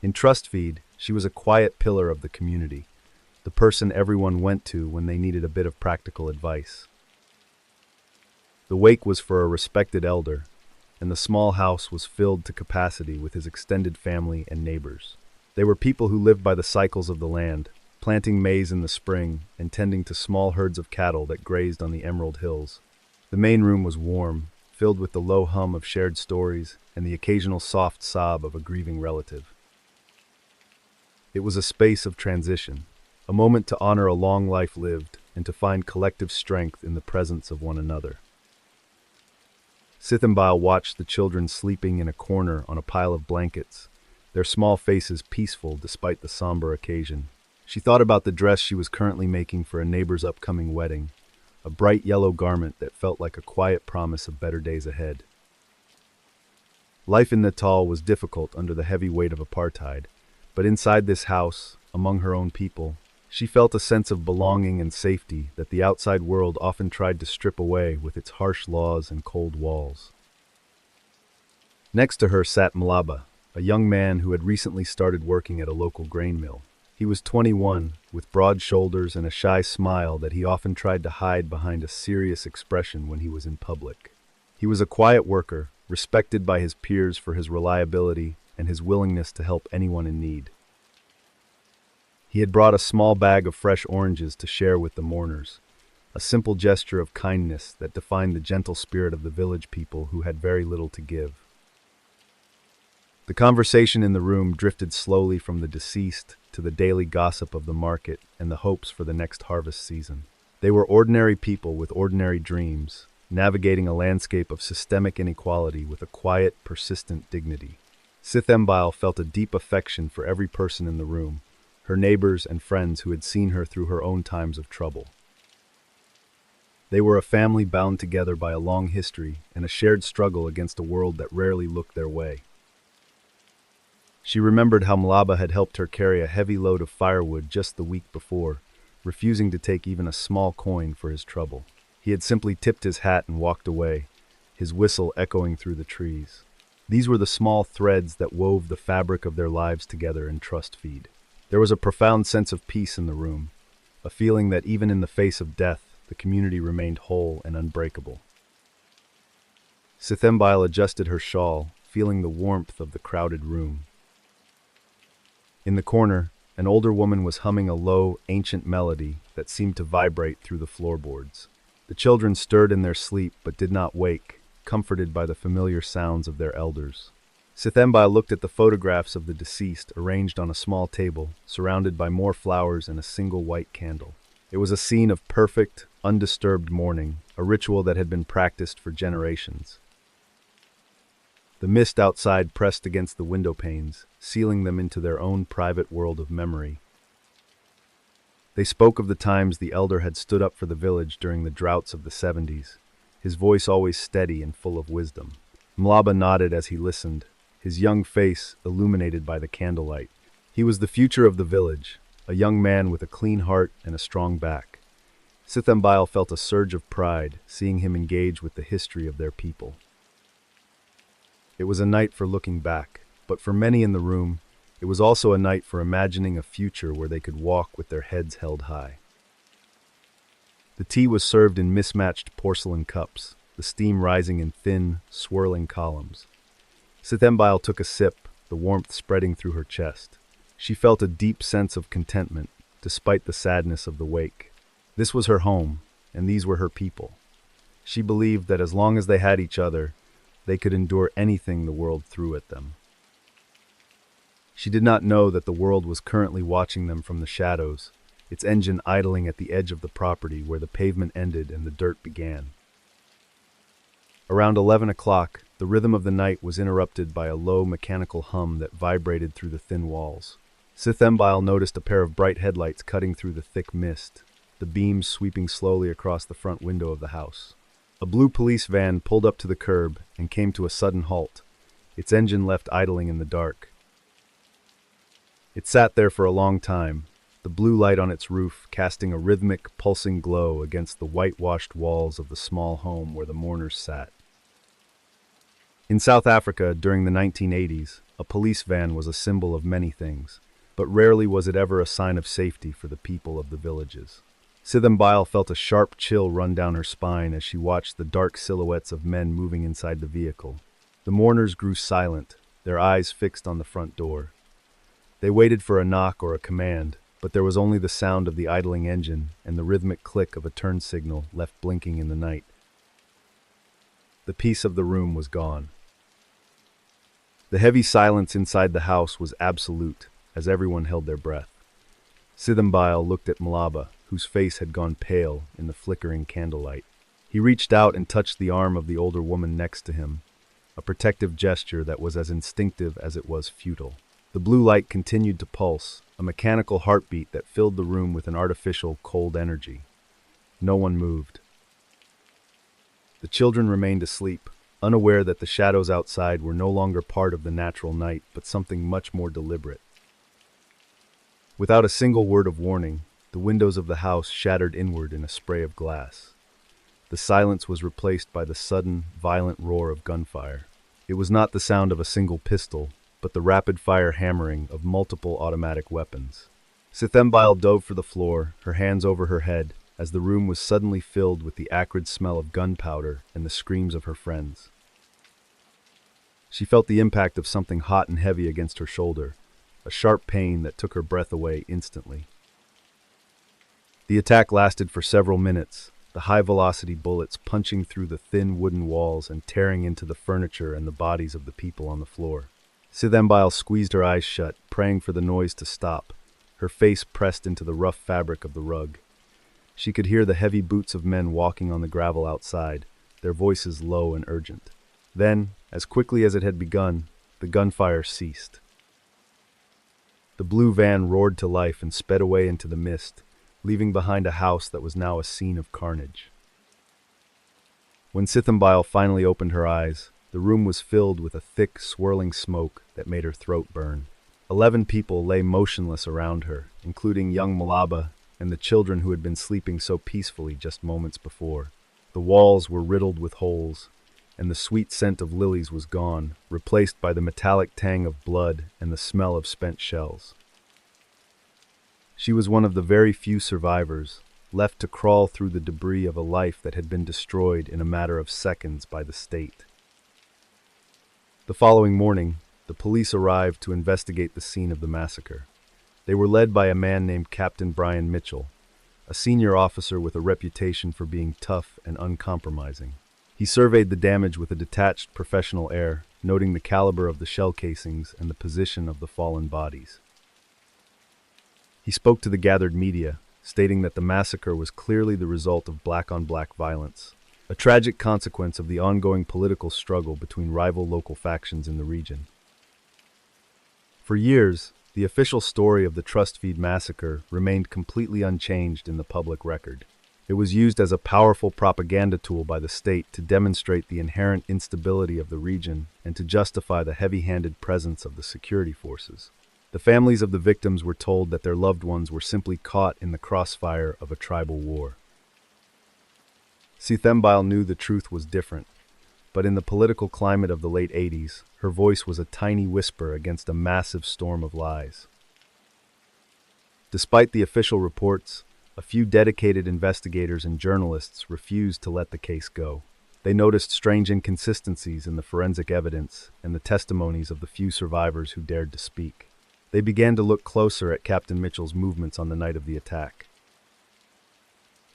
In Trust Feed, she was a quiet pillar of the community, the person everyone went to when they needed a bit of practical advice. The wake was for a respected elder, and the small house was filled to capacity with his extended family and neighbors. They were people who lived by the cycles of the land, planting maize in the spring and tending to small herds of cattle that grazed on the Emerald Hills. The main room was warm, filled with the low hum of shared stories and the occasional soft sob of a grieving relative. It was a space of transition, a moment to honor a long life lived and to find collective strength in the presence of one another. Sithembail watched the children sleeping in a corner on a pile of blankets, their small faces peaceful despite the somber occasion. She thought about the dress she was currently making for a neighbor's upcoming wedding, a bright yellow garment that felt like a quiet promise of better days ahead. Life in Natal was difficult under the heavy weight of apartheid, but inside this house, among her own people, she felt a sense of belonging and safety that the outside world often tried to strip away with its harsh laws and cold walls. Next to her sat Malaba, a young man who had recently started working at a local grain mill. He was 21, with broad shoulders and a shy smile that he often tried to hide behind a serious expression when he was in public. He was a quiet worker, respected by his peers for his reliability and his willingness to help anyone in need. He had brought a small bag of fresh oranges to share with the mourners, a simple gesture of kindness that defined the gentle spirit of the village people who had very little to give. The conversation in the room drifted slowly from the deceased to the daily gossip of the market and the hopes for the next harvest season. They were ordinary people with ordinary dreams, navigating a landscape of systemic inequality with a quiet, persistent dignity. Sithembail felt a deep affection for every person in the room, her neighbors and friends who had seen her through her own times of trouble. They were a family bound together by a long history and a shared struggle against a world that rarely looked their way. She remembered how Malaba had helped her carry a heavy load of firewood just the week before, refusing to take even a small coin for his trouble. He had simply tipped his hat and walked away, his whistle echoing through the trees. These were the small threads that wove the fabric of their lives together in Trust Feed. There was a profound sense of peace in the room, a feeling that even in the face of death, the community remained whole and unbreakable. Sithembail adjusted her shawl, feeling the warmth of the crowded room. In the corner, an older woman was humming a low, ancient melody that seemed to vibrate through the floorboards. The children stirred in their sleep but did not wake, comforted by the familiar sounds of their elders. Sithembail looked at the photographs of the deceased arranged on a small table, surrounded by more flowers and a single white candle. It was a scene of perfect, undisturbed mourning, a ritual that had been practiced for generations. The mist outside pressed against the window panes, sealing them into their own private world of memory. They spoke of the times the elder had stood up for the village during the droughts of the 70s, his voice always steady and full of wisdom. Malaba nodded as he listened, his young face illuminated by the candlelight. He was the future of the village, a young man with a clean heart and a strong back. Sithembail felt a surge of pride, seeing him engage with the history of their people. It was a night for looking back, but for many in the room, it was also a night for imagining a future where they could walk with their heads held high. The tea was served in mismatched porcelain cups, the steam rising in thin, swirling columns. Sithembail took a sip, the warmth spreading through her chest. She felt a deep sense of contentment, despite the sadness of the wake. This was her home, and these were her people. She believed that as long as they had each other, they could endure anything the world threw at them. She did not know that the world was currently watching them from the shadows, its engine idling at the edge of the property where the pavement ended and the dirt began. Around 11 o'clock, the rhythm of the night was interrupted by a low mechanical hum that vibrated through the thin walls. Sithembile noticed a pair of bright headlights cutting through the thick mist, the beams sweeping slowly across the front window of the house. A blue police van pulled up to the curb and came to a sudden halt, its engine left idling in the dark. It sat there for a long time, the blue light on its roof casting a rhythmic, pulsing glow against the whitewashed walls of the small home where the mourners sat. In South Africa, during the 1980s, a police van was a symbol of many things, but rarely was it ever a sign of safety for the people of the villages. Sithembile felt a sharp chill run down her spine as she watched the dark silhouettes of men moving inside the vehicle. The mourners grew silent, their eyes fixed on the front door. They waited for a knock or a command, but there was only the sound of the idling engine and the rhythmic click of a turn signal left blinking in the night. The peace of the room was gone. The heavy silence inside the house was absolute, as everyone held their breath. Sithembile looked at Malaba, whose face had gone pale in the flickering candlelight. He reached out and touched the arm of the older woman next to him, a protective gesture that was as instinctive as it was futile. The blue light continued to pulse, a mechanical heartbeat that filled the room with an artificial, cold energy. No one moved. The children remained asleep, unaware that the shadows outside were no longer part of the natural night, but something much more deliberate. Without a single word of warning, the windows of the house shattered inward in a spray of glass. The silence was replaced by the sudden, violent roar of gunfire. It was not the sound of a single pistol, but the rapid-fire hammering of multiple automatic weapons. Sithembile dove for the floor, her hands over her head, as the room was suddenly filled with the acrid smell of gunpowder and the screams of her friends. She felt the impact of something hot and heavy against her shoulder, a sharp pain that took her breath away instantly. The attack lasted for several minutes, the high-velocity bullets punching through the thin wooden walls and tearing into the furniture and the bodies of the people on the floor. Sithembile squeezed her eyes shut, praying for the noise to stop, her face pressed into the rough fabric of the rug. She could hear the heavy boots of men walking on the gravel outside, their voices low and urgent. Then, as quickly as it had begun, the gunfire ceased. The blue van roared to life and sped away into the mist, leaving behind a house that was now a scene of carnage. When Sithembile finally opened her eyes, the room was filled with a thick, swirling smoke that made her throat burn. 11 people lay motionless around her, including young Malaba and the children who had been sleeping so peacefully just moments before. The walls were riddled with holes, and the sweet scent of lilies was gone, replaced by the metallic tang of blood and the smell of spent shells. She was one of the very few survivors, left to crawl through the debris of a life that had been destroyed in a matter of seconds by the state. The following morning, the police arrived to investigate the scene of the massacre. They were led by a man named Captain Brian Mitchell, a senior officer with a reputation for being tough and uncompromising. He surveyed the damage with a detached, professional air, noting the caliber of the shell casings and the position of the fallen bodies. He spoke to the gathered media, stating that the massacre was clearly the result of black-on-black violence, a tragic consequence of the ongoing political struggle between rival local factions in the region. For years, the official story of the Trust Feed massacre remained completely unchanged in the public record. It was used as a powerful propaganda tool by the state to demonstrate the inherent instability of the region and to justify the heavy-handed presence of the security forces. The families of the victims were told that their loved ones were simply caught in the crossfire of a tribal war. Sithembile knew the truth was different, but in the political climate of the late 80s, her voice was a tiny whisper against a massive storm of lies. Despite the official reports, a few dedicated investigators and journalists refused to let the case go. They noticed strange inconsistencies in the forensic evidence and the testimonies of the few survivors who dared to speak. They began to look closer at Captain Mitchell's movements on the night of the attack.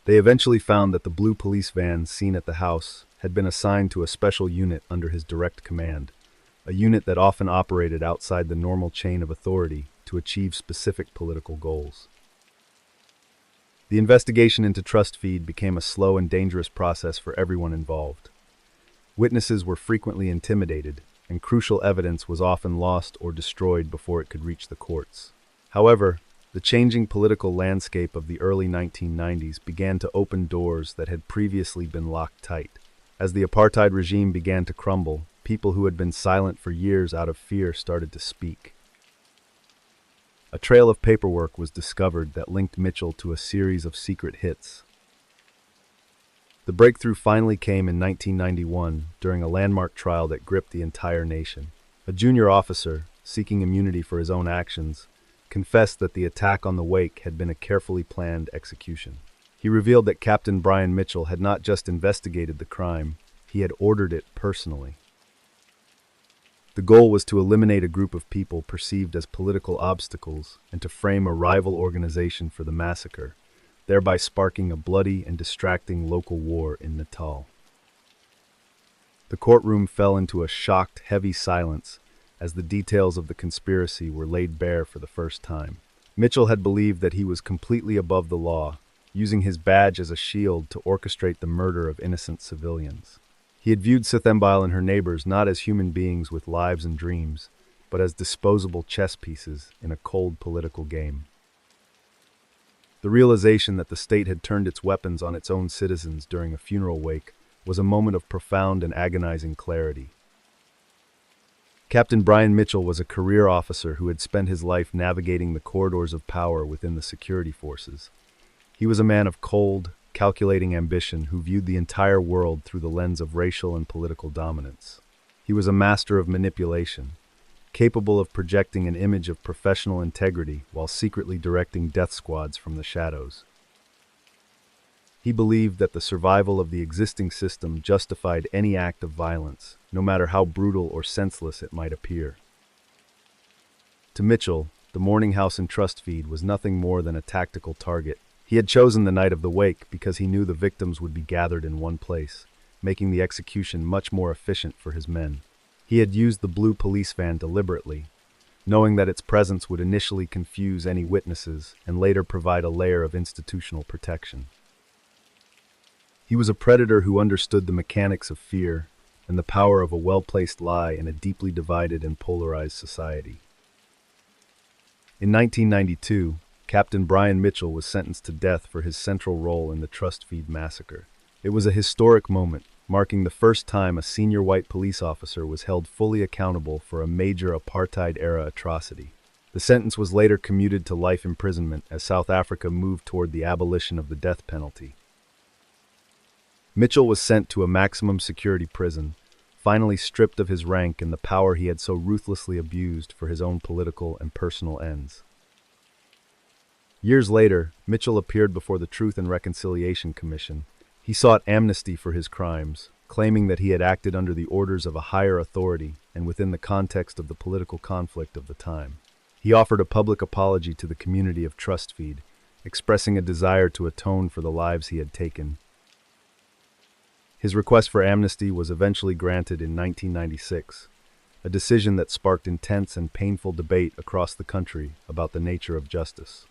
They eventually found that the blue police van seen at the house had been assigned to a special unit under his direct command, a unit that often operated outside the normal chain of authority to achieve specific political goals. The investigation into Trust Feed became a slow and dangerous process for everyone involved. Witnesses were frequently intimidated, and crucial evidence was often lost or destroyed before it could reach the courts. However, the changing political landscape of the early 1990s began to open doors that had previously been locked tight. As the apartheid regime began to crumble, people who had been silent for years out of fear started to speak. A trail of paperwork was discovered that linked Mitchell to a series of secret hits. The breakthrough finally came in 1991 during a landmark trial that gripped the entire nation. A junior officer, seeking immunity for his own actions, confessed that the attack on the wake had been a carefully planned execution. He revealed that Captain Brian Mitchell had not just investigated the crime, he had ordered it personally. The goal was to eliminate a group of people perceived as political obstacles and to frame a rival organization for the massacre, thereby sparking a bloody and distracting local war in Natal. The courtroom fell into a shocked, heavy silence as the details of the conspiracy were laid bare for the first time. Mitchell had believed that he was completely above the law, using his badge as a shield to orchestrate the murder of innocent civilians. He had viewed Sithembile and her neighbors not as human beings with lives and dreams, but as disposable chess pieces in a cold political game. The realization that the state had turned its weapons on its own citizens during a funeral wake was a moment of profound and agonizing clarity. Captain Brian Mitchell was a career officer who had spent his life navigating the corridors of power within the security forces. He was a man of cold, calculating ambition who viewed the entire world through the lens of racial and political dominance. He was a master of manipulation, capable of projecting an image of professional integrity while secretly directing death squads from the shadows. He believed that the survival of the existing system justified any act of violence, no matter how brutal or senseless it might appear. To Mitchell, the Mourning House and Trust Feed was nothing more than a tactical target. He had chosen the night of the wake because he knew the victims would be gathered in one place, making the execution much more efficient for his men. He had used the blue police van deliberately, knowing that its presence would initially confuse any witnesses and later provide a layer of institutional protection. He was a predator who understood the mechanics of fear and the power of a well-placed lie in a deeply divided and polarized society. In 1992, Captain Brian Mitchell was sentenced to death for his central role in the Trust Feed massacre. It was a historic moment, marking the first time a senior white police officer was held fully accountable for a major apartheid-era atrocity. The sentence was later commuted to life imprisonment as South Africa moved toward the abolition of the death penalty. Mitchell was sent to a maximum security prison, finally stripped of his rank and the power he had so ruthlessly abused for his own political and personal ends. Years later, Mitchell appeared before the Truth and Reconciliation Commission. He sought amnesty for his crimes, claiming that he had acted under the orders of a higher authority and within the context of the political conflict of the time. He offered a public apology to the community of Trust Feed, expressing a desire to atone for the lives he had taken. His request for amnesty was eventually granted in 1996, a decision that sparked intense and painful debate across the country about the nature of justice.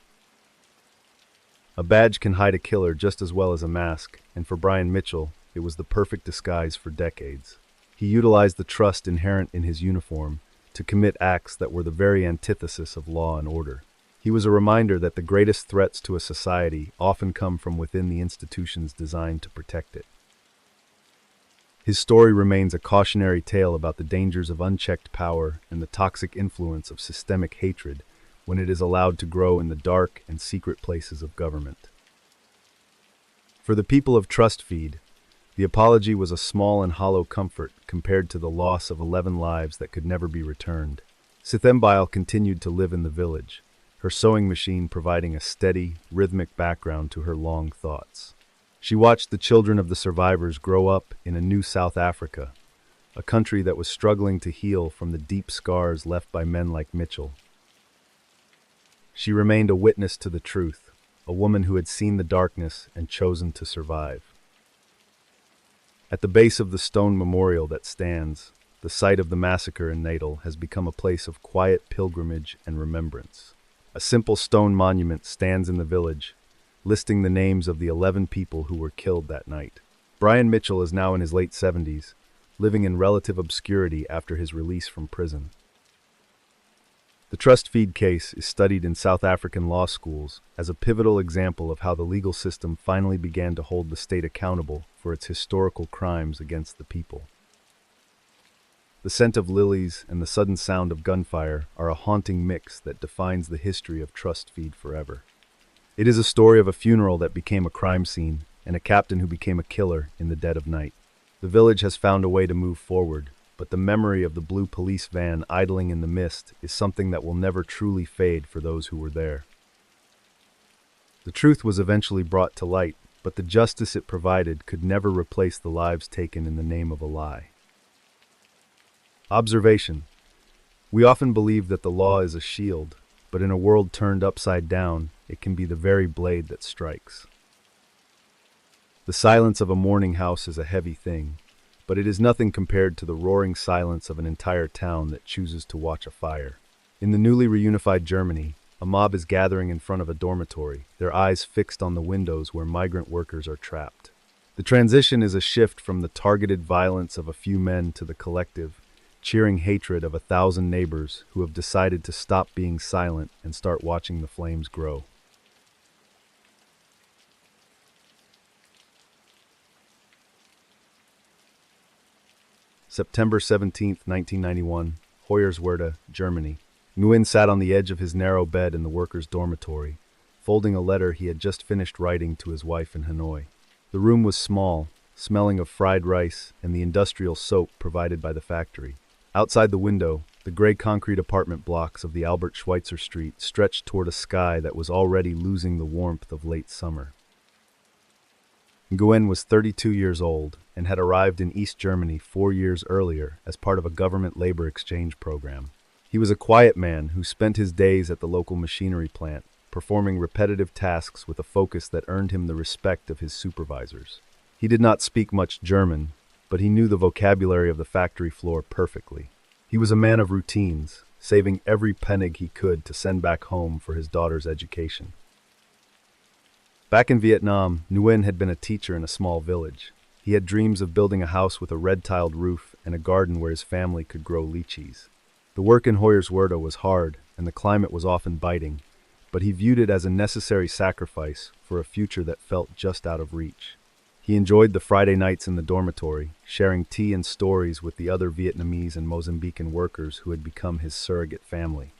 A badge can hide a killer just as well as a mask, and for Brian Mitchell, it was the perfect disguise for decades. He utilized the trust inherent in his uniform to commit acts that were the very antithesis of law and order. He was a reminder that the greatest threats to a society often come from within the institutions designed to protect it. His story remains a cautionary tale about the dangers of unchecked power and the toxic influence of systemic hatred when it is allowed to grow in the dark and secret places of government. For the people of Trust Feed, the apology was a small and hollow comfort compared to the loss of 11 lives that could never be returned. Sithembile continued to live in the village, her sewing machine providing a steady, rhythmic background to her long thoughts. She watched the children of the survivors grow up in a new South Africa, a country that was struggling to heal from the deep scars left by men like Mitchell. She remained a witness to the truth, a woman who had seen the darkness and chosen to survive. At the base of the stone memorial that stands, the site of the massacre in Natal has become a place of quiet pilgrimage and remembrance. A simple stone monument stands in the village, listing the names of the 11 people who were killed that night. Brian Mitchell is now in his late 70s, living in relative obscurity after his release from prison. The trust feed case is studied in South African law schools as a pivotal example of how the legal system finally began to hold the state accountable for its historical crimes against the people. The scent of lilies and the sudden sound of gunfire are a haunting mix that defines the history of trust feed forever. It is a story of a funeral that became a crime scene and a captain who became a killer in the dead of night. The village has found a way to move forward, but the memory of the blue police van idling in the mist is something that will never truly fade for those who were there. The truth was eventually brought to light, but the justice it provided could never replace the lives taken in the name of a lie. Observation. We often believe that the law is a shield, but in a world turned upside down, it can be the very blade that strikes. The silence of a mourning house is a heavy thing, but it is nothing compared to the roaring silence of an entire town that chooses to watch a fire. In the newly reunified Germany, a mob is gathering in front of a dormitory, their eyes fixed on the windows where migrant workers are trapped. The transition is a shift from the targeted violence of a few men to the collective, cheering hatred of 1,000 neighbors who have decided to stop being silent and start watching the flames grow. September 17, 1991, Hoyerswerda, Germany. Nguyen sat on the edge of his narrow bed in the workers' dormitory, folding a letter he had just finished writing to his wife in Hanoi. The room was small, smelling of fried rice and the industrial soap provided by the factory. Outside the window, the gray concrete apartment blocks of the Albert Schweitzer Street stretched toward a sky that was already losing the warmth of late summer. Nguyen was 32 years old and had arrived in East Germany 4 years earlier as part of a government labor exchange program. He was a quiet man who spent his days at the local machinery plant, performing repetitive tasks with a focus that earned him the respect of his supervisors. He did not speak much German, but he knew the vocabulary of the factory floor perfectly. He was a man of routines, saving every pennig he could to send back home for his daughter's education. Back in Vietnam, Nguyen had been a teacher in a small village. He had dreams of building a house with a red-tiled roof and a garden where his family could grow lychees. The work in Hoyerswerda was hard, and the climate was often biting, but he viewed it as a necessary sacrifice for a future that felt just out of reach. He enjoyed the Friday nights in the dormitory, sharing tea and stories with the other Vietnamese and Mozambican workers who had become his surrogate family.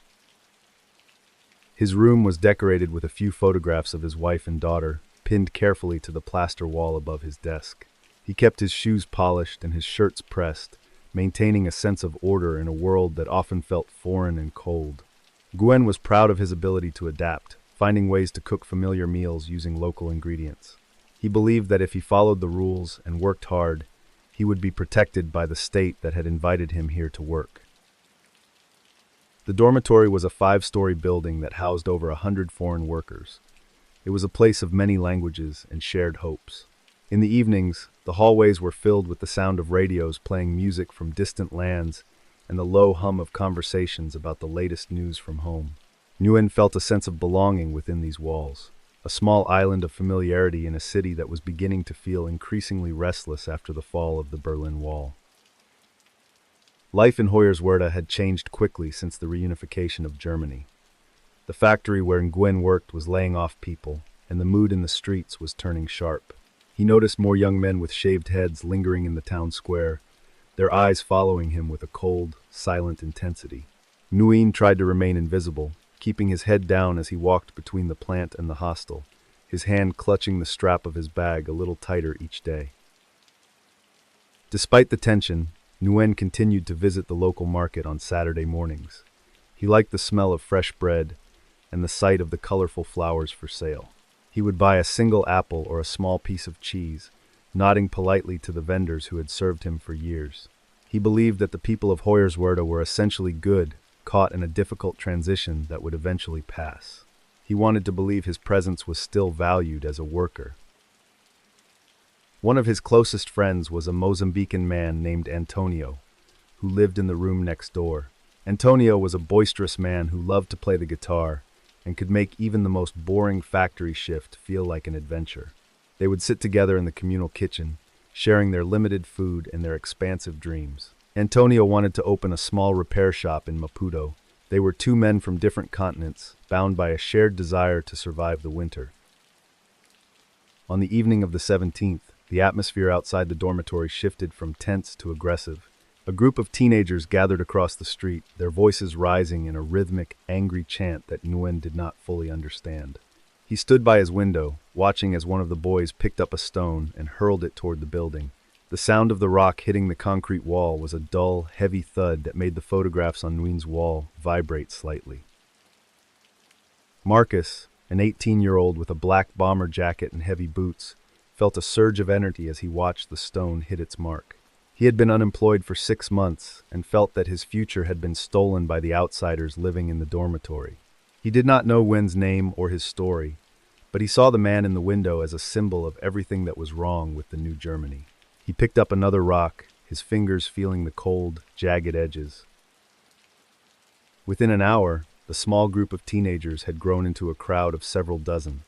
His room was decorated with a few photographs of his wife and daughter, pinned carefully to the plaster wall above his desk. He kept his shoes polished and his shirts pressed, maintaining a sense of order in a world that often felt foreign and cold. Nguyen was proud of his ability to adapt, finding ways to cook familiar meals using local ingredients. He believed that if he followed the rules and worked hard, he would be protected by the state that had invited him here to work. The dormitory was a 5-story building that housed over 100 foreign workers. It was a place of many languages and shared hopes. In the evenings, the hallways were filled with the sound of radios playing music from distant lands and the low hum of conversations about the latest news from home. Nguyen felt a sense of belonging within these walls, a small island of familiarity in a city that was beginning to feel increasingly restless after the fall of the Berlin Wall. Life in Hoyerswerda had changed quickly since the reunification of Germany. The factory where Nguyen worked was laying off people, and the mood in the streets was turning sharp. He noticed more young men with shaved heads lingering in the town square, their eyes following him with a cold, silent intensity. Nguyen tried to remain invisible, keeping his head down as he walked between the plant and the hostel, his hand clutching the strap of his bag a little tighter each day. Despite the tension, Nguyen continued to visit the local market on Saturday mornings. He liked the smell of fresh bread and the sight of the colorful flowers for sale. He would buy a single apple or a small piece of cheese, nodding politely to the vendors who had served him for years. He believed that the people of Hoyerswerda were essentially good, caught in a difficult transition that would eventually pass. He wanted to believe his presence was still valued as a worker. One of his closest friends was a Mozambican man named Antonio, who lived in the room next door. Antonio was a boisterous man who loved to play the guitar and could make even the most boring factory shift feel like an adventure. They would sit together in the communal kitchen, sharing their limited food and their expansive dreams. Antonio wanted to open a small repair shop in Maputo. They were two men from different continents, bound by a shared desire to survive the winter. On the evening of the 17th, the atmosphere outside the dormitory shifted from tense to aggressive. A group of teenagers gathered across the street, their voices rising in a rhythmic, angry chant that Nguyen did not fully understand. He stood by his window, watching as one of the boys picked up a stone and hurled it toward the building. The sound of the rock hitting the concrete wall was a dull, heavy thud that made the photographs on Nguyen's wall vibrate slightly. Marcus, an 18-year-old with a black bomber jacket and heavy boots, felt a surge of energy as he watched the stone hit its mark. He had been unemployed for 6 months and felt that his future had been stolen by the outsiders living in the dormitory. He did not know Nguyen's name or his story, but he saw the man in the window as a symbol of everything that was wrong with the new Germany. He picked up another rock, his fingers feeling the cold, jagged edges. Within an hour, the small group of teenagers had grown into a crowd of several dozen.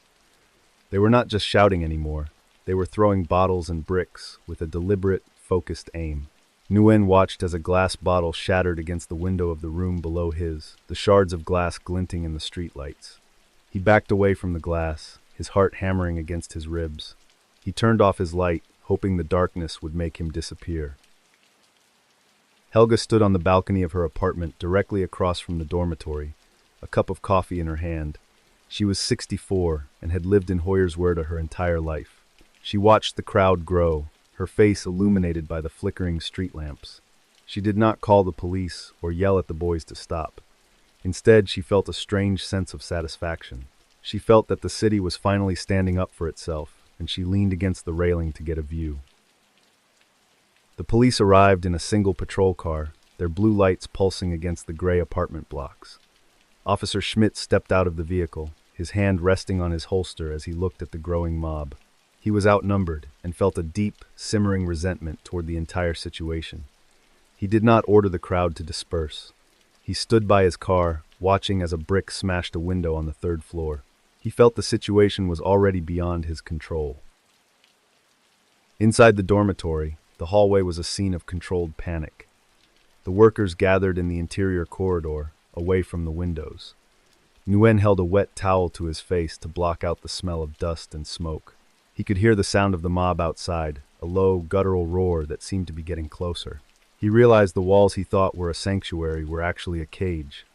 They were not just shouting anymore. They were throwing bottles and bricks with a deliberate, focused aim. Nguyen watched as a glass bottle shattered against the window of the room below his, the shards of glass glinting in the streetlights. He backed away from the glass, his heart hammering against his ribs. He turned off his light, hoping the darkness would make him disappear. Helga stood on the balcony of her apartment directly across from the dormitory, a cup of coffee in her hand. She was 64 and had lived in Hoyerswerda her entire life. She watched the crowd grow, her face illuminated by the flickering street lamps. She did not call the police or yell at the boys to stop. Instead, she felt a strange sense of satisfaction. She felt that the city was finally standing up for itself, and she leaned against the railing to get a view. The police arrived in a single patrol car, their blue lights pulsing against the gray apartment blocks. Officer Schmidt stepped out of the vehicle, his hand resting on his holster as he looked at the growing mob. He was outnumbered and felt a deep, simmering resentment toward the entire situation. He did not order the crowd to disperse. He stood by his car, watching as a brick smashed a window on the 3rd floor. He felt the situation was already beyond his control. Inside the dormitory, the hallway was a scene of controlled panic. The workers gathered in the interior corridor, away from the windows. Nguyen held a wet towel to his face to block out the smell of dust and smoke. He could hear the sound of the mob outside, a low, guttural roar that seemed to be getting closer. He realized the walls he thought were a sanctuary were actually a cage,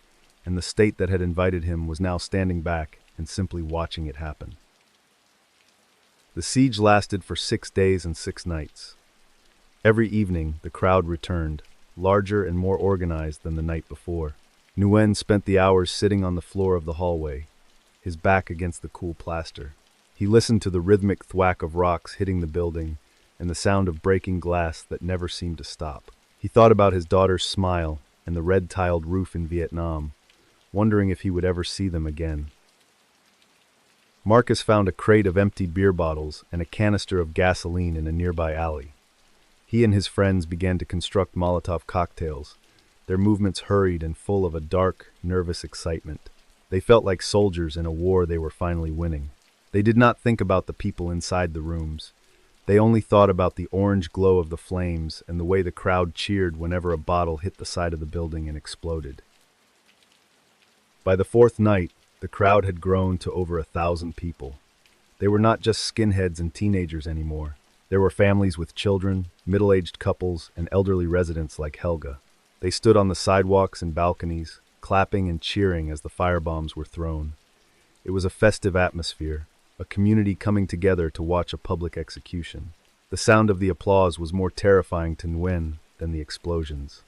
and the state that had invited him was now standing back and simply watching it happen. The siege lasted for 6 days and 6 nights. Every evening, the crowd returned, larger and more organized than the night before. Nguyen spent the hours sitting on the floor of the hallway, his back against the cool plaster. He listened to the rhythmic thwack of rocks hitting the building and the sound of breaking glass that never seemed to stop. He thought about his daughter's smile and the red-tiled roof in Vietnam, wondering if he would ever see them again. Marcus found a crate of empty beer bottles and a canister of gasoline in a nearby alley. He and his friends began to construct Molotov cocktails, their movements hurried and full of a dark, nervous excitement. They felt like soldiers in a war they were finally winning. They did not think about the people inside the rooms. They only thought about the orange glow of the flames and the way the crowd cheered whenever a bottle hit the side of the building and exploded. By the 4th night, the crowd had grown to over 1,000 people. They were not just skinheads and teenagers anymore. There were families with children, middle-aged couples, and elderly residents like Helga. They stood on the sidewalks and balconies, clapping and cheering as the firebombs were thrown. It was a festive atmosphere, a community coming together to watch a public execution. The sound of the applause was more terrifying to Nguyen than the explosions.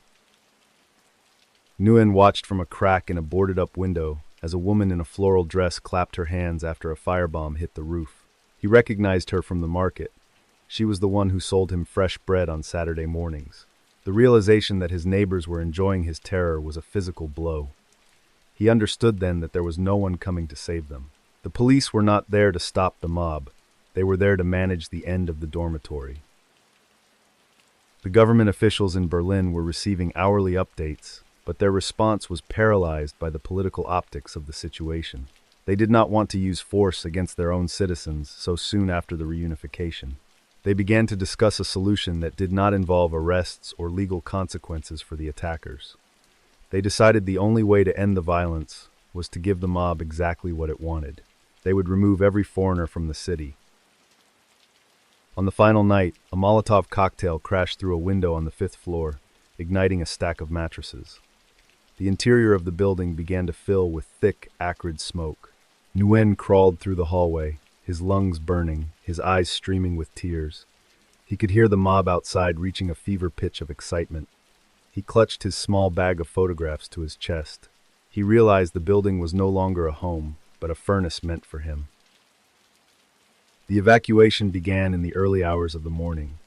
Nguyen watched from a crack in a boarded-up window as a woman in a floral dress clapped her hands after a firebomb hit the roof. He recognized her from the market. She was the one who sold him fresh bread on Saturday mornings. The realization that his neighbors were enjoying his terror was a physical blow. He understood then that there was no one coming to save them. The police were not there to stop the mob. They were there to manage the end of the dormitory. The government officials in Berlin were receiving hourly updates, but their response was paralyzed by the political optics of the situation. They did not want to use force against their own citizens so soon after the reunification. They began to discuss a solution that did not involve arrests or legal consequences for the attackers. They decided the only way to end the violence was to give the mob exactly what it wanted. They would remove every foreigner from the city. On the final night, a Molotov cocktail crashed through a window on the 5th floor, igniting a stack of mattresses. The interior of the building began to fill with thick, acrid smoke. Nguyen crawled through the hallway, his lungs burning, his eyes streaming with tears. He could hear the mob outside reaching a fever pitch of excitement. He clutched his small bag of photographs to his chest. He realized the building was no longer a home, but a furnace meant for him. The evacuation began in the early hours of the morning.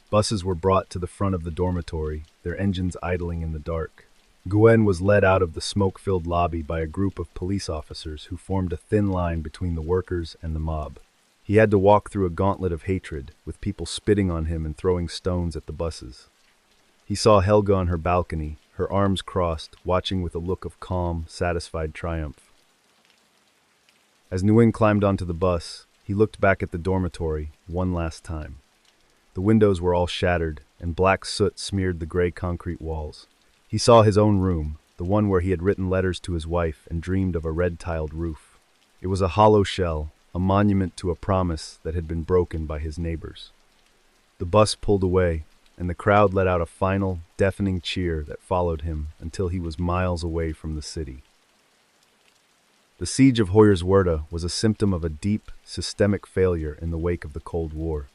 Buses were brought to the front of the dormitory, their engines idling in the dark. Nguyen was led out of the smoke-filled lobby by a group of police officers who formed a thin line between the workers and the mob. He had to walk through a gauntlet of hatred, with people spitting on him and throwing stones at the buses. He saw Helga on her balcony, her arms crossed, watching with a look of calm, satisfied triumph. As Nguyen climbed onto the bus, he looked back at the dormitory one last time. The windows were all shattered, and black soot smeared the gray concrete walls. He saw his own room, the one where he had written letters to his wife and dreamed of a red-tiled roof. It was a hollow shell, a monument to a promise that had been broken by his neighbors. The bus pulled away, and the crowd let out a final, deafening cheer that followed him until he was miles away from the city. The siege of Hoyerswerda was a symptom of a deep, systemic failure in the wake of the Cold War.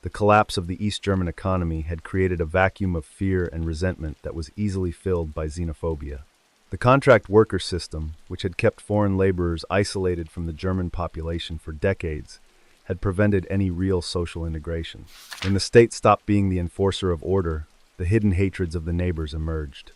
The collapse of the East German economy had created a vacuum of fear and resentment that was easily filled by xenophobia. The contract worker system, which had kept foreign laborers isolated from the German population for decades, had prevented any real social integration. When the state stopped being the enforcer of order, the hidden hatreds of the neighbors emerged.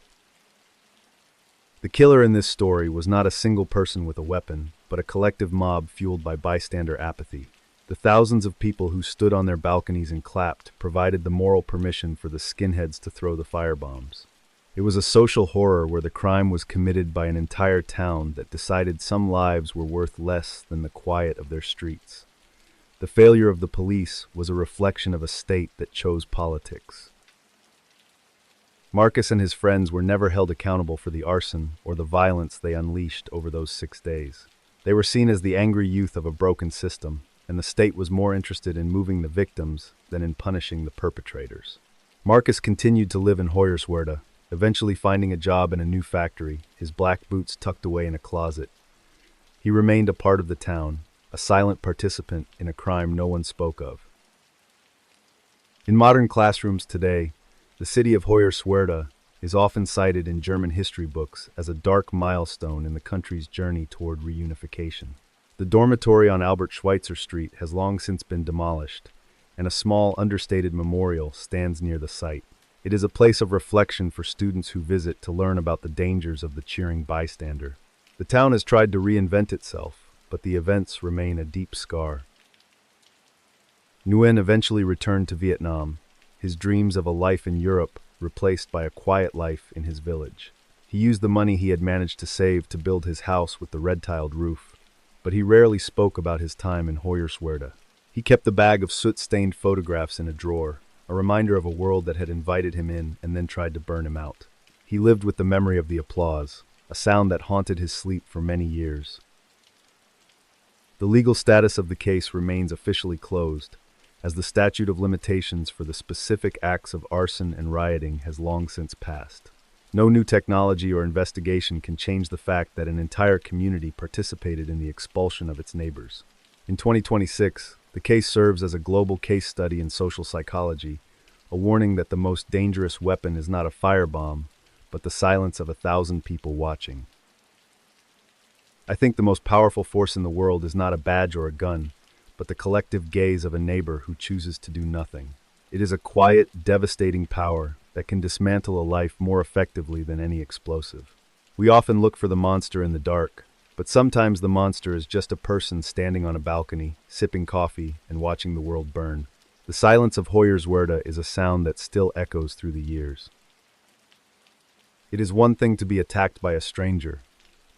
The killer in this story was not a single person with a weapon, but a collective mob fueled by bystander apathy. The thousands of people who stood on their balconies and clapped provided the moral permission for the skinheads to throw the firebombs. It was a social horror where the crime was committed by an entire town that decided some lives were worth less than the quiet of their streets. The failure of the police was a reflection of a state that chose politics. Marcus and his friends were never held accountable for the arson or the violence they unleashed over those 6 days. They were seen as the angry youth of a broken system, and the state was more interested in moving the victims than in punishing the perpetrators. Marcus continued to live in Hoyerswerda, eventually finding a job in a new factory, his black boots tucked away in a closet. He remained a part of the town, a silent participant in a crime no one spoke of. In modern classrooms today, the city of Hoyerswerda is often cited in German history books as a dark milestone in the country's journey toward reunification. The dormitory on Albert Schweitzer Street has long since been demolished, and a small, understated memorial stands near the site. It is a place of reflection for students who visit to learn about the dangers of the cheering bystander. The town has tried to reinvent itself, but the events remain a deep scar. Nguyen eventually returned to Vietnam, his dreams of a life in Europe replaced by a quiet life in his village. He used the money he had managed to save to build his house with the red-tiled roof, but he rarely spoke about his time in Hoyerswerda. He kept the bag of soot-stained photographs in a drawer, a reminder of a world that had invited him in and then tried to burn him out. He lived with the memory of the applause, a sound that haunted his sleep for many years. The legal status of the case remains officially closed, as the statute of limitations for the specific acts of arson and rioting has long since passed. No new technology or investigation can change the fact that an entire community participated in the expulsion of its neighbors. In 2026, the case serves as a global case study in social psychology, a warning that the most dangerous weapon is not a firebomb, but the silence of 1,000 people watching. I think the most powerful force in the world is not a badge or a gun, but the collective gaze of a neighbor who chooses to do nothing. It is a quiet, devastating power that can dismantle a life more effectively than any explosive. We often look for the monster in the dark, but sometimes the monster is just a person standing on a balcony, sipping coffee, and watching the world burn. The silence of Hoyerswerda is a sound that still echoes through the years. It is one thing to be attacked by a stranger.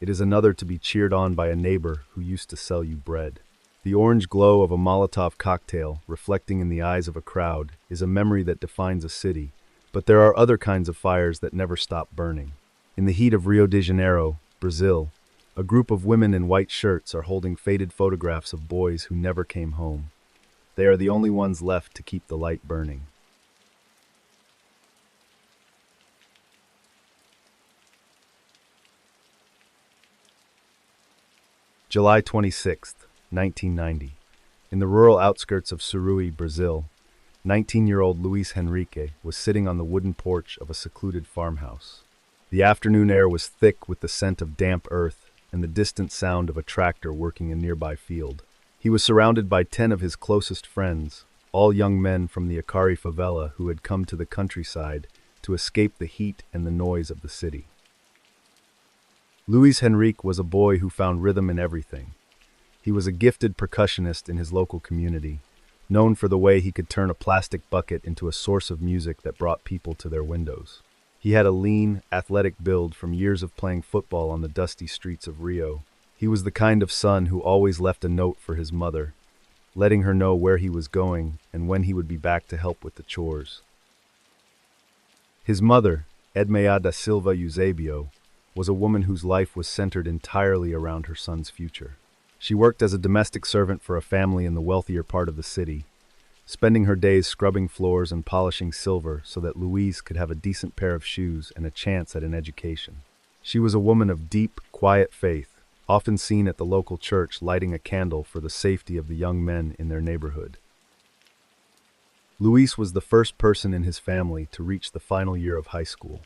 It is another to be cheered on by a neighbor who used to sell you bread. The orange glow of a Molotov cocktail, reflecting in the eyes of a crowd, is a memory that defines a city, but there are other kinds of fires that never stop burning. In the heat of Rio de Janeiro, Brazil, a group of women in white shirts are holding faded photographs of boys who never came home. They are the only ones left to keep the light burning. July 26th, 1990. In the rural outskirts of Surui, Brazil, 19-year-old Luis Henrique was sitting on the wooden porch of a secluded farmhouse. The afternoon air was thick with the scent of damp earth and the distant sound of a tractor working a nearby field. He was surrounded by 10 of his closest friends, all young men from the Akari favela who had come to the countryside to escape the heat and the noise of the city. Luis Henrique was a boy who found rhythm in everything. He was a gifted percussionist in his local community, known for the way he could turn a plastic bucket into a source of music that brought people to their windows. He had a lean, athletic build from years of playing football on the dusty streets of Rio. He was the kind of son who always left a note for his mother, letting her know where he was going and when he would be back to help with the chores. His mother, Edmeia da Silva Eusebio, was a woman whose life was centered entirely around her son's future. She worked as a domestic servant for a family in the wealthier part of the city, spending her days scrubbing floors and polishing silver so that Luis could have a decent pair of shoes and a chance at an education. She was a woman of deep, quiet faith, often seen at the local church lighting a candle for the safety of the young men in their neighborhood. Luis was the first person in his family to reach the final year of high school.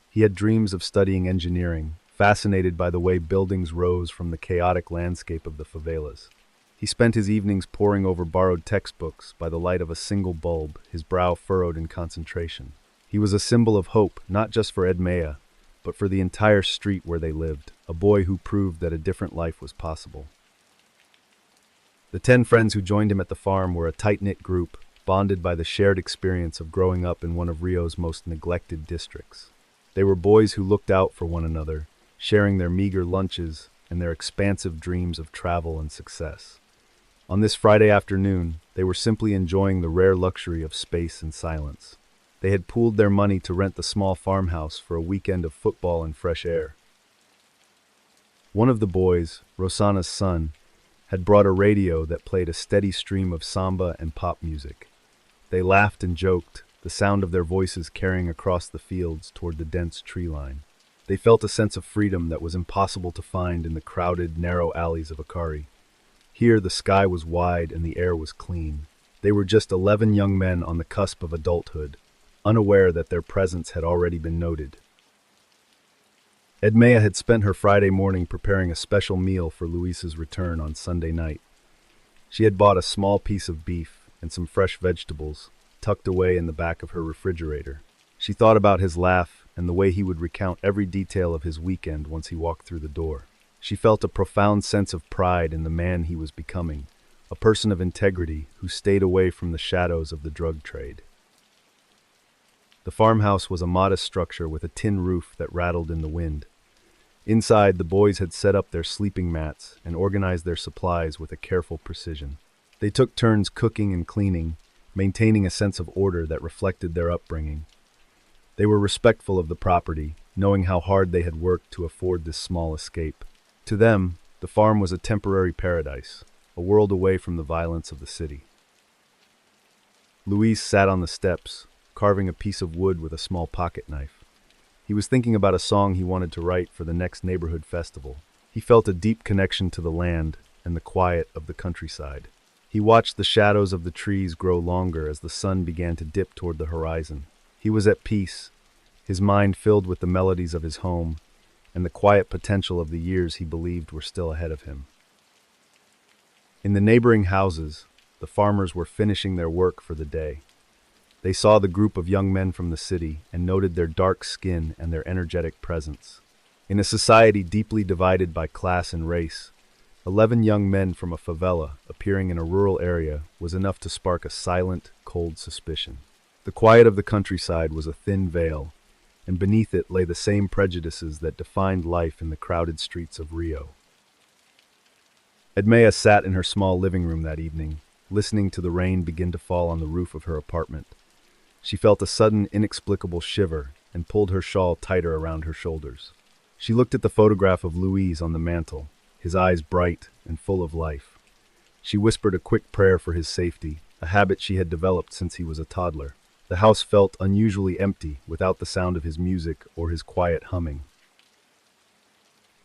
He had dreams of studying engineering, fascinated by the way buildings rose from the chaotic landscape of the favelas. He spent his evenings poring over borrowed textbooks by the light of a single bulb, his brow furrowed in concentration. He was a symbol of hope, not just for Edmeia, but for the entire street where they lived, a boy who proved that a different life was possible. The 10 friends who joined him at the farm were a tight-knit group, bonded by the shared experience of growing up in one of Rio's most neglected districts. They were boys who looked out for one another, sharing their meager lunches and their expansive dreams of travel and success. On this Friday afternoon, they were simply enjoying the rare luxury of space and silence. They had pooled their money to rent the small farmhouse for a weekend of football and fresh air. One of the boys, Rosana's son, had brought a radio that played a steady stream of samba and pop music. They laughed and joked, the sound of their voices carrying across the fields toward the dense tree line. They felt a sense of freedom that was impossible to find in the crowded, narrow alleys of Akari. Here the sky was wide and the air was clean. They were just 11 young men on the cusp of adulthood, unaware that their presence had already been noted. Edmeia had spent her Friday morning preparing a special meal for Luis's return on Sunday night. She had bought a small piece of beef and some fresh vegetables, tucked away in the back of her refrigerator. She thought about his laugh and the way he would recount every detail of his weekend once he walked through the door. She felt a profound sense of pride in the man he was becoming, a person of integrity who stayed away from the shadows of the drug trade. The farmhouse was a modest structure with a tin roof that rattled in the wind. Inside, the boys had set up their sleeping mats and organized their supplies with a careful precision. They took turns cooking and cleaning, maintaining a sense of order that reflected their upbringing. They were respectful of the property, knowing how hard they had worked to afford this small escape. To them, the farm was a temporary paradise, a world away from the violence of the city. Luis sat on the steps, carving a piece of wood with a small pocket knife. He was thinking about a song he wanted to write for the next neighborhood festival. He felt a deep connection to the land and the quiet of the countryside. He watched the shadows of the trees grow longer as the sun began to dip toward the horizon. He was at peace, his mind filled with the melodies of his home and the quiet potential of the years he believed were still ahead of him. In the neighboring houses, the farmers were finishing their work for the day. They saw the group of young men from the city and noted their dark skin and their energetic presence. In a society deeply divided by class and race, 11 young men from a favela appearing in a rural area was enough to spark a silent, cold suspicion. The quiet of the countryside was a thin veil, and beneath it lay the same prejudices that defined life in the crowded streets of Rio. Edmea sat in her small living room that evening, listening to the rain begin to fall on the roof of her apartment. She felt a sudden, inexplicable shiver and pulled her shawl tighter around her shoulders. She looked at the photograph of Luis on the mantel, his eyes bright and full of life. She whispered a quick prayer for his safety, a habit she had developed since he was a toddler. The house felt unusually empty without the sound of his music or his quiet humming.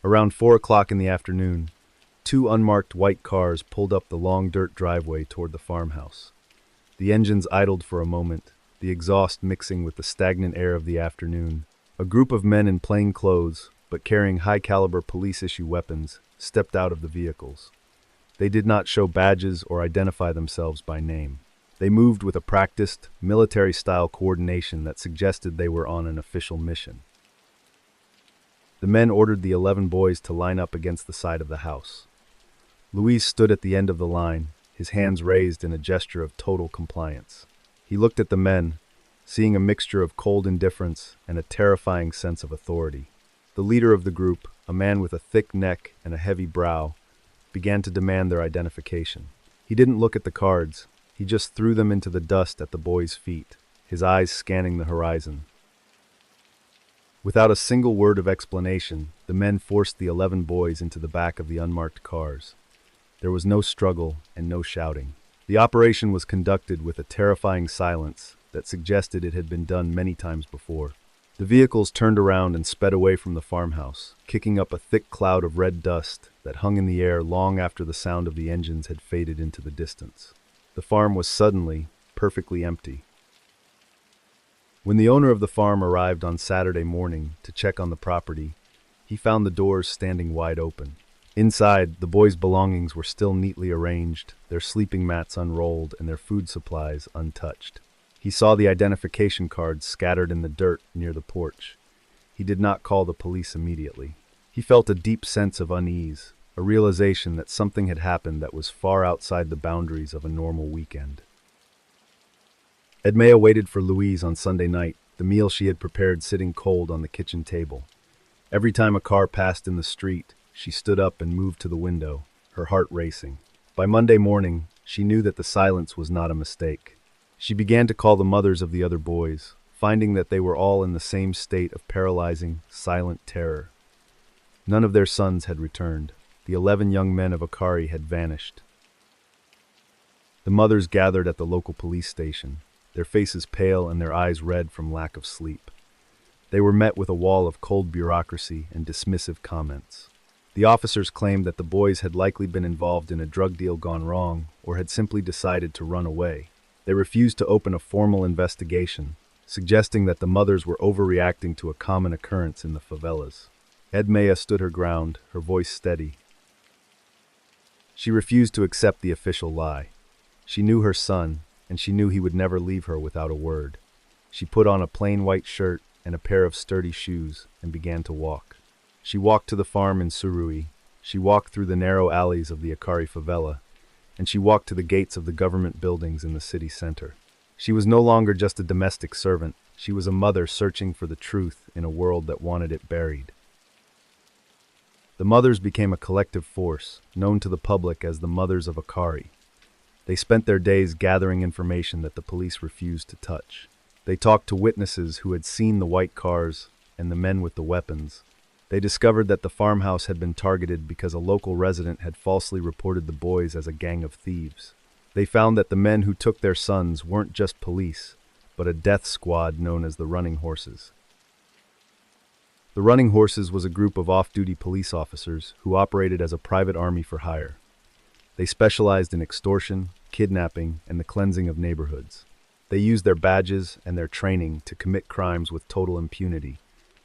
Around 4 o'clock in the afternoon, 2 unmarked white cars pulled up the long dirt driveway toward the farmhouse. The engines idled for a moment, the exhaust mixing with the stagnant air of the afternoon. A group of men in plain clothes, but carrying high-caliber police-issue weapons, stepped out of the vehicles. They did not show badges or identify themselves by name. They moved with a practiced, military-style coordination that suggested they were on an official mission. The men ordered the 11 boys to line up against the side of the house. Luis stood at the end of the line, his hands raised in a gesture of total compliance. He looked at the men, seeing a mixture of cold indifference and a terrifying sense of authority. The leader of the group, a man with a thick neck and a heavy brow, began to demand their identification. He didn't look at the cards. He just threw them into the dust at the boys' feet, his eyes scanning the horizon. Without a single word of explanation, the men forced the 11 boys into the back of the unmarked cars. There was no struggle and no shouting. The operation was conducted with a terrifying silence that suggested it had been done many times before. The vehicles turned around and sped away from the farmhouse, kicking up a thick cloud of red dust that hung in the air long after the sound of the engines had faded into the distance. The farm was suddenly perfectly empty. When the owner of the farm arrived on Saturday morning to check on the property, he found the doors standing wide open. Inside, the boys' belongings were still neatly arranged, their sleeping mats unrolled, and their food supplies untouched. He saw the identification cards scattered in the dirt near the porch. He did not call the police immediately. He felt a deep sense of unease, a realization that something had happened that was far outside the boundaries of a normal weekend. Edmea waited for Louise on Sunday night, the meal she had prepared sitting cold on the kitchen table. Every time a car passed in the street, she stood up and moved to the window, her heart racing. By Monday morning, she knew that the silence was not a mistake. She began to call the mothers of the other boys, finding that they were all in the same state of paralyzing, silent terror. None of their sons had returned. The 11 young men of Akari had vanished. The mothers gathered at the local police station, their faces pale and their eyes red from lack of sleep. They were met with a wall of cold bureaucracy and dismissive comments. The officers claimed that the boys had likely been involved in a drug deal gone wrong or had simply decided to run away. They refused to open a formal investigation, suggesting that the mothers were overreacting to a common occurrence in the favelas. Edmea stood her ground, her voice steady. She refused to accept the official lie. She knew her son, and she knew he would never leave her without a word. She put on a plain white shirt and a pair of sturdy shoes and began to walk. She walked to the farm in Surui. She walked through the narrow alleys of the Akari favela, and she walked to the gates of the government buildings in the city center. She was no longer just a domestic servant. She was a mother searching for the truth in a world that wanted it buried. The mothers became a collective force, known to the public as the Mothers of Akari. They spent their days gathering information that the police refused to touch. They talked to witnesses who had seen the white cars and the men with the weapons. They discovered that the farmhouse had been targeted because a local resident had falsely reported the boys as a gang of thieves. They found that the men who took their sons weren't just police, but a death squad known as the Running Horses. The Running Horses was a group of off-duty police officers who operated as a private army for hire. They specialized in extortion, kidnapping, and the cleansing of neighborhoods. They used their badges and their training to commit crimes with total impunity,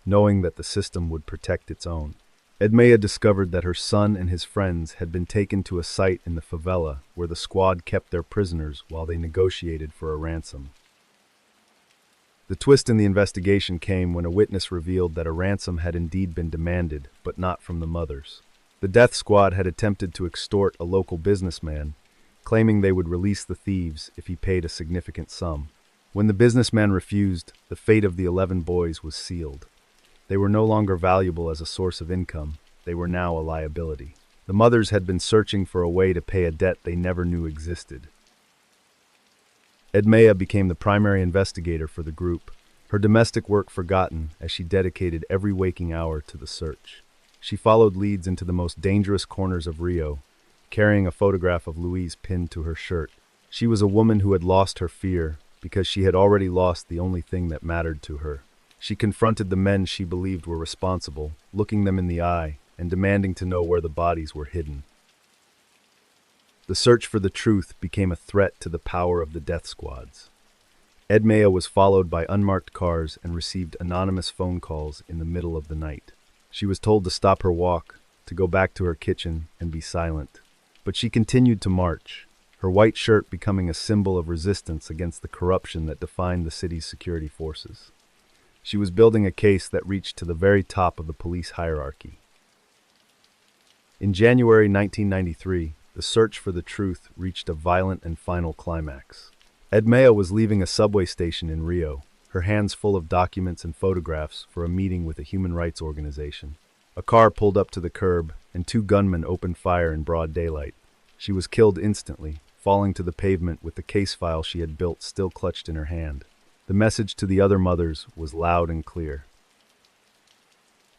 knowing that the system would protect its own. Edmea discovered that her son and his friends had been taken to a site in the favela where the squad kept their prisoners while they negotiated for a ransom. The twist in the investigation came when a witness revealed that a ransom had indeed been demanded, but not from the mothers. The death squad had attempted to extort a local businessman, claiming they would release the thieves if he paid a significant sum. When the businessman refused, the fate of the 11 boys was sealed. They were no longer valuable as a source of income, they were now a liability. The mothers had been searching for a way to pay a debt they never knew existed. Edmea became the primary investigator for the group, her domestic work forgotten as she dedicated every waking hour to the search. She followed leads into the most dangerous corners of Rio, carrying a photograph of Louise pinned to her shirt. She was a woman who had lost her fear because she had already lost the only thing that mattered to her. She confronted the men she believed were responsible, looking them in the eye and demanding to know where the bodies were hidden. The search for the truth became a threat to the power of the death squads. Edmea was followed by unmarked cars and received anonymous phone calls in the middle of the night. She was told to stop her walk, to go back to her kitchen and be silent. But she continued to march, her white shirt becoming a symbol of resistance against the corruption that defined the city's security forces. She was building a case that reached to the very top of the police hierarchy. In January 1993, the search for the truth reached a violent and final climax. Edmea was leaving a subway station in Rio, her hands full of documents and photographs for a meeting with a human rights organization. A car pulled up to the curb, and 2 gunmen opened fire in broad daylight. She was killed instantly, falling to the pavement with the case file she had built still clutched in her hand. The message to the other mothers was loud and clear.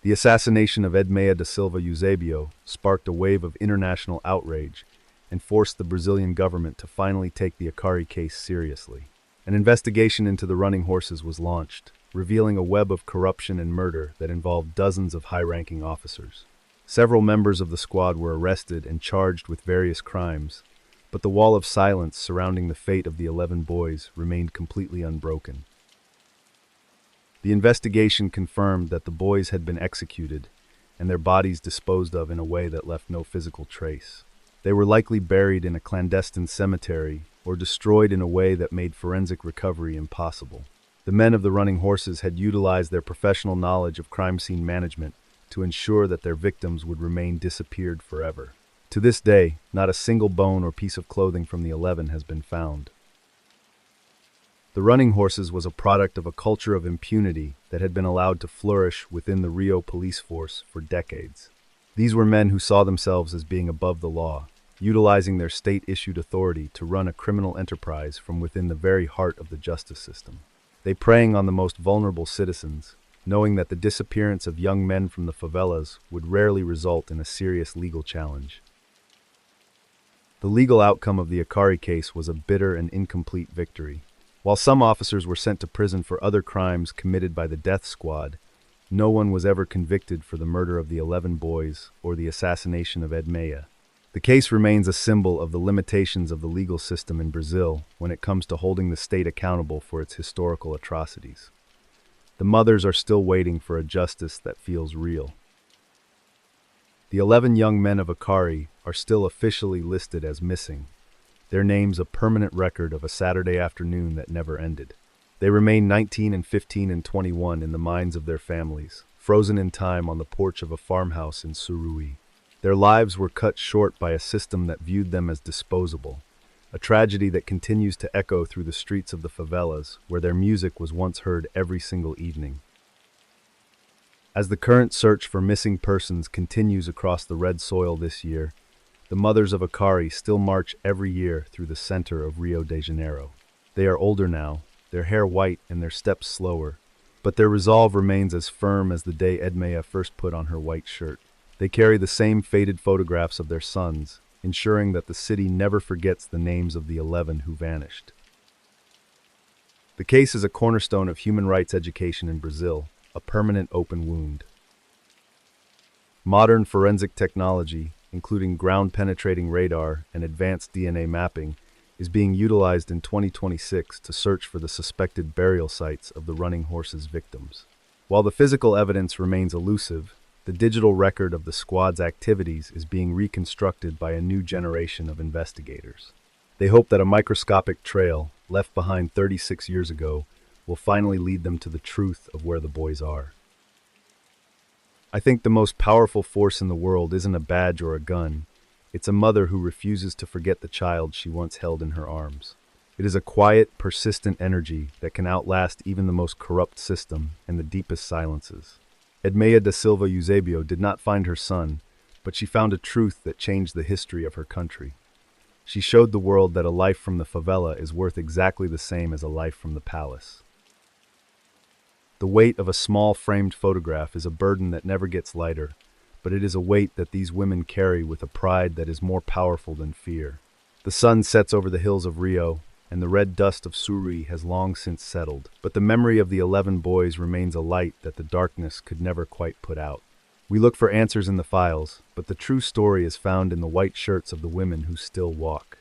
The assassination of Edmea da Silva Eusebio sparked a wave of international outrage and forced the Brazilian government to finally take the Akari case seriously. An investigation into the running horses was launched, revealing a web of corruption and murder that involved dozens of high-ranking officers. Several members of the squad were arrested and charged with various crimes, but the wall of silence surrounding the fate of the 11 boys remained completely unbroken. The investigation confirmed that the boys had been executed and their bodies disposed of in a way that left no physical trace. They were likely buried in a clandestine cemetery or destroyed in a way that made forensic recovery impossible. The men of the running horses had utilized their professional knowledge of crime scene management to ensure that their victims would remain disappeared forever. To this day, not a single bone or piece of clothing from the 11 has been found. The running horses was a product of a culture of impunity that had been allowed to flourish within the Rio police force for decades. These were men who saw themselves as being above the law, utilizing their state-issued authority to run a criminal enterprise from within the very heart of the justice system. They preying on the most vulnerable citizens, knowing that the disappearance of young men from the favelas would rarely result in a serious legal challenge. The legal outcome of the Akari case was a bitter and incomplete victory. While some officers were sent to prison for other crimes committed by the death squad, no one was ever convicted for the murder of the 11 boys or the assassination of Edmea. The case remains a symbol of the limitations of the legal system in Brazil when it comes to holding the state accountable for its historical atrocities. The mothers are still waiting for a justice that feels real. The 11 young men of Akari are still officially listed as missing, their names a permanent record of a Saturday afternoon that never ended. They remain 19 and 15 and 21 in the minds of their families, frozen in time on the porch of a farmhouse in Surui. Their lives were cut short by a system that viewed them as disposable, a tragedy that continues to echo through the streets of the favelas, where their music was once heard every single evening. As the current search for missing persons continues across the red soil this year, the mothers of Akari still march every year through the center of Rio de Janeiro. They are older now, their hair white and their steps slower, but their resolve remains as firm as the day Edmea first put on her white shirt. They carry the same faded photographs of their sons, ensuring that the city never forgets the names of the 11 who vanished. The case is a cornerstone of human rights education in Brazil, a permanent open wound. Modern forensic technology, including ground-penetrating radar and advanced DNA mapping, is being utilized in 2026 to search for the suspected burial sites of the running horses' victims. While the physical evidence remains elusive, the digital record of the squad's activities is being reconstructed by a new generation of investigators. They hope that a microscopic trail, left behind 36 years ago, will finally lead them to the truth of where the boys are. I think the most powerful force in the world isn't a badge or a gun. It's a mother who refuses to forget the child she once held in her arms. It is a quiet, persistent energy that can outlast even the most corrupt system and the deepest silences. Edmeia da Silva Eusebio did not find her son, but she found a truth that changed the history of her country. She showed the world that a life from the favela is worth exactly the same as a life from the palace. The weight of a small framed photograph is a burden that never gets lighter, but it is a weight that these women carry with a pride that is more powerful than fear. The sun sets over the hills of Rio, and the red dust of Suri has long since settled, but the memory of the 11 boys remains a light that the darkness could never quite put out. We look for answers in the files, but the true story is found in the white shirts of the women who still walk.